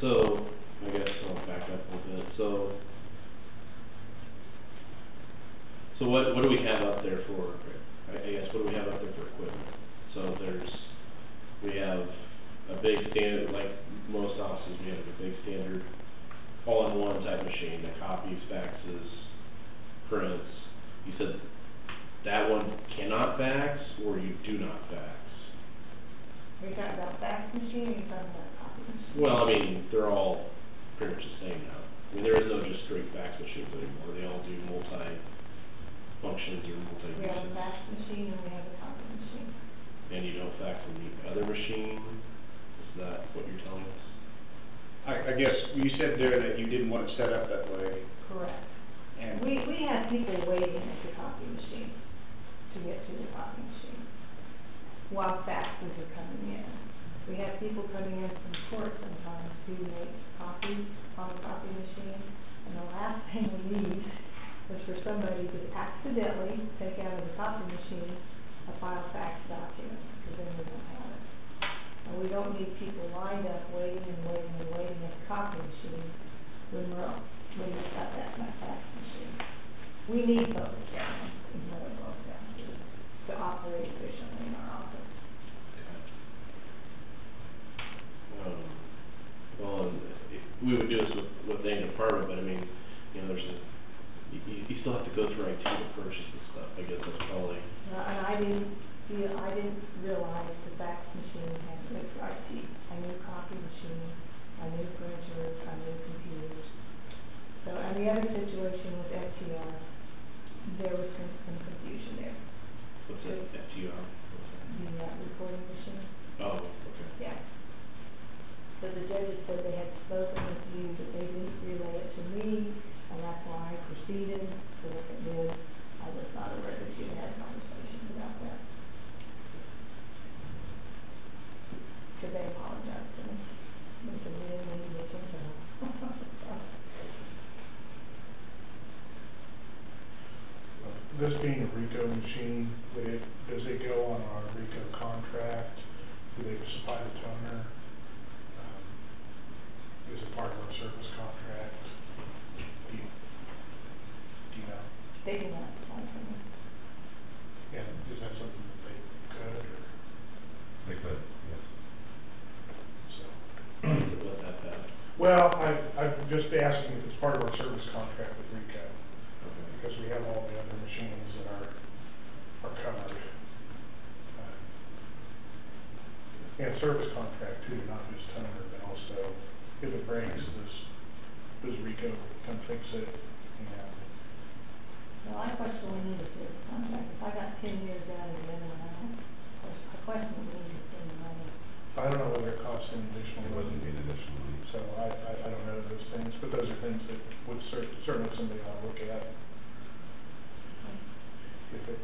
So, I guess I'll back up a little bit. So what do we have up there for, I guess, what do we have up there for equipment? So we have a big standard, like most offices, we have a big standard all-in-one type machine that copies, faxes, prints. You said that one cannot fax, or you do not fax? Are you talking about fax machine, or are you talking about copy machine? Well, I mean, they're all pretty much the same now. I mean, there is no just straight fax machines anymore. They all do multi-functions or multi-uses. We have a fax machine and we have a copy machine. And you don't fax in the other machine? Is that what you're telling us? I guess you said there that you didn't want it set up that way. Correct. And We have people waiting at the copy machine to get to the copy machine while faxes are coming in. We have people coming in from court sometimes who make copies on the copy machine, and the last thing we need is for somebody to accidentally take out of the copy machine a file fax document, because then we don't have it. And we don't need people lined up waiting and waiting and waiting at the copy machine when we've got that fax machine. We need those down, is what it boils down to operate efficiently in our office. Well, and we would do this with any department, but I mean, you know, you still have to go through IT to purchase this stuff. I guess that's probably. And I didn't realize the fax machine had to go through IT. I knew copy machine, I knew printers, I knew computers. So, and the other situation with FTR, there was some confusion there. What's that, FTR? The recording machine. Oh, okay. Yeah. So the judges said they had spoken with you, but they didn't relay it to me, and that's why I proceeded. So if it did, I was not aware that you had conversations about that. So they apologized to me. They said, we didn't mean to get you in trouble. This being a RICO machine, does it go on our RICO contract? Do they supply the toner? Is it part of our service contract? Do you know? They do not supply toner. And is that something that they could, or? They could, yes. So. Let that pass. Well, I'm just asking if it's part of our service contract with RICO. Okay. Because we have all the other machines that are covered. And service contract too, not just toner, but also if it breaks, does RICO come fix it? Well, I question we need a service contract. If I got 10 years out of the minimum, I question we need to spend the money. I don't know whether it costs any additional money. It wouldn't be additional money. So I don't know those things, but those are things that would certainly somebody ought to look at. If it,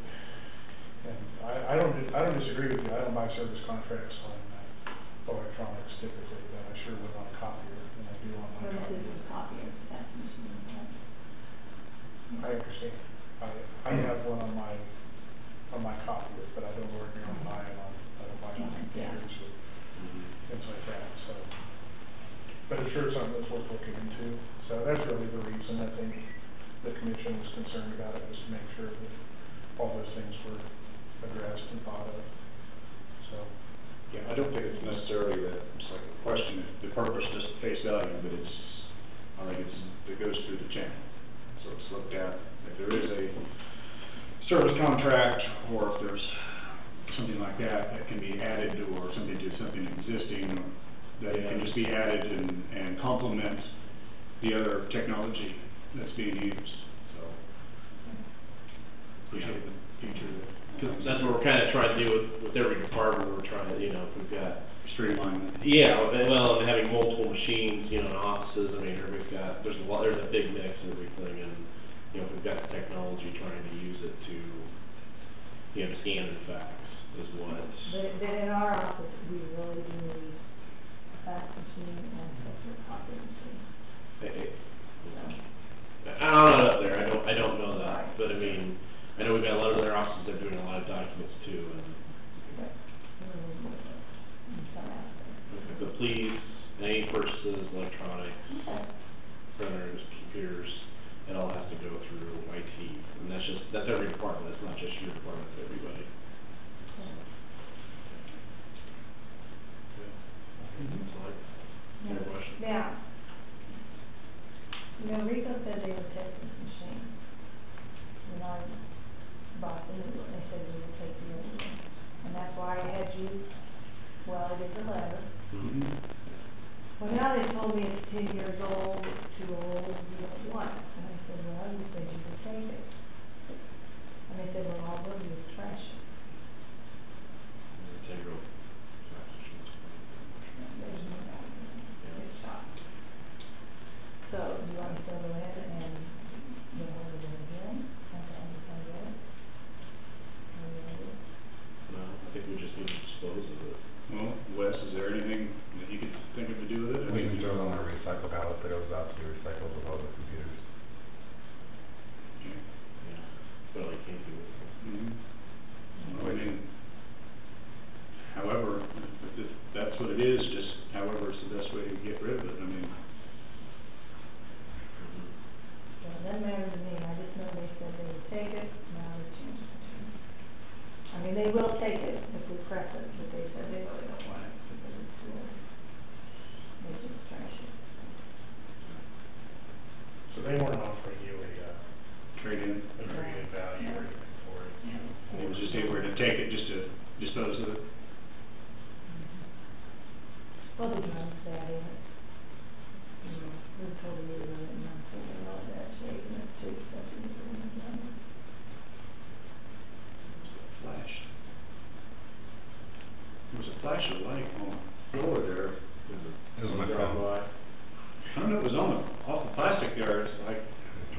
and I don't disagree with you. I don't buy service contracts on electronics typically, but I sure would on a copier than I do on my Well, copier. this is a copier, fax machine. I understand. I have one on my copier, but I don't ordinarily buy it on, I don't buy it on computers or things like that, so. But it's sure something that's worth looking into. So that's really the reason I think the commission was concerned about it, was to make sure that all those things were addressed and thought of, so. yeah, I don't think it's necessarily that it's like a question of the purpose, just face value, but I think it goes through the channel. So it's looked at, if there is a service contract, or if there's something like that can be added, or something to something existing, that it can just be added and complement the other technology that's being used, so. Appreciate the future. Cause that's what we're kinda trying to do with every department. We're trying to, you know, if we've got. Streamline. Yeah, well, and having multiple machines, you know, in offices, I mean, everybody's got, there's a big mix and everything, and, you know, if we've got the technology, trying to use it to, you know, scan and fax is what. But in our office, we really do need a fax machine and a separate copy machine. I'm not up there, I don't know that, but I mean, I know we've got a lot of other offices that are doing a lot of documents too, and. Okay, but please, any purchases, electronics, printers, computers, it all has to go through IT, and that's every department, it's not just your department, it's everybody. Any questions? Now, You know, Rico said they would take this machine. When I bought the new one, they said they would take the old one. And that's why I had you, well, I did the letter. Mm-hmm. Well, now they told me it's 10 years old, it's too old, you don't want it. And I said, well, you said you would take it. And they said, well, all we'll do is trash it. Integral. There's no value in it. It's shot. So, you want to still go ahead and get hold of it again? And then you can get it? Or you want to do it? No, I think we just need to dispose of it. Well, Wes, is there anything that you could think of to do with it? We can throw it on a recycle pallet that goes out to be recycled with all the computers. Yeah, but I can't do it. Mm-hmm. Well, I mean, however, if that's what it is, just however it's the best way to get rid of it, I mean. So it doesn't matter to me, I just know they said they would take it, now they've changed the tune. I mean, they will take it if we press it, but they said they really don't want it because it's too old. They just trash it. So they weren't offering you a, Trade-in. a trade-in value or anything for it? It was just, they were to take it just to dispose of it. Well, the drum's bad in it. You know, we told you about it, and I'm thinking all that shape, and it's too expensive to put in the drum. Flash. There was a flash of light on the floor there. It was my phone. I don't know, it was on the, off the plastic there, it's like,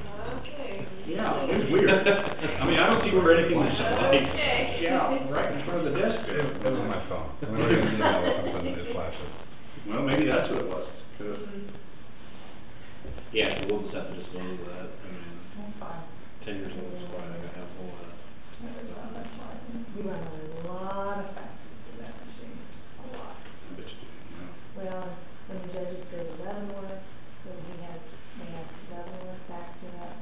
Okay. yeah, it was weird. I mean, I don't see where anything was like, Okay. yeah, right in front of the desk there. It was my phone. When we're in the email, all of a sudden it flashes. Well, maybe that's what it was. Yeah, we'll just have to dispose of that. I mean, That's fine. 10 years old is fine, I got half full of that. That's fine. We run a lot of faxes to that machine, a lot. I bet you do, yeah. Well, when the judges go to Leavenworth, so they have Leavenworth fax it up.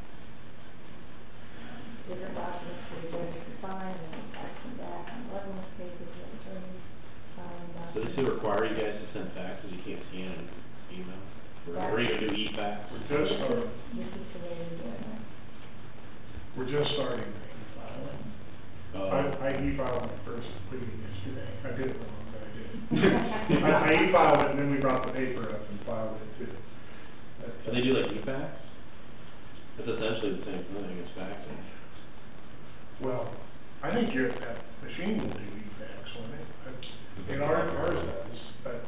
Different documents for the judges to sign, and then fax them back on Leavenworth cases, the attorneys filing documents. So does it require you guys to send faxes? You can't scan and email? Or even do e-fax? We're just starting, This is the way we do it. we're just starting the e-filing. I e-filed my first pleading yesterday. I did it wrong, but I did. I e-filed it, and then we brought the paper up and filed it too. Do they do like e-fax? It's essentially the same thing as faxing. Well, I think that machine will do e-fax, won't it? And ours does, but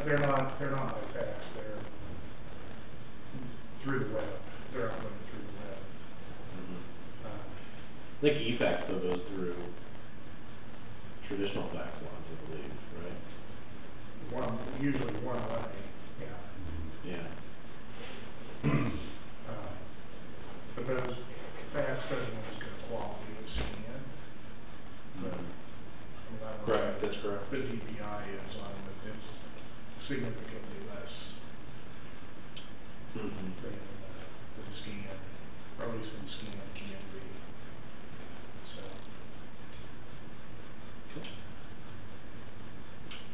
they're not like fax, they're through the web, they're uploaded through the web. I think e-fax though goes through traditional fax lines, I believe, right? Usually one way, yeah. Yeah. But those fax doesn't have as good quality as scan. But, I mean, I don't know Correct, that's correct. The DPI is on, but it's significantly less than the scan, or at least than scan can be. So.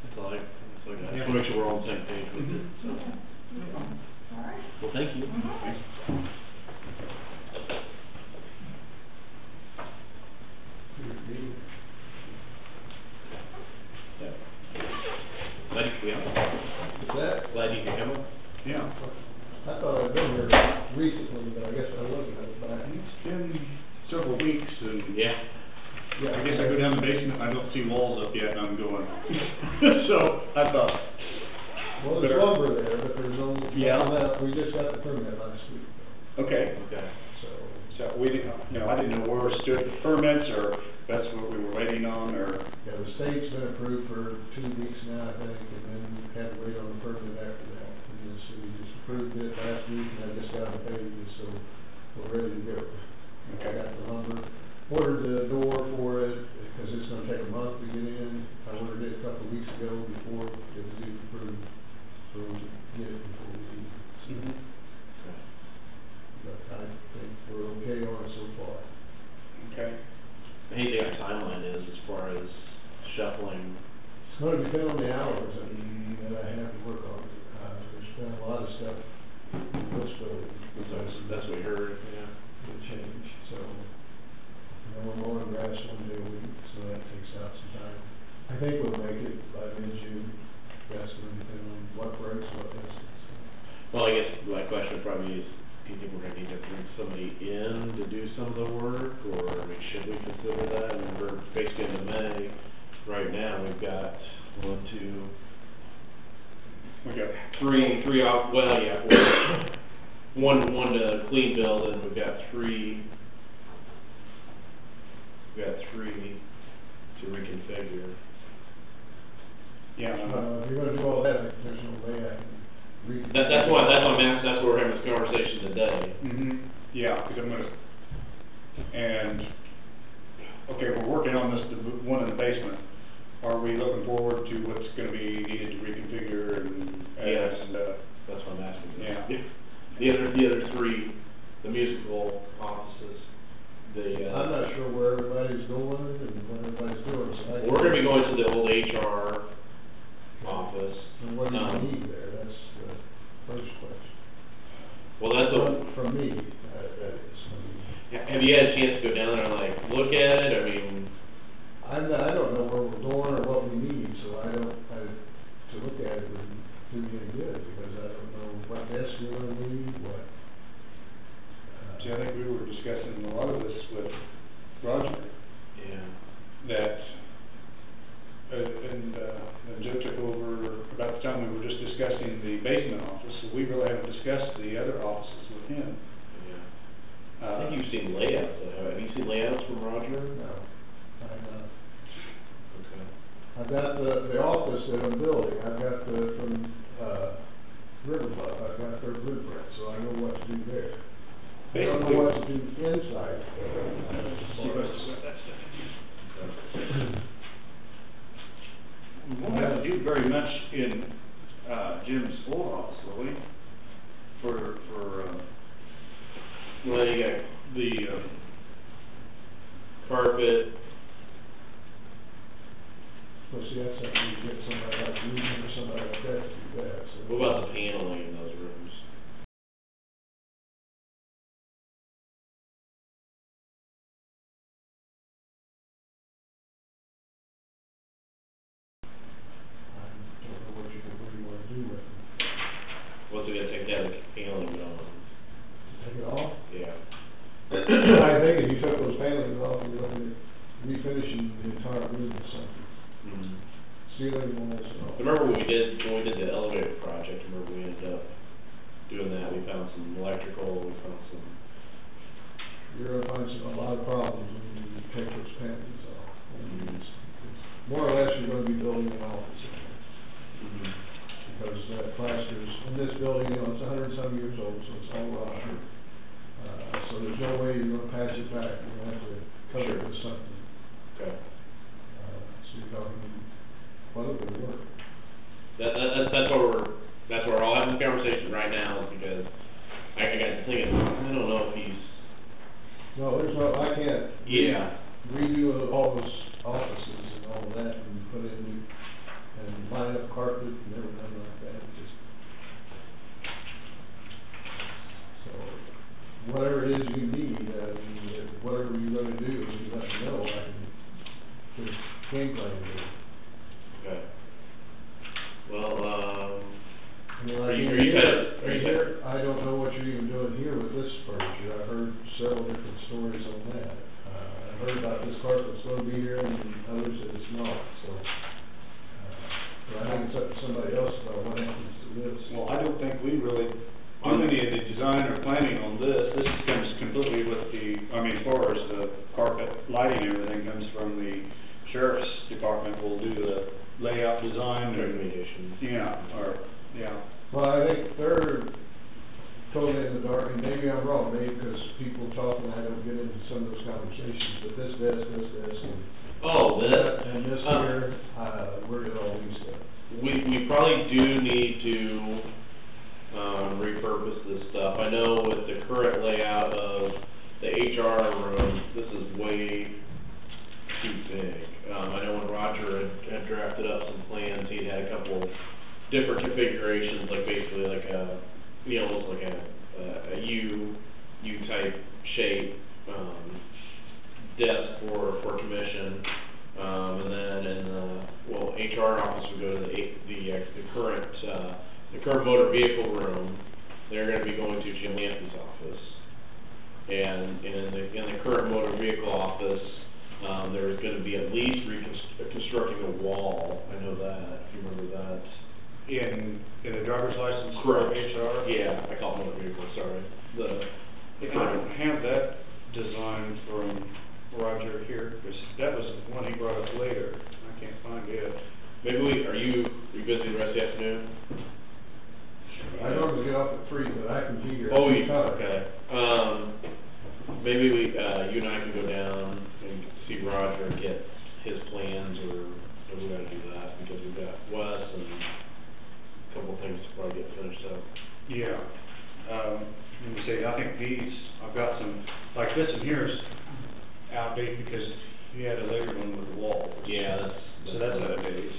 That's all I got. Just to make sure we're all on the same page with it, so. All right. Well, thank you. Yeah. Glad you could be on. What's that? Glad you could come up. Yeah. I thought I'd been here recently, but I guess I wasn't, but It's been several weeks and. Yeah. Yeah, I guess I go down the basement, I don't see walls up yet, and I'm going. So, I thought. well, there's lumber there, but there's no, Yeah. we just got the permit last week, Okay. Okay. so. So we didn't, I didn't know where we stood with permits, or that's what we were waiting on, or. Yeah, the state's been approved for 2 weeks now, I think, and then we had to wait on the permit after that. And the city just approved it last week, and I just got the pages, so we're ready to go. I got the lumber, ordered the door for it, because it's gonna take a month to get in. I ordered it a couple of weeks ago before it was even approved, so we could get it before we leave. So, but I think we're okay on it so far. Okay. Anything our timeline is as far as shuffling? It's gonna depend on the hours, that I have to work on. There's been a lot of stuff in this building. clean build, and we've got three to reconfigure. Yeah, If you're gonna do all that, there's no way I can read. That's why I'm asking, that's why we're having this conversation today. Yeah, because I'm gonna, and, okay, we're working on this, the one in the basement. Are we looking forward to what's gonna be needed to reconfigure and? Yes. And, That's what I'm asking. Yeah. The other three, the musical offices, I'm not sure where everybody's going and what everybody's doing, so I. we're gonna be going to the old HR office. And what do you need there? That's the first question. Well, that's From me, that is. have you had a chance to go down there and like look at it? I mean, I don't know where we're going or what we need, so to look at it wouldn't do me any good, because I don't know what desk we're gonna need, what. See, I think we were discussing a lot of this with Roger. yeah. That, and Joe took over about the time we were just discussing the basement office, so we really haven't discussed the other offices with him. Yeah. I think you've seen layouts, though. Have you seen layouts from Roger? No, I'm not. Okay. I've got the office that I'm building, I've got from, River Bluff, I've got their blueprint, so I know what to do there. I don't know what to do inside. We won't have to do very much in, Jim's old office, will we? Well, you got the carpet. Well, see, that's something you get somebody like you or somebody like that to do that, so. What about the paneling in those rooms? I don't know what you want to do with them. What's it gonna take to have the paneling on? Take it off? Yeah. I think if you took those panels off, you're looking at refinishing the entire room or something. Mm-hmm. Ceiling walls and all. Remember when we did the elevator project, remember we ended up doing that, we found some electrical, we found some. You're gonna find a lot of problems when you take those panels off. It's more or less, you're gonna be building an office in there. Because plaster's, in this building, you know, it's 100 and some years old, so it's all rotten. So there's no way you're gonna patch it back, you're gonna have to cover it with something. Okay. So you're talking, well, it would work. That's where we're all having this conversation right now, is because I got thinking, I don't know if he's. No, there's no, I can't. Yeah. Redo all those offices and all that, and put in new, and line up carpet and everything like that, just. So, whatever it is you need, whatever you're gonna do, you let me know, I can put a game plan in. Okay. Well, I mean, are you here, I don't know what you're even doing here with this furniture, I've heard several different stories on that. I heard about this carpet's gonna be here, and others that it's not, so. But I think it's up to somebody else about what happens to this. Well, I don't think we really do any of the design or planning on this. This comes completely with as far as the carpet, lighting, everything comes from the sheriff's department. Will do the layout design. Recommendations. Yeah. Well, I think they're totally in the dark, and maybe I'm wrong, maybe because people talk and I don't get into some of those conversations, but this desk, and. Oh, this? And this here, where did all these go? We probably do need to repurpose this stuff. I know with the current layout of the HR room, this is way too big. I know when Roger had drafted up some plans, he'd had a couple different configurations, like basically like a, almost like a U-type shape desk for commission. And then in the HR office would go to the current motor vehicle room. They're going to be going to Jim Lampy's office. And in the current motor vehicle office, there's going to be at least reconstructing a wall. I know that, if you remember that. In the driver's license for HR? Yeah, I call it motor vehicle, sorry. maybe we, you and I can go down and see Roger and get his plans, or we gotta do that, because we've got Wes and a couple of things to probably get finished up. Yeah, let me see, I think these, I've got some, like this one here is outdated because he had a later one with the wall. Yeah, So that's outdated.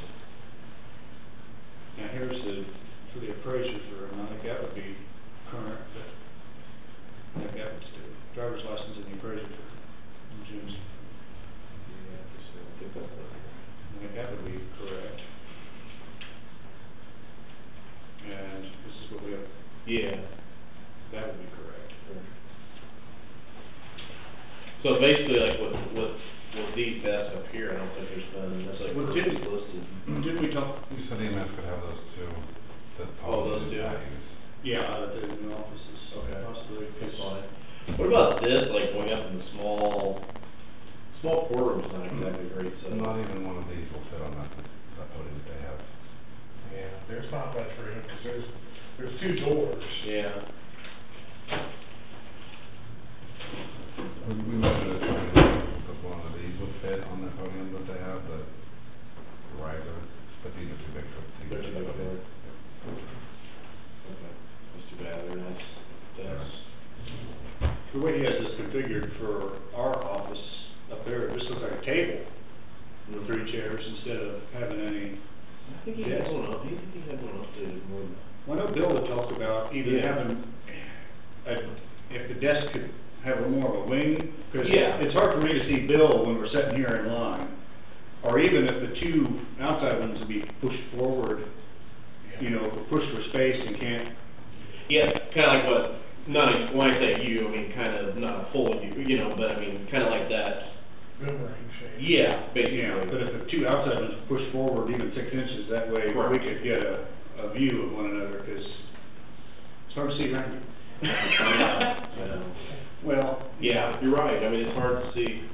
Now here's for the appraiser firm, I think that would be current, but I think that would still, driver's license and the appraiser firm, Jim's. I think that would be correct. And this is what we have. Yeah. That would be correct. So basically, like with these desks up here, I don't think there's been, that's like Well, listed. Didn't we talk? You said EMS could have those two, that Oh, those policies two? I use. Yeah, that is in the offices. Okay. Possibly. That's fine. What about this, like going up in the small courtroom's not exactly great, so. Not even one of these will fit on that podium that they have. Yeah, there's not much room, because there's two doors. Yeah. We measured it, if one of these would fit on the podium that they have, the riser, but these are too big for the. They're too big for it. Okay, that's too bad, they're nice desks. The way he has this configured for our office up there, it just looks like a table with 3 chairs instead of having any. I think he had one up, he had one updated more than. Well, I know Bill had talked about even having, if the desk could have more of a wing, because it's hard for me to see Bill when we're sitting here in line, or even if the 2 outside ones would be pushed forward, you know, pushed for space and can't. Yeah, kinda like what, when I say you, I mean kind of not a full U, you know, but I mean kinda like that. Boomerang shape. Yeah, basically. Yeah, but if the 2 outside ones push forward even 6 inches, that way we could get a view of one another, because it's hard to see around you. Yeah. Well, yeah, you're right, I mean, it's hard to see.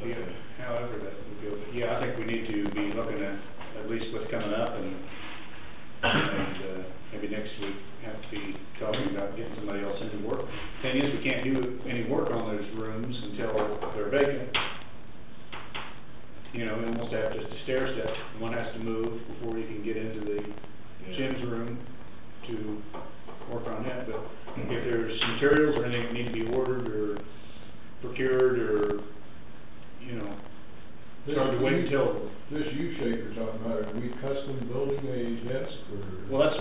Yeah, however that would go, but yeah, I think we need to be looking at least what's coming up, and maybe next week have to be talking about getting somebody else into work. Thing is, we can't do any work on those rooms until they're vacant. You know, we almost have just a stair step, one has to move before you can get into the Jim's room to work on that, but if there's materials or anything that need to be ordered or procured, or, you know, it's hard to wait until. This U-shape you're talking about, are we custom building a desk, or? Well,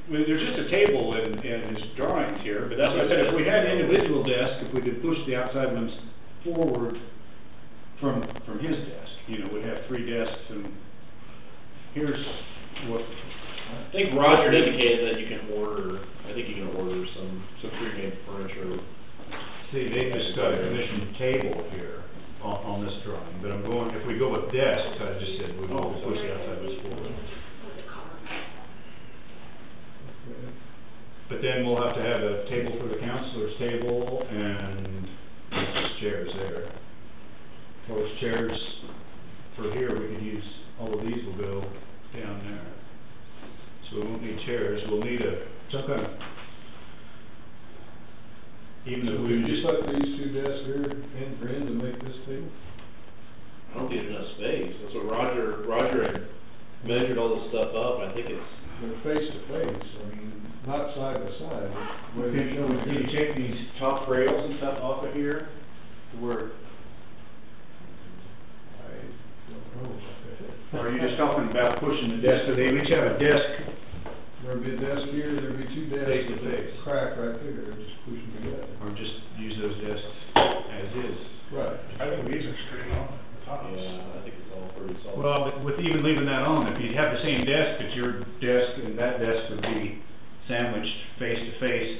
there's just a table in his drawings here, but that's what I said, if we had individual desks, if we could push the outside ones forward from his desk, you know, we'd have 3 desks, and here's what. I think Roger indicated that you can order some pre-made furniture. See, they just got a commissioned table here on this drawing, but if we go with desks, I just said we want to push the outside ones forward. But then we'll have to have a table for the counselor's table and chairs there. Those chairs for here, we could use, all of these will go down there. So we won't need chairs, we'll need some kind of, even if we just like these 2 desks here in to make this table? I don't think there's enough space, that's what Roger had measured all this stuff up, I think it's. They're face to face, I mean, not side by side. Can you take these top rails and stuff off of here, to where? I don't know about that. Or are you just talking about pushing the desk, so they each have a desk? There'll be a desk here, there'll be 2 desks. Face to face. Crack right there, just push them together. or just use those desks as is. Right. I think these are straight on the tops. Yeah, I think it's all pretty solid. Well, but with even leaving that on, if you have the same desk, but your desk and that desk would be sandwiched face to face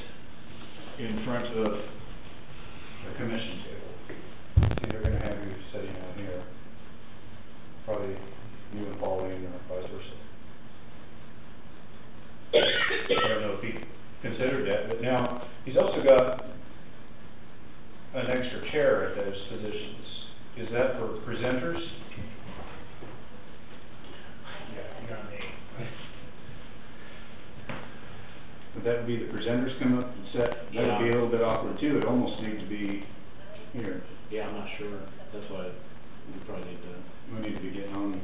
in front of the commission table. See, they're gonna have you sitting out here, probably you and Pauline or vice versa. I don't know if he considered that, but now, he's also got an extra chair at those positions. Is that for presenters? Yeah, you got me. But that would be the presenters come up and set, that would be a little bit awkward too, it almost needs to be here. Yeah, I'm not sure, that's why we probably need to. We need to be getting on.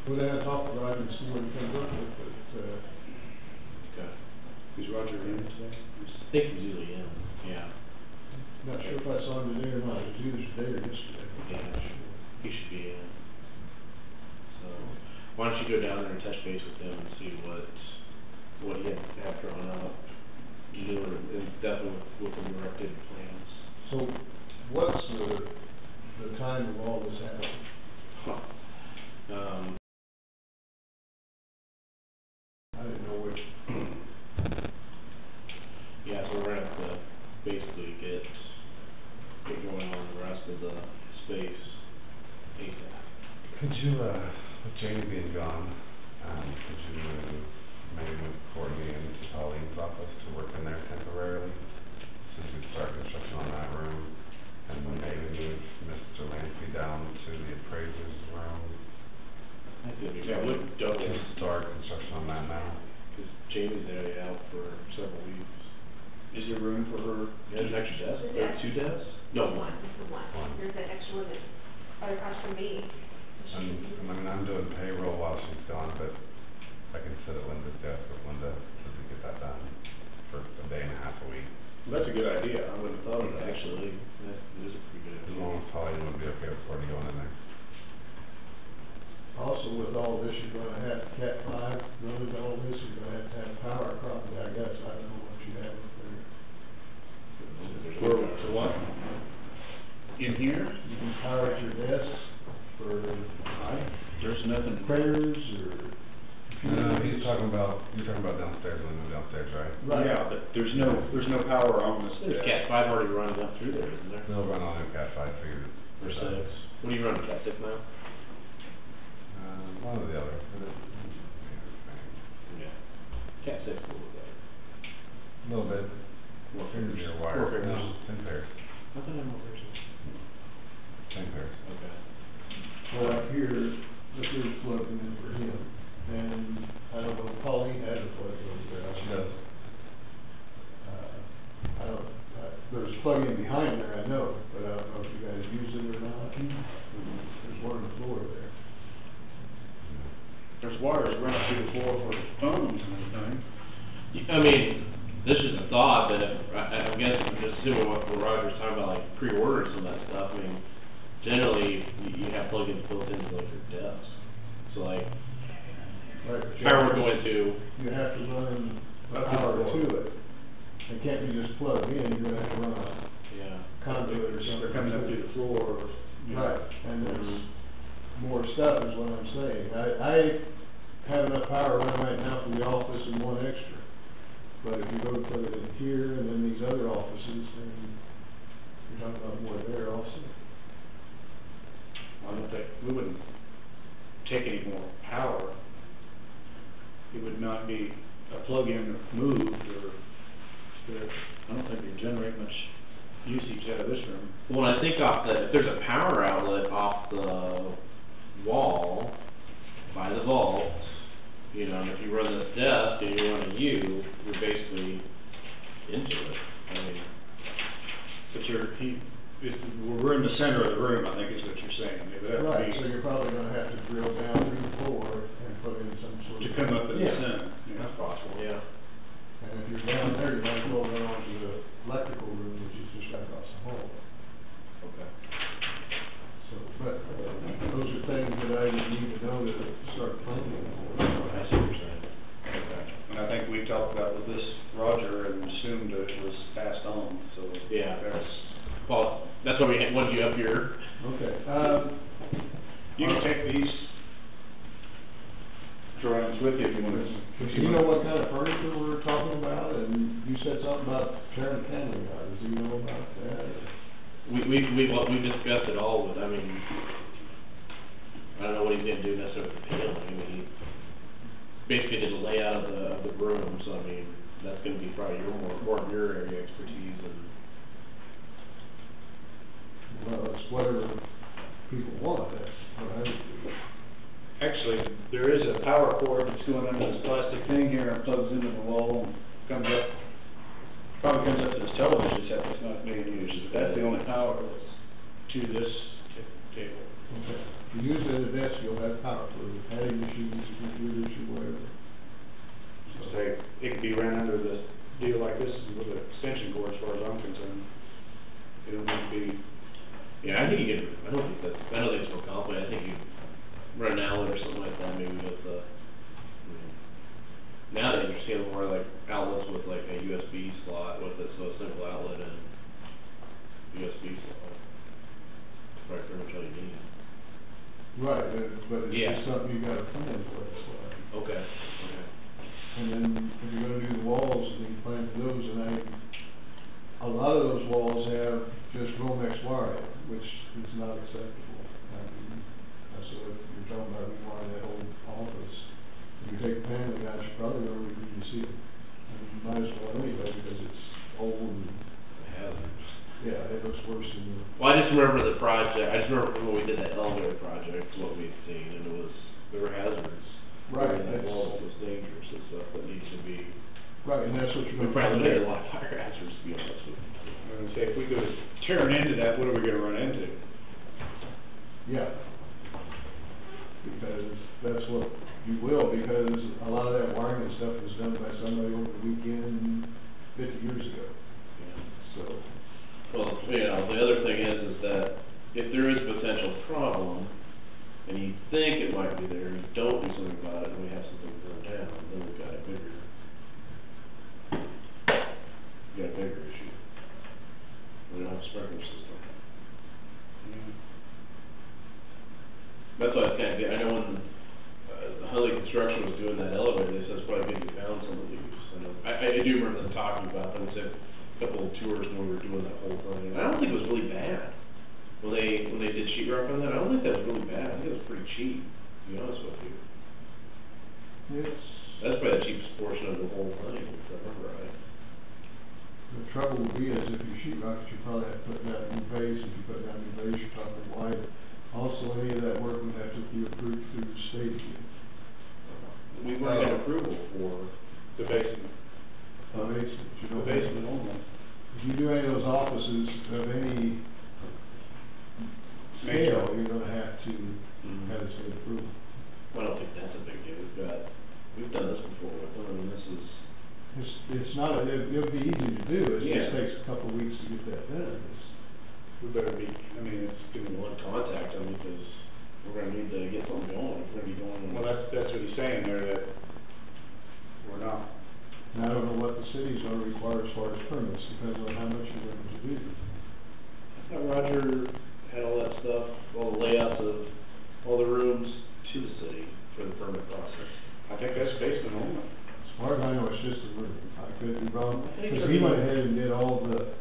We'll have to talk to Roger and see what he comes up with, but, Okay. Is Roger in today? I think he's usually in, yeah. not sure if I saw him today or not, it was either today or yesterday. Yeah, he should be in. So, why don't you go down there and touch base with him and see what he had drawn up, newer, and definitely with the more updated plans. So, what's the time of all this happening? I didn't know which. Yeah, so we're gonna have to basically get going on the rest of the space ASAP. Could you, with Jamie being gone, could you maybe move Courtney into Pauline's office to work in there temporarily? So you could start construction on that room, and then maybe move Mr. Lampy down to the appraiser's room. I think we would double. To start construction on that now. Cause Jamie's already out for several weeks. Is there room for her? There's an extra desk, or two desks? No, one. Just the one. One. There's an extra one that's right across from me. And, I mean, I'm doing payroll while she's gone, but I can sit at Linda's desk with Linda to get that done for a day and a half a week. Well, that's a good idea, I wouldn't have thought of that. Actually, that is a pretty good As idea. long as Pauline would be okay with Courtney going in there. Also, with all this, you're gonna have Cat 5 running all this, you're gonna have to have power probably, I guess, I don't know what you have up there. For what? In here? You can power at your desks for There's nothing. printers or. You're talking about downstairs, when we move downstairs, right? Right. Yeah, but there's no power on this. There's Cat 5 already running up through there, isn't there? They'll run on in Cat 5 for you. Or 6. What are you running, Cat 6 now? One or the other. Yeah. Cat 6 a little better. A little bit. More Fingers fingers. are wired. More fingers. No, 10 pairs. I thought I had more fingers. 10 pairs. Okay. Well, up here, this is plugging in for him, and I don't know, Pauline has a plug over there. She does. There's a plug in behind there, I know, but I don't know if you guys use it or not. There's one on the floor there. There's wires running through the floor for phones and everything. I mean, this is a thought, but I'm guessing, I'm just assuming what Roger's talking about, like pre-ordering some of that stuff. I mean, generally, you have plugins built into like your desk. So like, Right, but if I were going to, you have to run power to it. It can't be just plugged in, you're gonna have to run a yeah, conduit or something. They're coming up through the floor. Right, and there's more stuff is what I'm saying. I have enough power running right now for the office and one extra. But if you go to put it in here and then these other offices, then you're talking about more there also. I don't think, we wouldn't take any more power. It would not be a plug-in moved or, I don't think it'd generate much usage out of this room. well, I think if there's a power outlet off the wall by the vault, you know, and if you run this desk and you run a U, you're basically into it. I mean, But we're in the center of the room, I think is what you're saying. It would have to Right, be so you're probably gonna have to drill down through the floor and put in some sort of. to come up in the Yeah. center. Yeah. that's possible, yeah. And if you're down there, you might as well run onto the electrical room, which is just right across the hall. Okay. So, but those are things that I would need to know to start planning for. I see what you're saying. Okay. And I think we talked about with this Roger and assumed that it was passed on, so. Yeah. That's, Well, that's why we wanted you up here. Okay, you can take these drawings with you if you want to. do you know what kind of furniture we're talking about? And you said something about tearing the cannon out, does he know about that? or- We discussed it all with, I mean, I don't know what he's gonna do necessarily with the paneling. I mean, he basically did the layout of the room, so I mean, that's gonna be probably more of your area expertise and. Well, it's whatever people want, that's what I would do. Actually, actually, there is a power cord that's going under this plastic thing here and plugs into the wall and comes up, probably comes up to this television set that's not being used. But that's the only power that's to this table. Okay. If you use it at a desk, you'll have power for it, adding machines, computers, or whatever. So say, it could be ran under this deal like this with an extension cord as far as I'm concerned. It don't need to be. Yeah, I think you could, I don't think it's so complicated, I think you run an outlet or something like that, maybe with the, nowadays you're seeing more like outlets with like a USB slot with it, so a simple outlet and USB slot. That's probably pretty much all you need. Right, but it's Yeah. just something you gotta plan for, that's why. Okay. And then if you're gonna do the walls, then you plan for those, and a lot of those walls have just Romex wiring, which is not acceptable. I mean, so if you're talking about rewiring that whole office, if you take the panel out, you're probably gonna need to see it. I mean, you might as well anyway, because it's old and. Yeah, it looks worse than the. Well, I just remember the project, I just remember when we did that elevator project, what we'd seen, and there were hazards. Right, And that that's. wall was dangerous and stuff that needs to be. Right, and that's what you're We gonna. probably made a lot of fire hazards, to be honest with you. I was gonna say, if we go tearing into that, what are we gonna run into? Yeah. Because that's what you will, because a lot of that wiring and stuff was done by somebody over the weekend 50 years ago. So. Well, you know, the other thing is that if there is a potential problem, and you think it might be there, and you don't do something about it, and we have something burn down, then we've got a bigger issue. We don't have a sprinkler system. That's why it's kind of, I know when Hunley Construction was doing that elevator, they said it's probably good you found some of these. I do remember them talking about them. They said a couple of tours when we were doing that whole thing. And I don't think it was really bad. When they did sheetrock on that, I don't think that was really bad. I think it was pretty cheap, to be honest with you. That's probably the cheapest portion of the whole thing, if I remember right. The trouble would be is if you sheetrock it, you probably have to put down a new base. If you put down a new base, you're talking wide. Also, any of that work would have to be approved through the state again. We've already got approval for the basement. The basement. You The don't basement only. If you do any of those offices of any scale, you're gonna have to have the state approval. I don't think that's a big deal. We've done this before with them, and this is. It's not, it'll be easy to do, it Yeah. just takes a couple of weeks to get that done. We better be, I mean, it's Give me one contact them because we're gonna need to get something going. If we're gonna be going. well, that's what he's saying there, that we're not. And I don't know what the city's gonna require as far as permits, depends on how much you're going to do. I thought Roger had all that stuff, all the layouts of all the rooms to the city for the permit process. I think that's basement only. As far as I know, it's just a room, I could be wrong, I think because so. he went ahead and did all that,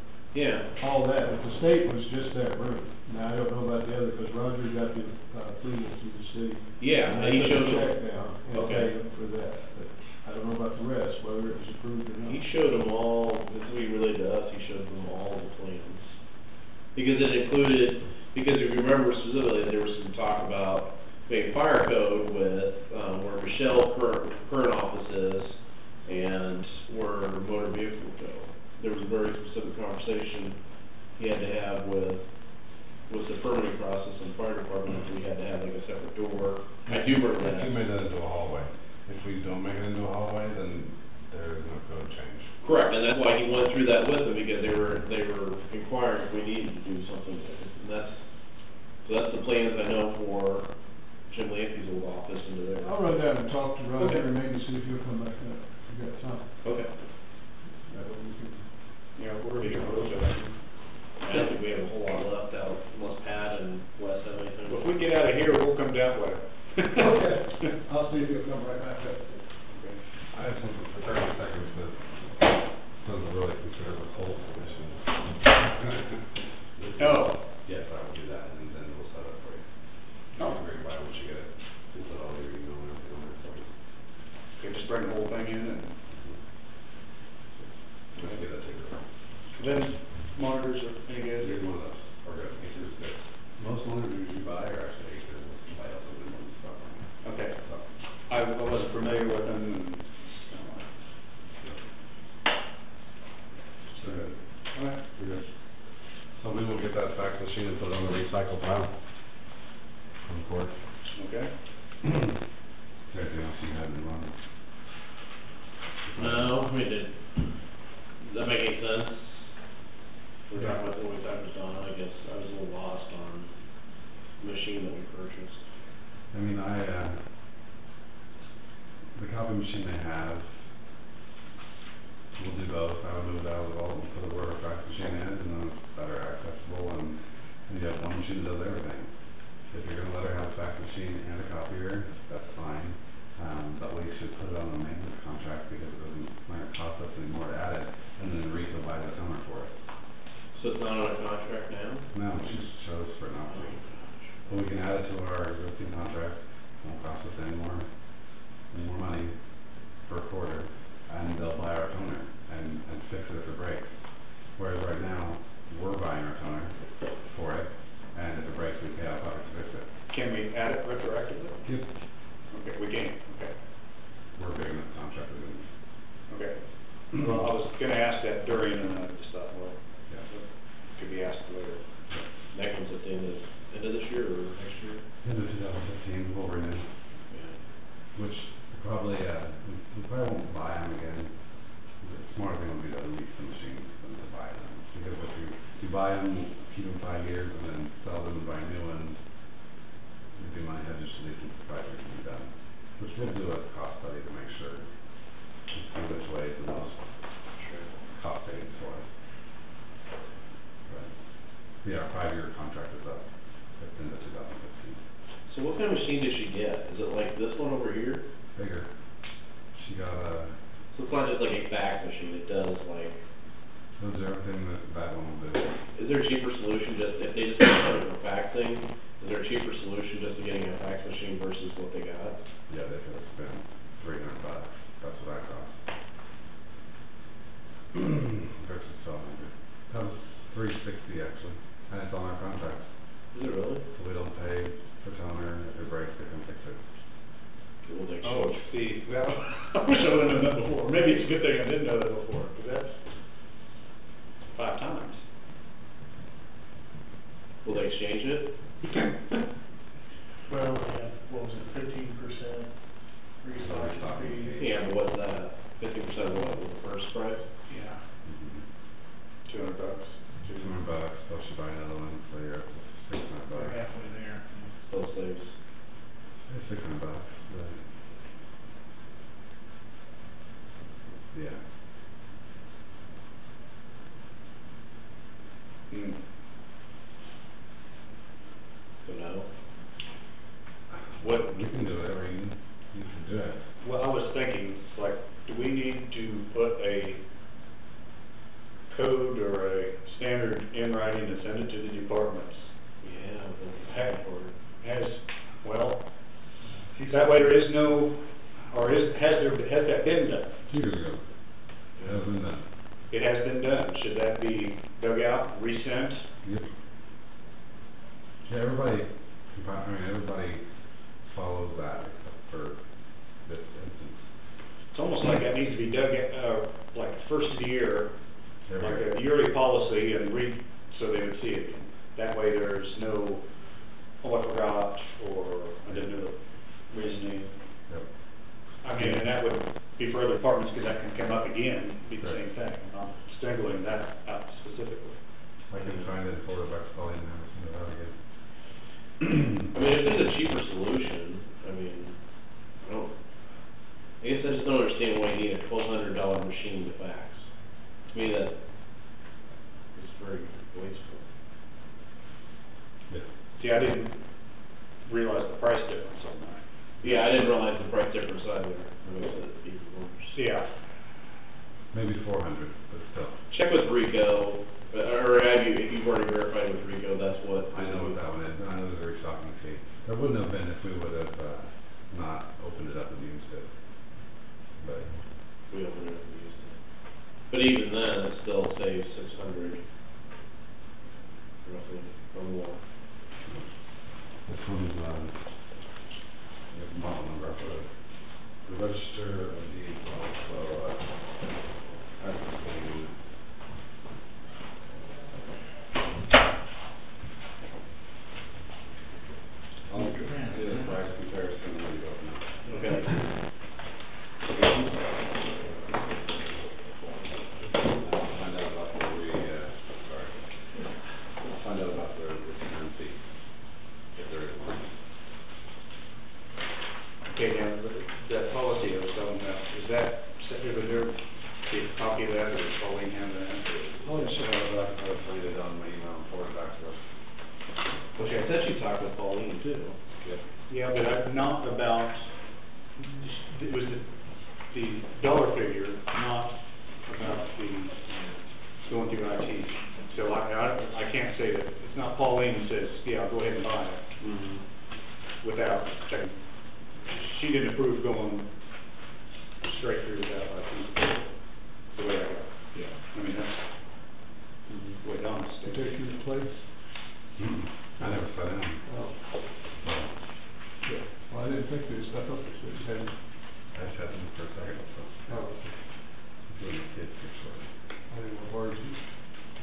but the state was just that room. Now, I don't know about the other, because Roger got the approval through the city. Yeah, and he I showed took a check them. down and Okay. paid him for that, but I don't know about the rest, whether it was approved or not. He showed them all, this we relayed to us, he showed them all the plans. Because it included, because if you remember specifically, there was some talk about being fire code with, where Michelle's current office is, and where motor vehicle go. There was a very specific conversation he had to have with the permitting process in the fire department, if we had to have like a separate door. I do remember that. If you made that into a hallway, if we don't make it into a hallway, then there's no code change. Correct, and that's why he went through that with them, because they were inquiring if we needed to do something, and that's the plans I know for Jim Lampy's old office into there. I'll run down and talk to Roger Okay. and maybe see if he'll come back up, if you got time. Okay. That way we can. Yeah, we're gonna get rid of it. I don't think we have a whole lot left out, unless Pat and Wes have anything. Well, if we get out of here, we'll come down way. Okay, I'll see if he'll come right back up. I have something for 30 seconds, but doesn't really consider the whole commission. Oh. Yes, I will do that, and then we'll set up for you. Oh. Great, why would you get it? We'll put all your email and everything on there for you. Okay, just bring the whole thing in and. Let's get that taken care of. Then monitors are any good? Here's one of those, or good, Acer's good. Most monitors you buy are actually Acer, somebody else will do one stuff. Okay. copy machine they have, we'll do both. I would move it out of the vault and put it where a fax machine is, and then it's better accessible, and you have one machine that does everything. If you're gonna let her have a fax machine and a copier, that's fine, but we should put it on a maintenance contract, because it doesn't, it's not gonna cost us any more to add it, and then Rita buy the toner for it. So it's not on a contract now? No, she just chose for it not to. But we can add it to our existing contract, won't cost us any more money per quarter, and they'll buy our toner and fix it if it breaks. Whereas right now, we're buying our toner for it, and if it breaks, we pay out of pocket to fix it. Can we add it retroactively? Yep. Okay, we can, okay. We're big enough contract to do it. Okay. Well, I was gonna ask that during, and I just thought, well, Yeah. it could be asked later. Next one's at the end of this year or next year? End of 2015, we'll renew. Yeah. Which probably, we probably won't buy them again. The smart thing would be to lease the machines than to buy them. Because if you buy them, keep them 5 years, and then sell them and buy new ones, you'd be money ahead just to lease them for 5 years and be done. Which we'll do a cost study to make sure, to see which way is the most cost savings for us. But, yeah, our 5-year contract is up at the end of 2015. So what kind of machine did she get? Is it like this one over here? Bigger. She got a... So it's not just like a fax machine, it does like... Does everything that one will do. Is there a cheaper solution just, if they just want it for faxing, is there a cheaper solution just to getting a fax machine versus what they got? Yeah, they could spend $300. That's what I cost. Versus 1200. That was $360 actually, and it's on our contracts. Is it really? So we don't pay for toner. If it breaks, they come fix it. Well, they Oh, see, well, I wish I would have known that before. Maybe it's a good thing I didn't know that before, because that's 5 times. Will they exchange it? Well, we have, what was it, 15% recycling fee? Yeah, but what's that? 50% of what was the first price? Yeah. $200. $200, plus you buy another one, so you're up to $600. We're halfway there. Still saves. It's $600, but... Yeah. So no? What, You can do it, or you can do it. well, I was thinking, like, do we need to put a code or a standard in writing and send it to the departments? Yeah, Has, well, that way there is no, or has that been done? 2 years ago. It has been done. It has been done. Should that be dug out, resent? Yep. Yeah, everybody follows that except for this instance. It's almost like that needs to be dug, like first of the year, Every like year. a yearly policy and so they would see it. That way there's no, oh, I forgot, or I didn't know the reasoning. Yep. I mean, and that would be for other departments, because that can come up again, be the Right. same thing. I'm not singling that out specifically. I can find it for Rebecca Colleen and have her send it out again. I mean, if there's a cheaper solution, I mean, I guess I just don't understand why you need a $1,200 machine to fax. To me, that is very wasteful. Yeah. See, I didn't realize the price difference on that. Yeah, I didn't realize the price difference either. That makes it even worse. Yeah. Maybe 400, but still. Check with Rico, or if you've already verified with Rico, that's what. I know what that one is, and I know there's a restocking fee. There wouldn't have been if we would have, not opened it up and used it. But, We opened it up and used it. But even then, it still saves 600, roughly, or more. this one's, the model number for the register of deeds, so, that's the same. I'll do the price comparison when we open it. Okay. Find out about the, sorry. Find out about the roof going straight through without like, the way I got it. Yeah. I mean, that's the way Don's Take your place. I never saw them. Oh. Yeah, well, I didn't think this, I thought this was had. I just had them for a second, so. Oh, It's really kids fix for it. I didn't know where you.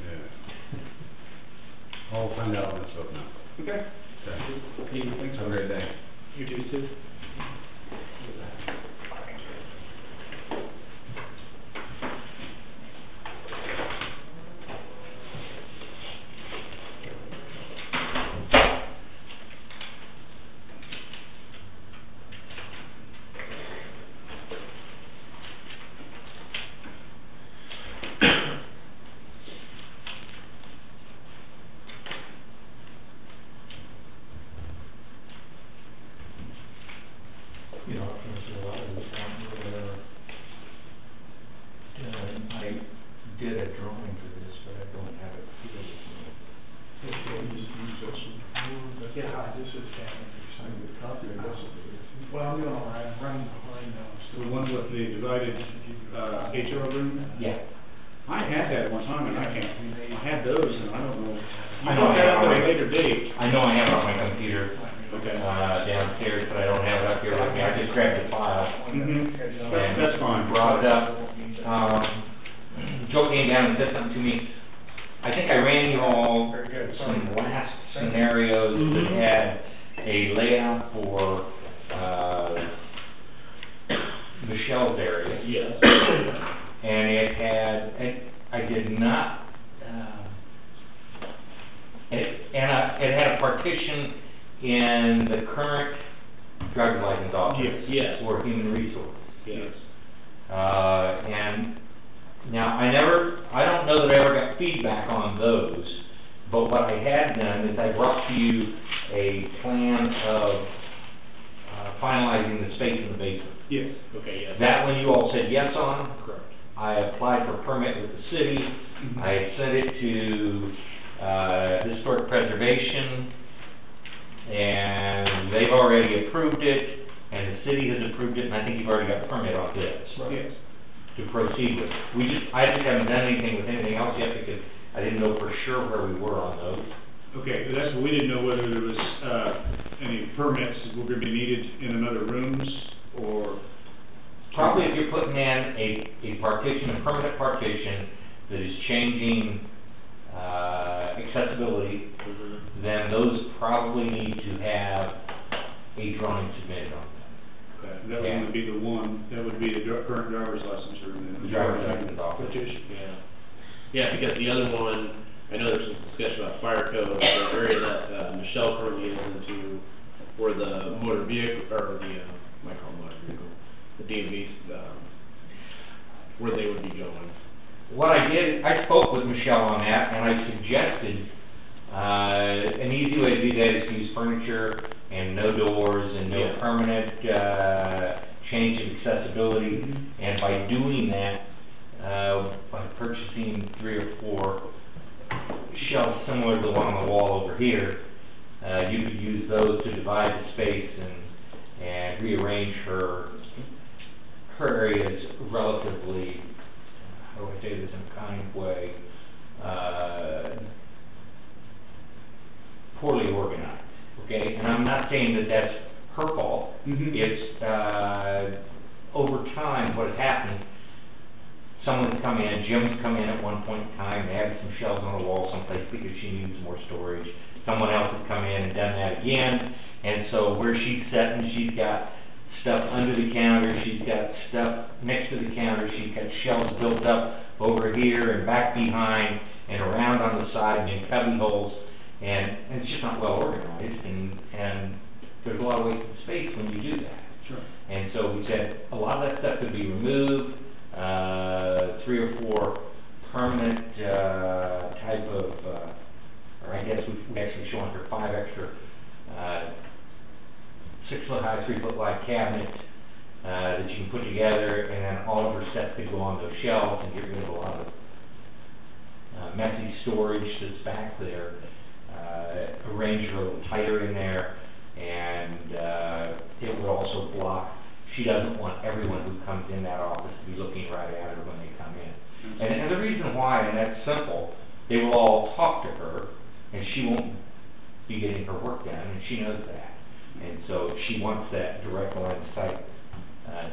Yeah. I'll find out when it's open up. Okay. Okay. Thanks. Have a great day. You do too. You know, there's a lot of this company where, I did a drawing for this, but I don't have it here with me. Yeah, this is I can get a copy of this. Well, I'm doing all right, I'm running behind now. The one with the divided, HR room? Yeah. I had that one time and I had those and I don't know. I know I have that it. at a later date. I know I have it on my computer, Okay. downstairs, but I don't have it up here with me. I just grabbed the file. Mm-hmm. That's fine. Brought it up. Joe came down and said something to me. I think I ran you all some last scenarios that had a layout for, Michelle's area. Yes. And it had, I did not, it had a partition in the current driver's license office. Yes. For human resources. Yes. And now I don't know that I ever got feedback on those, but what I had done is I brought to you a plan of finalizing the space in the basement. Yes. Okay, yes. That one you all said yes on. Correct. I applied for a permit with the city. I had sent it to Historic Preservation, and they've already approved it, and the city has approved it, and I think you've already got a permit on this. Yes. To proceed with. I just haven't done anything with anything else yet because I didn't know for sure where we were on those. Okay, but that's, we didn't know whether there was, any permits that were gonna be needed in another rooms, or... Probably if you're putting in a partition, a permanent partition that is changing, accessibility, then those probably need to have a drawing submitted on them. Okay, that would be the one, that would be the current driver's license or The driver's license office. petition. Yeah. Yeah, because the other one, I know there's some discussion about fire code, the area that Michelle currently is into, where the motor vehicle, or the, I call it motor vehicle, the DMVs, where they would be going. What I did, I spoke with Michelle on that, and I suggested an easy way to do that is to use furniture and no doors and no permanent change of accessibility. And by doing that, by purchasing 3 or 4 shelves similar to the one on the wall over here, you could use those to divide the space and rearrange her areas relatively, how do I say this in a kind way, poorly organized, okay? And I'm not saying that that's her fault. It's, over time, what has happened, someone's come in, Jim's come in at one point in time, they added some shelves on the wall someplace because she needs more storage. Someone else has come in and done that again, and so where she's sitting, she's got stuff under the counter, she's got stuff next to the counter, she's got shelves built up over here and back behind and around on the side and in cubby holes, and it's just not well organized, and there's a lot of wasted space when you do that. Sure. And so we said a lot of that stuff could be removed, 3 or 4 permanent type of, or I guess we actually showing her 5 extra 6-foot high, 3-foot wide cabinets that you can put together, and then all of her stuff could go on those shelves and get rid of a lot of messy storage that's back there. Arrange her a little tighter in there, and it would also block she doesn't want everyone who comes in that office to be looking right at her when they come in. And the reason why, and that's simple, they will all talk to her, and she won't be getting her work done, and she knows that. And so she wants that direct line of sight,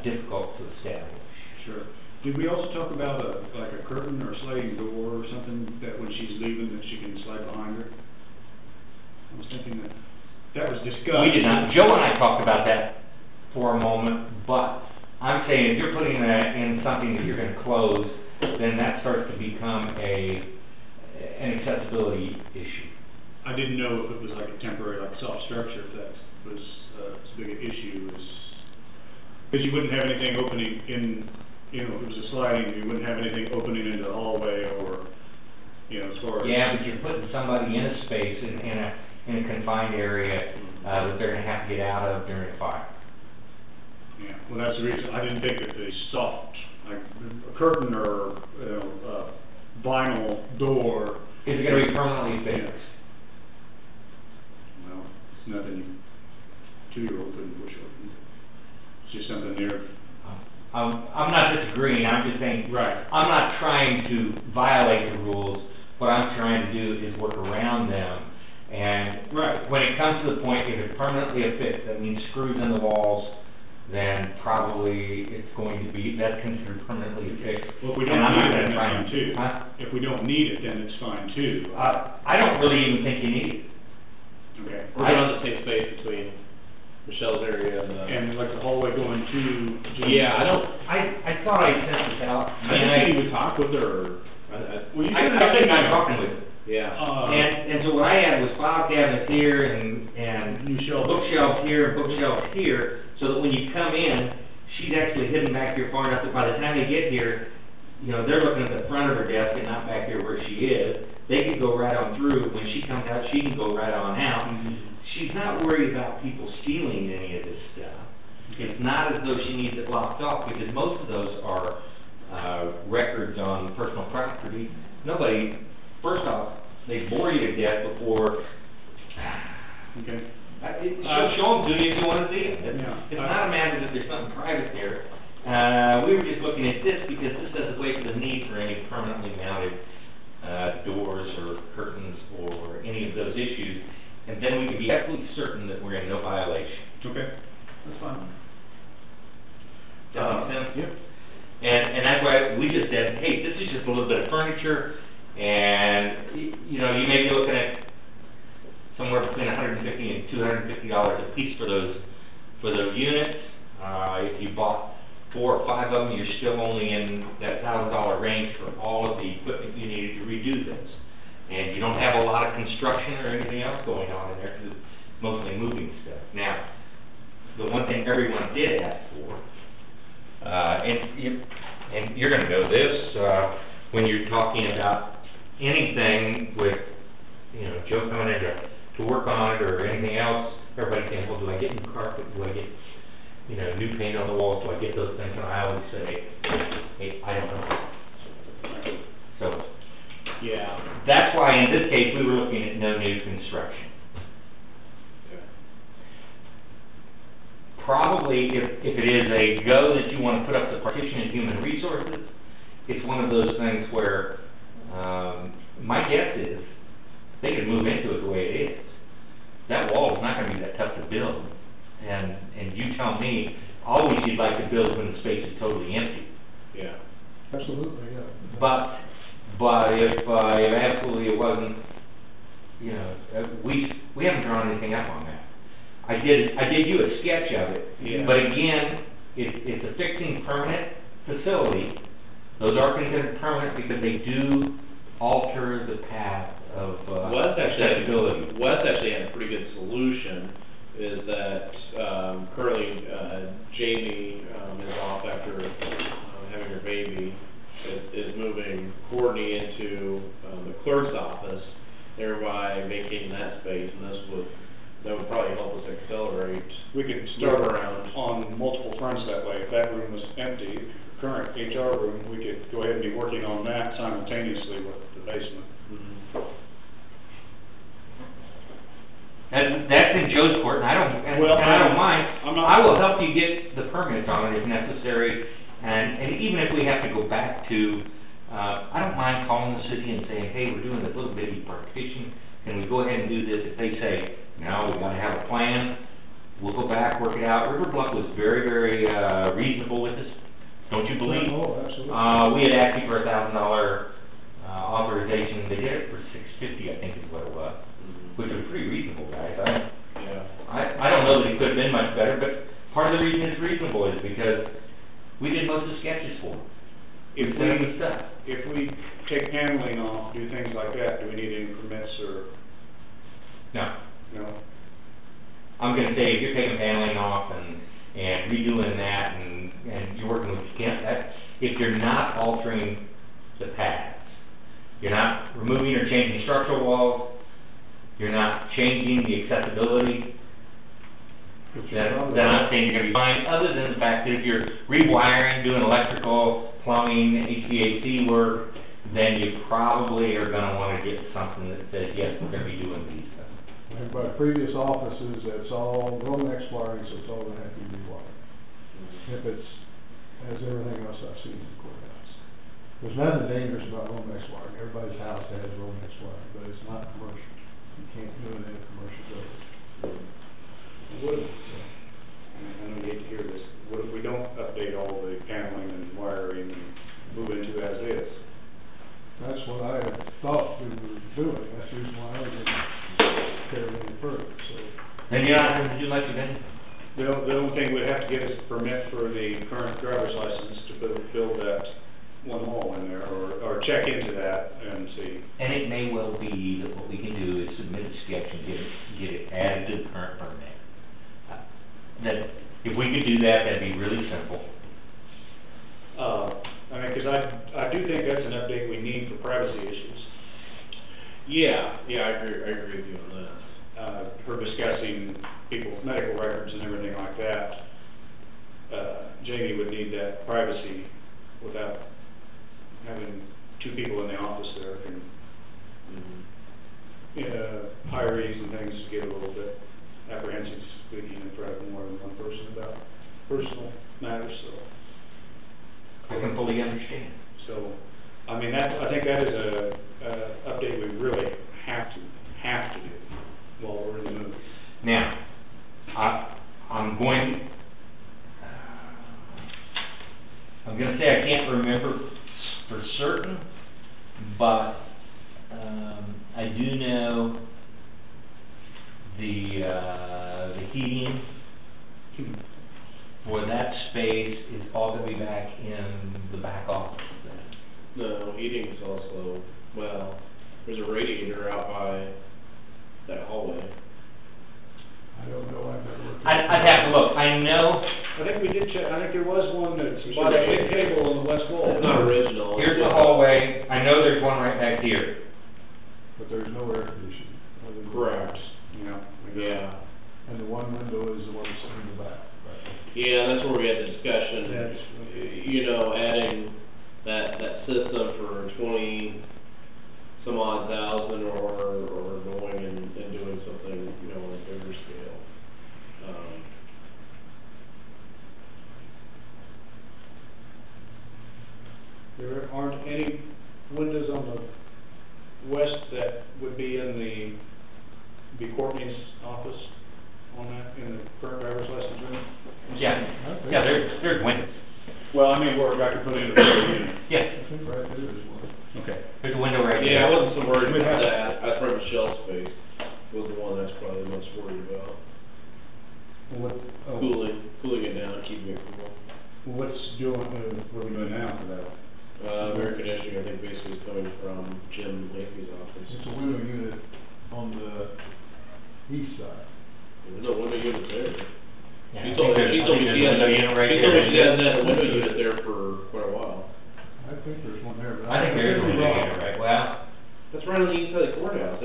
difficult to establish. Sure. Did we also talk about like a curtain or a sliding door or something that when she's leaving that she can slide behind her? I was thinking that was discussed. We did not. Joe and I talked about that for a moment, but I'm saying if you're putting that in something that you're going to close, then that starts to become an accessibility issue. I didn't know if it was like a temporary, like soft structure, if that was as big an issue as, because you wouldn't have anything opening in, you know, if it was a sliding, you wouldn't have anything opening into the hallway or, you know, as far as. Yeah, but you're putting somebody in a space, in a confined area, that they're going to have to get out of during a fire. Yeah, well, that's the reason, I didn't think that the soft, like a curtain or, you know, vinyl door. Is it going to be permanently fixed? Well, it's nothing 2-year-old couldn't push open. It's just something there. I'm not disagreeing, I'm just saying, right. I'm not trying to violate the rules. What I'm trying to do is work around them. And when it comes to the point, if it's permanently affixed, that means screws in the walls, then probably it's going to be, that's considered permanently affixed. Well, if we don't need it, then it's fine too. If we don't need it, then it's fine too. I don't really even think you need it. Okay. We're on the same space between Michelle's area and and like the hallway going to. Yeah, I thought I sent this out. I didn't even talk with her. I think I'm talking with her. Yeah. And so what I had was file cabinets here and bookshelves here and bookshelves here, so that when you come in, she's actually hidden back here far enough that by the time they get here, you know, they're looking at the front of her desk and not back here where she is. They could go right on through. When she comes out, she can go right on out. She's not worried about people stealing any of this stuff. It's not as though she needs it locked off, because most of those are records on personal property. Nobody, first off, they bore you to death before. Okay. She'll show them to you if you want to see them. It's not a matter that there's something private there. We were just looking at this because this does away with the need for any permanently mounted doors or curtains or any of those issues, and then we can be absolutely certain that we're in no violation. Okay, that's fine. Does that make sense? Yep. And that's why we just said, hey, this is just a little bit of furniture, and you know, you may be looking at somewhere between $150 and $250 a piece for those units. If you bought 4 or 5 of them, you're still only in that $1,000 range for all of the equipment you needed to redo this. And you don't have a lot of construction or anything else going on in there, because it's mostly moving stuff. Now, the one thing everyone did ask for, and you're going to know this, when you're talking about anything with, you know, Joe coming in to work on it or anything else, everybody's saying, well, do I get new carpet? Do I get, you know, new paint on the walls? Do I get those things? And I always say, hey, I don't know. So, yeah, that's why in this case we were looking at no new construction. Probably if it is a go that you want to put up the partition in human resources, it's one of those things where my guess is they could move into it the way it is. That wall is not going to be that tough to build, and you tell me, always you'd like to build when the space is totally empty. Yeah. Absolutely, yeah. But if absolutely it wasn't, you know, we haven't drawn anything up on that. I did you a sketch of it, but again, it's a fixing permanent facility. Those are considered permanent because they do alter the path of accessibility. Wes actually had a pretty good solution. Is that currently Jamie is off after having her baby. Is moving Courtney into the clerk's office, thereby vacating that space, and that would probably help us accelerate. We could start around on multiple fronts that way. If that room was empty, current HR room, we could go ahead and be working on that simultaneously with the basement. That's in Joe's court, and I don't mind. I will help you get the permits on it if necessary, and even if we have to go back to, I don't mind calling the city and saying, hey, we're doing a little bitty partition, can we go ahead and do this? If they say, no, we gotta have a plan, we'll go back, work it out. River Bluff was very, very, reasonable with us, don't you believe? Oh, absolutely. We had asked you for $1,000, authorization, they did it for $650, I think is what it was, which was pretty reasonable, guys. I don't know that it could have been much better, but part of the reason it's reasonable is because we did most of the sketches for them. If we take paneling off, do things like that, do we need any permits or? No. No? I'm gonna say, if you're taking paneling off and redoing that and you're working with Kent, if you're not altering the paths, you're not removing or changing structural walls, you're not changing the accessibility, then I'm saying you're gonna be fine, other than the fact that if you're rewiring, doing electrical, plumbing, HVAC work, then you probably are gonna wanna get something that says, yes, we're gonna be doing these things. And by previous offices, that's all Romex wiring, so it's all gonna have to be rewired. If it's, as everything else I've seen in the courthouse. There's nothing dangerous about Romex wiring. Everybody's house has Romex wiring, but it's not commercial. You can't do it in a commercial building. What if, I know you hate to hear this, what if we don't update all the paneling and wiring and move into as is? That's what I had thought we were doing. That's the reason why I didn't carry it any further, so. Then you're not going to do like you've been? The only thing, we'd have to get us a permit for the current driver's license to build that one hole in there, or check into that and see. And it may well be that what we can do is submit a sketch and get it added to the current permit. That, if we could do that, that'd be really simple. I mean, because I do think that's an update we need for privacy issues. Yeah, I agree with you on that. For discussing people's medical records and everything like that, Jamie would need that privacy without having two people in the office there can, hirees and things get a little bit apprehensive speaking in front of more than one person about personal matters, so. I can fully understand. So, I mean, I think that is a update we really have to do while we're in the move. Now, I'm going to say I can't remember for certain, but I do know the heating for that space is all going to be back in the back office then. No, heating's also, well, there's a radiator out by that hallway. I don't know, I've never looked. I'd have to look. I know. I think we did check. I think there was one that's by that big table on the west wall. It's not original. Here's the hallway. I know there's one right back here. But there's no air conditioning. Correct. Yeah. And the one window is the one that's in the back, right? Yeah, that's where we had the discussion, adding that system for 20 some odd thousand or going and doing something, on a bigger scale. There aren't any windows on the west that would be in be Courtney's office on that, in the current driver's license room? Yeah, there's windows. Well, I mean, where I could put in a unit. Yeah. I think right there is one. Okay. There's a window right there. Yeah, I wasn't so worried about that. I thought Michelle's space was the one that's probably the most worried about. Cooling it down, keeping it cool. What are we doing now for that? Air conditioning, I think, basically is coming from Jim Lakey's office. It's a window unit on the east side. There's no window unit there. Yeah, She told me she hasn't had a window unit there for quite a while. I think there's one there, but I think there is a window unit, right? Well, that's right on the east side of the courthouse.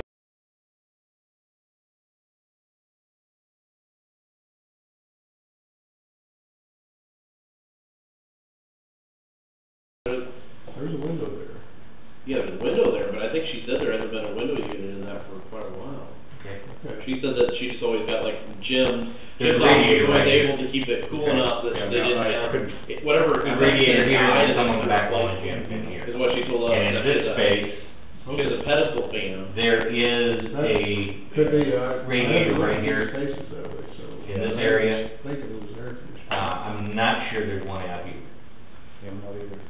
There's a window there. Yeah, there's a window there, but I think she said there hasn't been a window unit in that for quite a while. okay. She said that she Jim, There's Jim's a radiator was right here. able to keep it cool enough that Yeah, they no, didn't I have, couldn't- whatever. A radiator here and some on the back wall and Jim in here. Is what she told us. And in that this is a- space, She has a pedestal fan. there is a Could be, radiator right here Spaces that way, so. in this area. I think it was air conditioning. I'm not sure there's one out here. Yeah, I'm not either.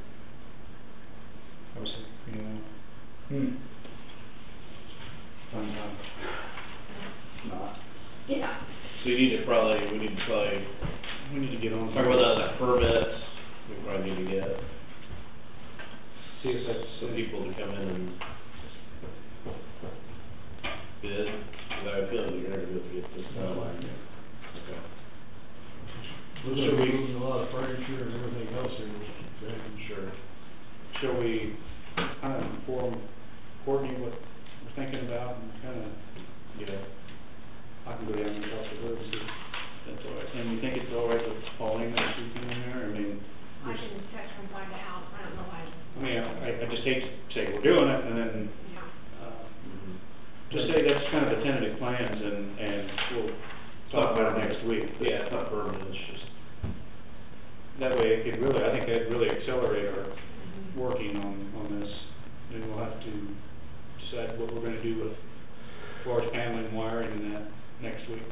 I was, I'm not. Yeah. So you need to probably, we need to get on. Talk about that permit, we probably need to get See if that's, some people to come in and bid, because I feel like you're gonna be able to get this done. Okay. We're Should we- losing a lot of furniture and everything else here. Sure. Shall we kind of inform Courtney what we're thinking about and kind of, I can go down and talk to her and see if that's all right. And you think it's all right with Pauline that she's in there? I mean, I can text her and find out, I don't know why. I just hate to say we're doing it and then, just say that's kind of the tentative plans and we'll talk about it next week. Yeah, it's not permanent, it's just. That way it could really, I think that'd really accelerate our working on this. And we'll have to decide what we're gonna do with as far as paneling, wiring and that next week.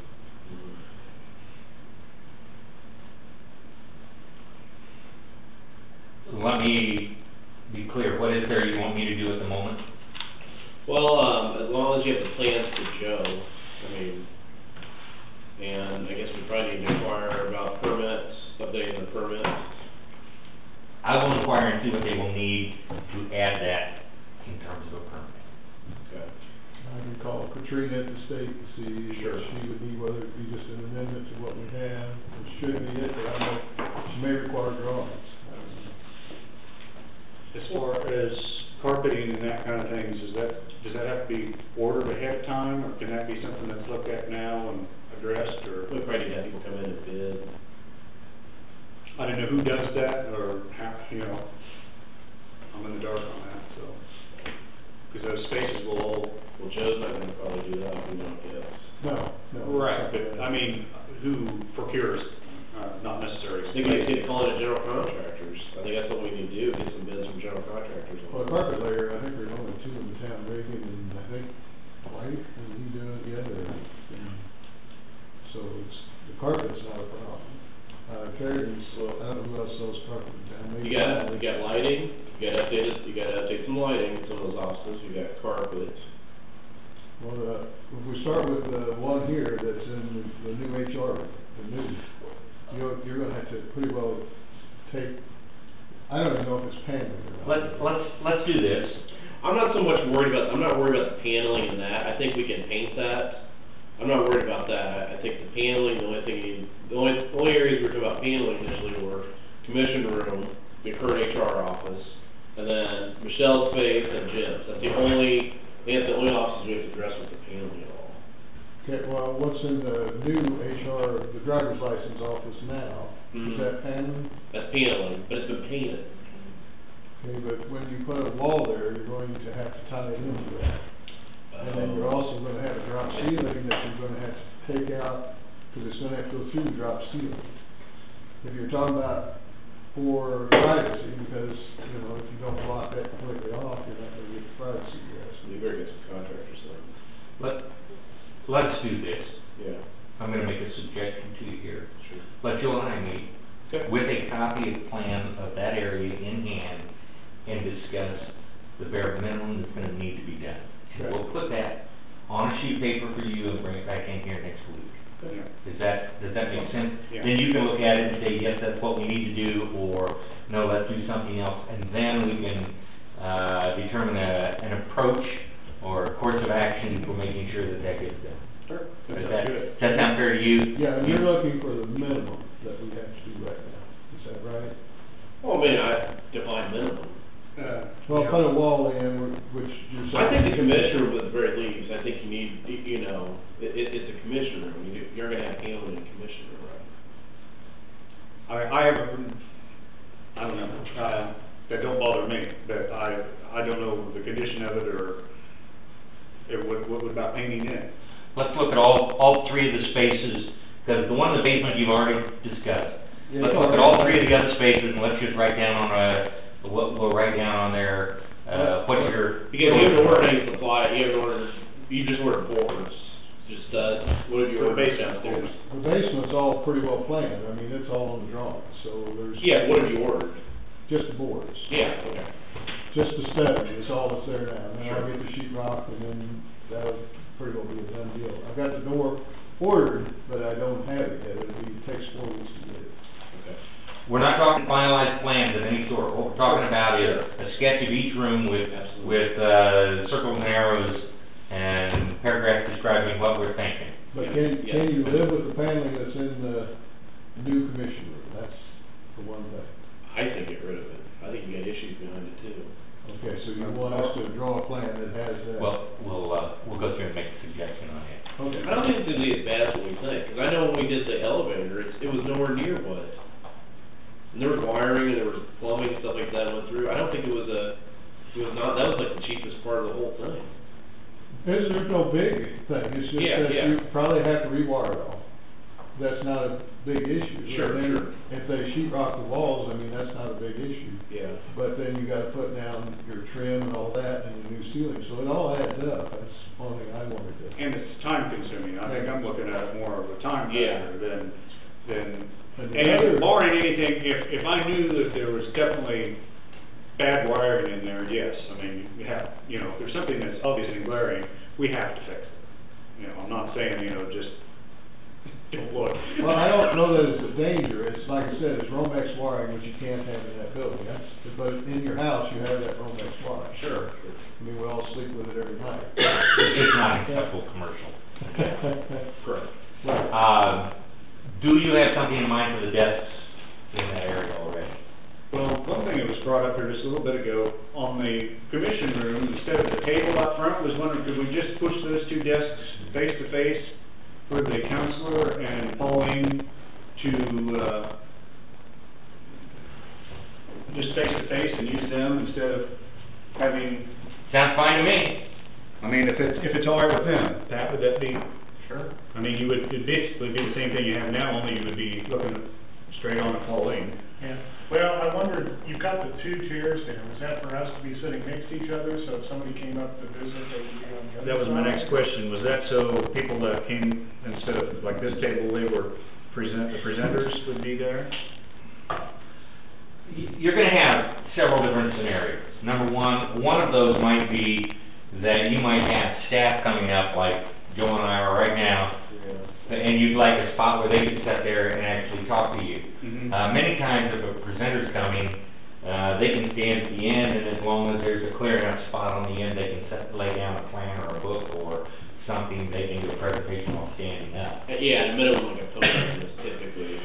So let me be clear, what is there you want me to do at the moment? Well, as long as you have the plans for Joe, I mean, and I guess we probably need to inquire about permits, updating the permits. I will inquire and see what they will need to add that in terms of a permit. Okay. I can call Katrina at the state to see what she would need, whether it be just an amendment to what we have. It should be it, but I know she may require drawings. As far as carpeting and that kind of things, does that have to be ordered ahead of time, or can that be something that's looked at now and addressed, or? We probably need to have people come in and bid. I don't know who does that, or how, I'm in the dark on that, so. Because those spaces will all. Well, Joe's not gonna probably do that, we don't guess. No. Right, but, I mean, who procures, not necessarily. I think we need to call it a general contractors. I think that's what we need to do, get some bids from general contractors. Well, the carpet layer, I think there's only two in the town, Reagan and I think White, and he doing the other. So the carpet's not a problem. Kerrigan's, I don't know who else sells carpet in town. Maybe You got lighting, you gotta update some lighting in some of those offices, you got carpets. Well, if we start with the one here that's in the new HR, you're gonna have to pretty well take, I don't even know if it's paneling or not. Let's do this. I'm not worried about the paneling and that, I think we can paint that. I'm not worried about that, I think the paneling, the only areas we were talking about paneling initially were commission room, the current HR office, and then Michelle's space and Jim's. That's the only offices we have to address with the paneling at all. Okay, well, what's in the new HR, the driver's license office now, is that paneling? That's paneling, but it's been painted. Okay, but when you put a wall there, you're going to have to tie it into that. And then you're also gonna have a drop ceiling that you're gonna have to take out, because it's gonna have to go through the drop ceiling. If you're talking about for privacy, because, if you don't block that completely off, you're not gonna get the privacy you're asking. You better get some contractors then. Let's do this. Yeah. I'm gonna make a suggestion to you here. Sure. Let Joe and I meet with a copy of plan of that area in hand and discuss the bare minimum that's gonna need to be done. Okay. We'll put that on a sheet of paper for you and bring it back in here next week. Yeah. Does that make sense? Yeah. Then you can look at it and say, yes, that's what we need to do, or no, let's do something else, and then we can determine an approach or a course of action for making sure that gets done. Sure. Does that sound fair to you? Yeah, and you're looking for the minimum that we have to do right now, is that right? Well, I mean, I define minimum. Well, put a wall in, which you're saying. I think the commission room at the very least, I think you need, it's a commission room, you're gonna have paneling in a commission room, right? I don't know, that don't bother me, but I don't know the condition of it, or what about painting it? Let's look at all three of the spaces Because the one in the basement you've already discussed. Yeah, Let's look at all three of the other spaces, and let's just write down on we'll write down on there, what your. Because you haven't ordered any supply, you just ordered boards, just, what have you ordered downstairs? The basement's all pretty well planned, I mean, it's all on the drawing, so there's. Yeah, what have you ordered? Just the boards. Yeah, okay. Just the study is all that's there now, and then I'll Sure. get the sheet rock, and then that'll pretty well be a done deal. I've got the door ordered, but I don't have it yet, it takes 4 weeks to get it. Okay. We're not talking finalized plans of any sort. What we're talking about is a sketch of each room with circles and arrows and paragraphs describing what we're thinking. But can you live with the paneling that's in the new commission room? That's the one thing. I think get rid of it. I think you got issues behind it too. Okay, so you want us to draw a plan that has that? Well, we'll go through and make a suggestion on it. Okay. I don't think it's gonna be as bad as what we think, because I know when we did the elevator, it was nowhere near what. And there was wiring and there was plumbing and stuff like that went through. I don't think that was like the cheapest part of the whole thing. There's no big thing, it's just that you probably have to rewire it all. That's not a big issue. Sure, And then sure. if they sheet rock the walls, I mean, that's not a big issue. Yeah. But then you gotta put down your trim and all that and the new ceiling, so it all adds up, that's one thing I wanted to. And it's time consuming, I think I'm looking at it more of a time factor than, And barring anything, if I knew that there was definitely bad wiring in there, yes, I mean, if there's something that's obviously glaring, we have to fix it. I'm not saying, just don't look. Well, I don't know that it's a danger, it's like I said, it's Romex wiring, which you can't have in that building, but in your house, you have that Romex wiring. Sure. I mean, we all sleep with it every night. It's not acceptable commercial. Correct. Do you have something in mind for the desks in that area already? Well, one thing that was brought up here just a little bit ago, on the commission room, instead of the table up front, was wondering, could we just push those 2 desks face to face for the counselor and Pauline to, just face to face and use them instead of having. Sounds fine to me. I mean, if it's all right with them, would that be? Sure. I mean, it'd basically be the same thing you have now, only you would be looking straight on at Pauline. Yeah, well, I wondered, you've got the 2 chairs there, is that for us to be sitting next to each other, so if somebody came up to visit, they could be on the other side? That was my next question, was that so people that came, instead of like this table, the presenters would be there? You're gonna have several different scenarios. Number one of those might be that you might have staff coming up, like Joe and I are right now, and you'd like a spot where they could sit there and actually talk to you. Mm-hmm. Many times if a presenter's coming, they can stand at the end, and as long as there's a clear enough spot on the end, they can lay down a plan or a book or something, they can do a presentation while standing up. Yeah, in the middle of like a podium is typically.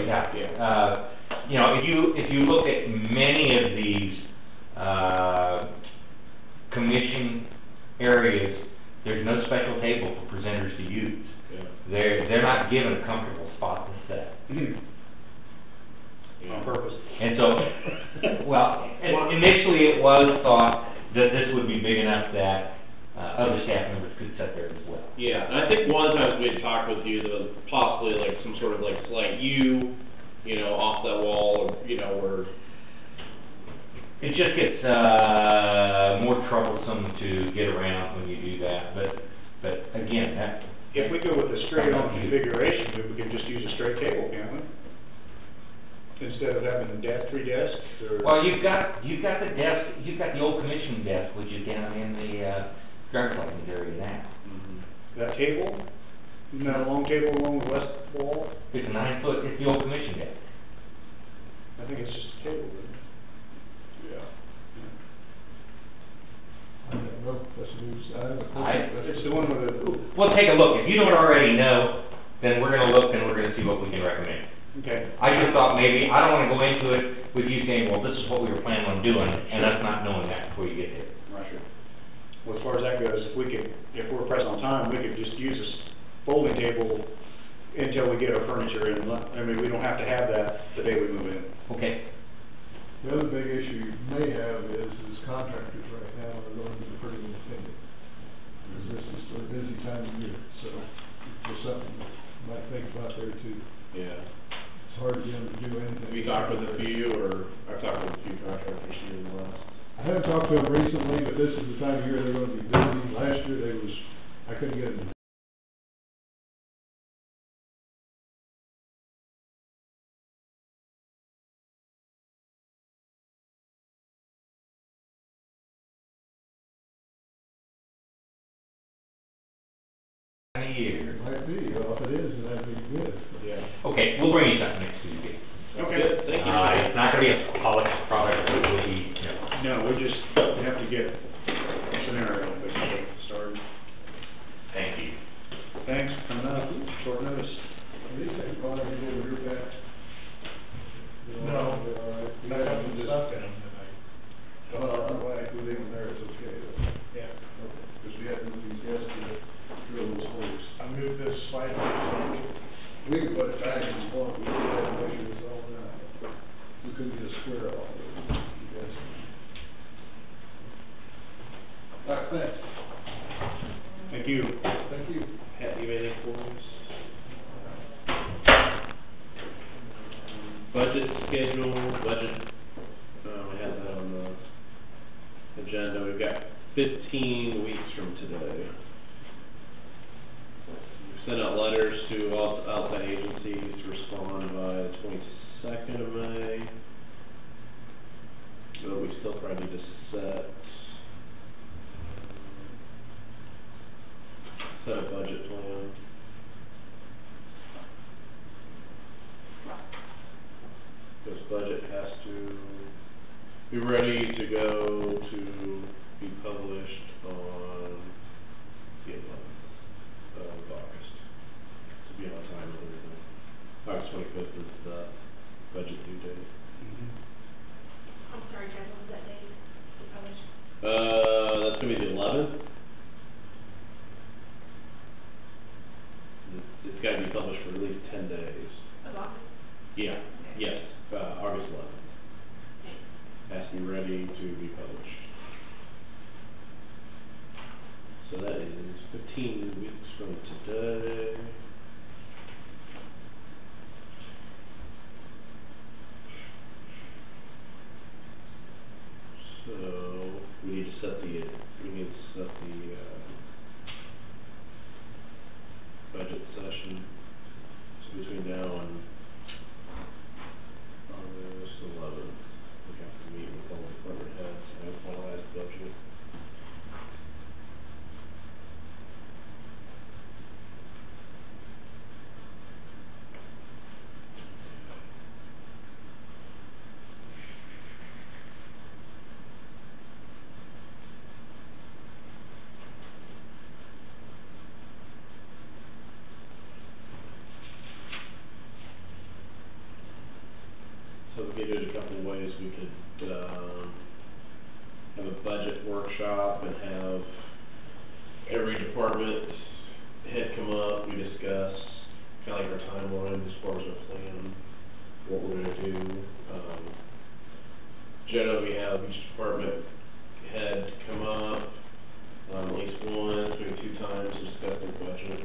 Exactly. If you look at many of these commission areas, there's no special table for presenters to use. Yeah. They're not given a comfortable spot to sit. On purpose. And so, initially it was thought that this would be big enough that other staff members could sit there as well. Yeah, and I think one time we had talked with you, there was possibly like some sort of like slight U, off that wall, or, where. It just gets more troublesome to get around when you do that, but again, If we go with the straight-on configuration, we can just use a straight table, can't we? Instead of having the 3 desks, or. Well, you've got the desk, you've got the old commission desk, which is down in the driver's license area now. Mm-hmm. That table, isn't that a long table along the west wall? It's 9 foot, it's the old commission desk. I think it's just a table, isn't it? Yeah. I don't know, that's news, It's the one with the. We'll take a look. If you don't already know, then we're gonna look and we're gonna see what we can recommend. Okay. I just thought maybe, I don't wanna go into it with you saying, well, this is what we were planning on doing, and us not knowing that before you get there. Right, sure. Well, as far as that goes, if we're pressed on time, we could just use this folding table until we get our furniture in. I mean, we don't have to have that the day we move in. Okay. The other big issue you may have is contractors right now are going to be pretty independent. Because this is a busy time of year, so just something you might think with a few, or I've talked with a few contractors here in the last. I haven't talked to them recently, but this is the time of year they're gonna be busy. Last year I couldn't get them. A year. Might be, well, if it is, then that'd be good. Yeah. Okay, we'll bring you something next Tuesday. Okay, good, thank you. It's not gonna be a Pollock product, it will be, No, we have to get a scenario started. Thank you. Thanks, coming up, short notice. These things probably be over here back. No, all right. I got some stuff in them that I don't I'm know why. glad we leave them there, it's okay. Yeah. Okay, because we had these guys to drill those holes. I moved this slightly, so We could put a tag in the front, we could have measured this all out. We couldn't get a square off of it, you guys. All right, thanks. Thank you. Thank you. Pat, you have anything for us? Budget schedule, we have that on the agenda, we've got 15 weeks from today. We've sent out letters to all outside agencies to respond by the 22nd of May. But we still probably need to set a budget plan. This budget has to be ready to go to be published on the 11th of August. To be on time with everything. August 25th is the budget due date. I'm sorry, Jeff, what was that date you published? That's gonna be the 11th. It's gotta be published for at least 10 days. Of August? Yeah, yes, August 11th. Has to be ready to be published. So that is 15 weeks from today. So we need to set the budget session. So between now and August 11th, we have to meet with all the department heads and finalize the budget. So we could do it a couple of ways. We could have a budget workshop and have every department head come up, we discuss kind of like our timeline as far as our plan, what we're gonna do. Generally, we have each department head come up, at least once, maybe 2 times to discuss their budget,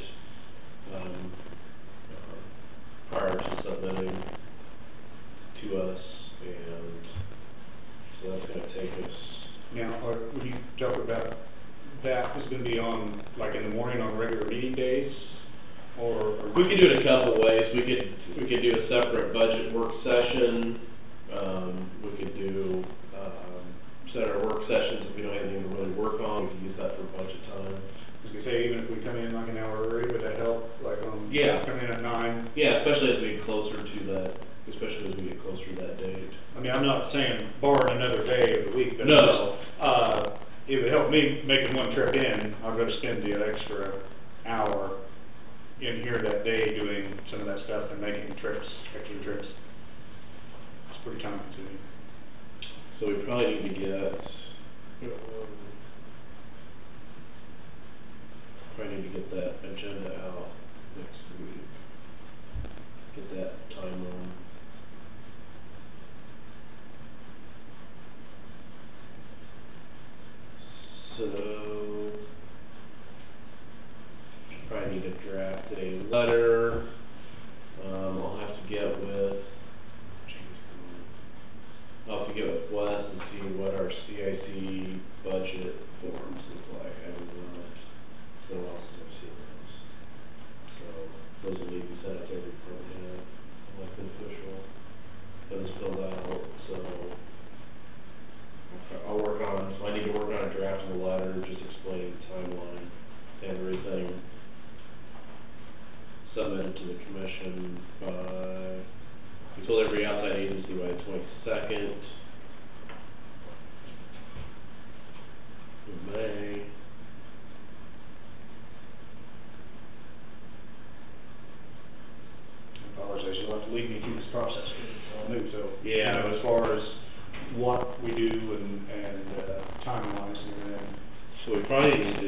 prior to submitting to us, and so that's gonna take us. Now, when you talk about that, is gonna be on, like in the morning on regular meeting days, or? We could do it a couple ways. We could do a separate budget work session. We could do, set our work sessions if we don't have anything to really work on, we could use that for budget time. I was gonna say, even if we come in like an hour early, would that help, like on? Yeah. Come in at 9? Yeah, especially as we get closer to that, that date. I mean, I'm not saying barring another day of the week, but. No. It would help me making one trip in, I'll go to spend the extra hour in here that day doing some of that stuff and making extra trips. It's pretty time consuming. So we probably need to get, that agenda out next week. Get that timeline. So, probably need to draft a letter. I'll have to get with, with Wes and see what our CIC budget forms look like. I have not, it's been a while since I've seen those. So, those will need to be sent out to every department head, elected official, that is filled out, so. I'll work on, so I need to work on a draft of a letter, just explaining the timeline and everything. Submitted to the commission by, we told every outside agency by the 22nd of May. I apologize, you'll have to lead me through this process, because it's all new, so. Yeah. You know, as far as what we do and time-wise and everything. So we probably need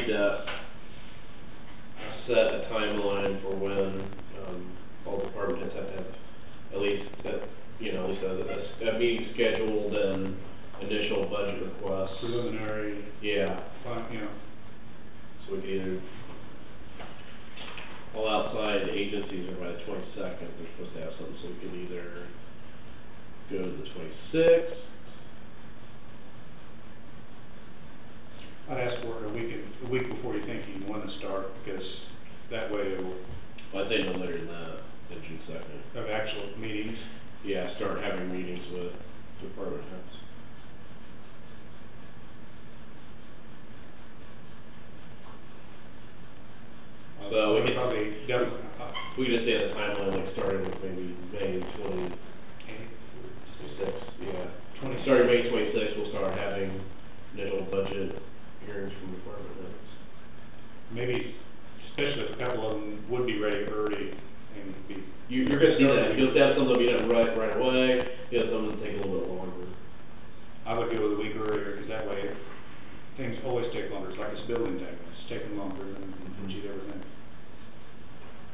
to set a timeline for when, all department heads have to have at least a meeting scheduled and initial budget requests. Preliminary. Yeah. You know. So we can either, all outside agencies are by the 22nd, they're supposed to have something, so we can either go to the 26th. I'd ask for it a week before you think you want to start, because that way it'll. Well, I think no later than that, than June 2nd. Of actual meetings. Yeah, start having meetings with department heads. So we could probably we could just say the timeline, like starting with maybe May 26th. Yeah. Starting May 26th, we'll start having initial budget hearings from department heads. Maybe, especially if a couple of them would be ready early and be. You're gonna see that. You'll have some that'll be done right away. You'll have some that'll take a little bit longer. I would go a week earlier, because that way things always take longer. It's like this building thing. It's taking longer than you'd ever think.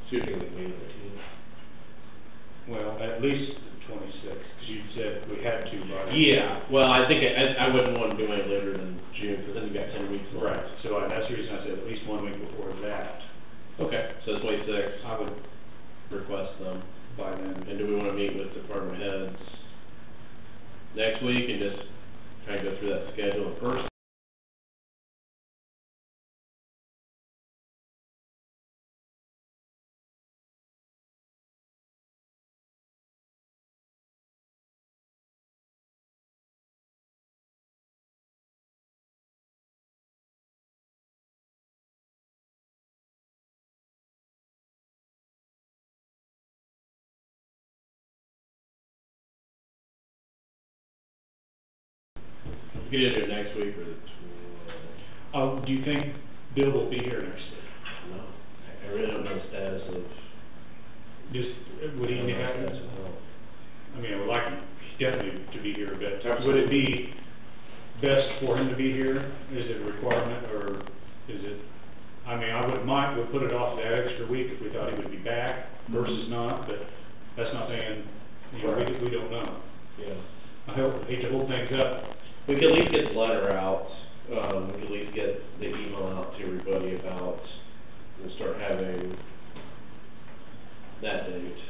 So you're thinking like May 19th? Well, at least 26, because you said we had to by. Yeah, well, I think I wouldn't want to do any later than June, because then you got 10 weeks left. Right, so that's the reason I said at least 1 week before that. Okay, so 26. I would request them by then. And do we want to meet with department heads next week and just kind of go through that schedule in person? We could either do it next week or the 12th. Do you think Bill will be here next week? I don't know. I really don't know the status of. Just, would he need that? I mean, I would like him definitely to be here, but would it be best for him to be here? Is it a requirement, or is it, I mean, I would put it off that extra week if we thought he would be back versus not, but that's not saying, you know, we don't know. Yeah. I hate to hold things up. We could at least get the letter out, we could at least get the email out to everybody about, we'll start having that date.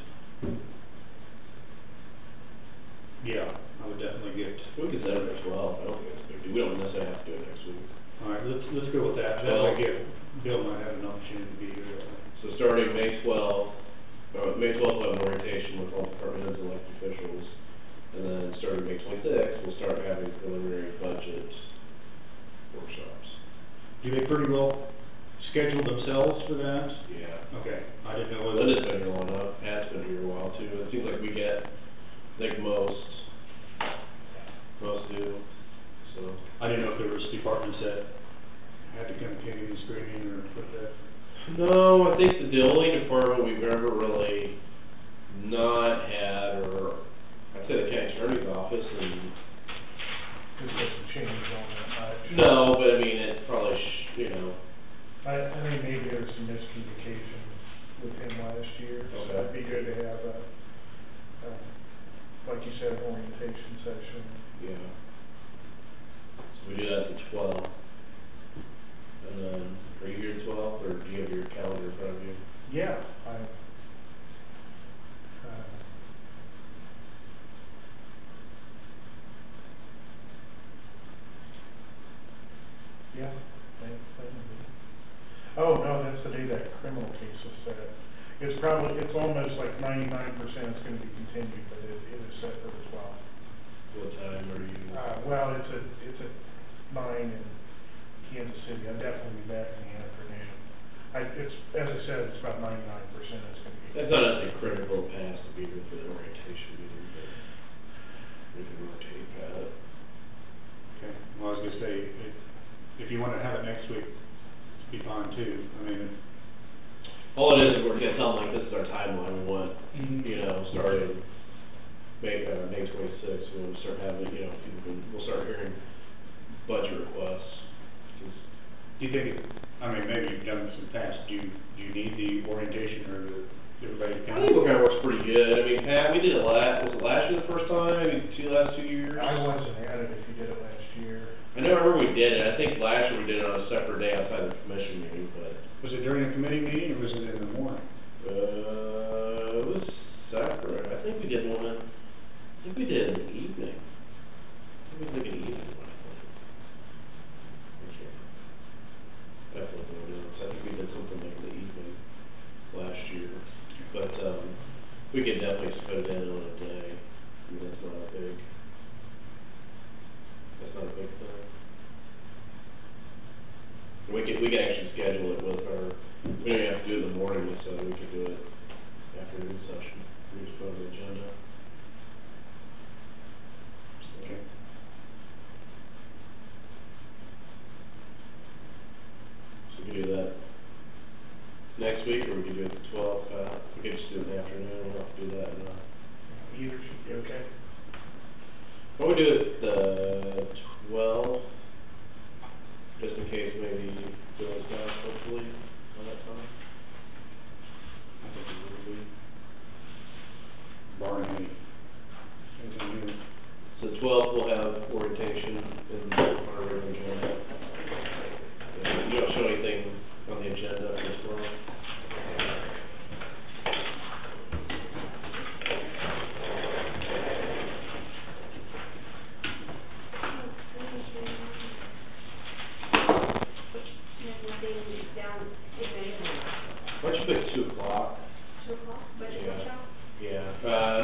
Yeah, I would definitely get. We could set it at 12, I don't think it's a big deal, we don't necessarily have to do it next week. Alright, let's go with that, that way Bill might have an opportunity to be here. So starting May 12th, May 12th we'll have an orientation with all department heads and elected officials. And then starting May 26th, we'll start having preliminary budget workshops. Do they pretty well schedule themselves for that? Yeah. Okay, I didn't know whether. Linda's been here long enough, Pat's been here a while too, it seems like we get, I think most do, so. I didn't know if there was departments that had to come kicking and screaming or put that. No, I think the only department we've ever really not had, or I'd say the county attorney's office, and There's been some changes on that. no, but I mean, it probably, I think maybe there was some miscommunication with him last year, so Okay. it'd be good to have like you said, an orientation session. yeah. So we do that at the 12th. And then, are you here at 12th, or do you have your calendar in front of you? Yeah, probably, it's almost like 99% is gonna be continued, but it is separate as well. What time are you? Well, it's at 9 in Kansas City. I'll definitely be back in the afternoon. It's, as I said, it's about 99% it's gonna be. That's not as a critical pass to be here for the orientation meeting, but we can rotate that. Okay, well, I was gonna say, if you wanna have it next week, it'd be fine too. I mean, All it is we're gonna tell them like, this is our timeline, we want, you know, starting May 26th, we'll start having, you know, we'll start hearing budget requests. do you think, I mean, maybe you've done this in the past, do you need the orientation or everybody to I come? think it kind of works pretty good. I mean, Pat, we did it was it last year the first time, maybe last 2 years? I wasn't at it if you did it last year. I remember we did it. I think last year we did it on a separate day outside the commission meeting, but. Was it during a committee meeting or was it in the morning? It was separate. I think we did it in the evening. I think we did an evening one, I think. Okay. Definitely what it is. I think we did something like in the evening last year. But, we could definitely split it in on a day. I mean, that's not a big thing. We could actually schedule it with our, we don't have to do it in the morning, so we could do it afternoon session. We just put on the agenda. Okay. So we could do that next week, or we could do it the 12th, we could just do it in the afternoon, we don't have to do that in Either should be okay. Why don't we do it the 12th, just in case maybe Bill's back, hopefully, by that time? I think it will be. Barring anything new. So 12th we'll have orientation in our regular agenda. You don't show anything on the agenda for this one? Why don't you pick 2 o'clock? 2 o'clock, budget workshop? Yeah, Or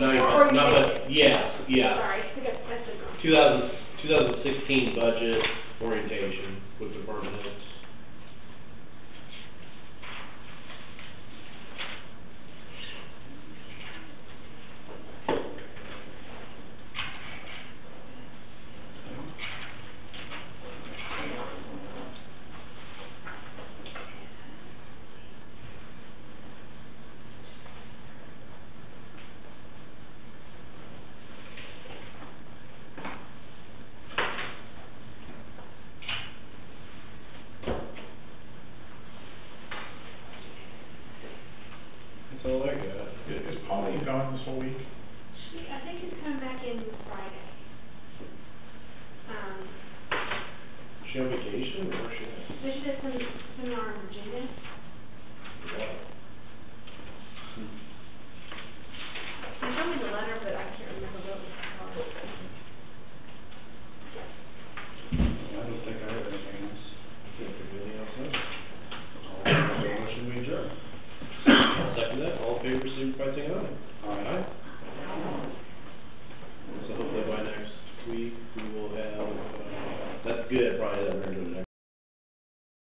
yeah. Sorry, I got, that's a. 2016 budget,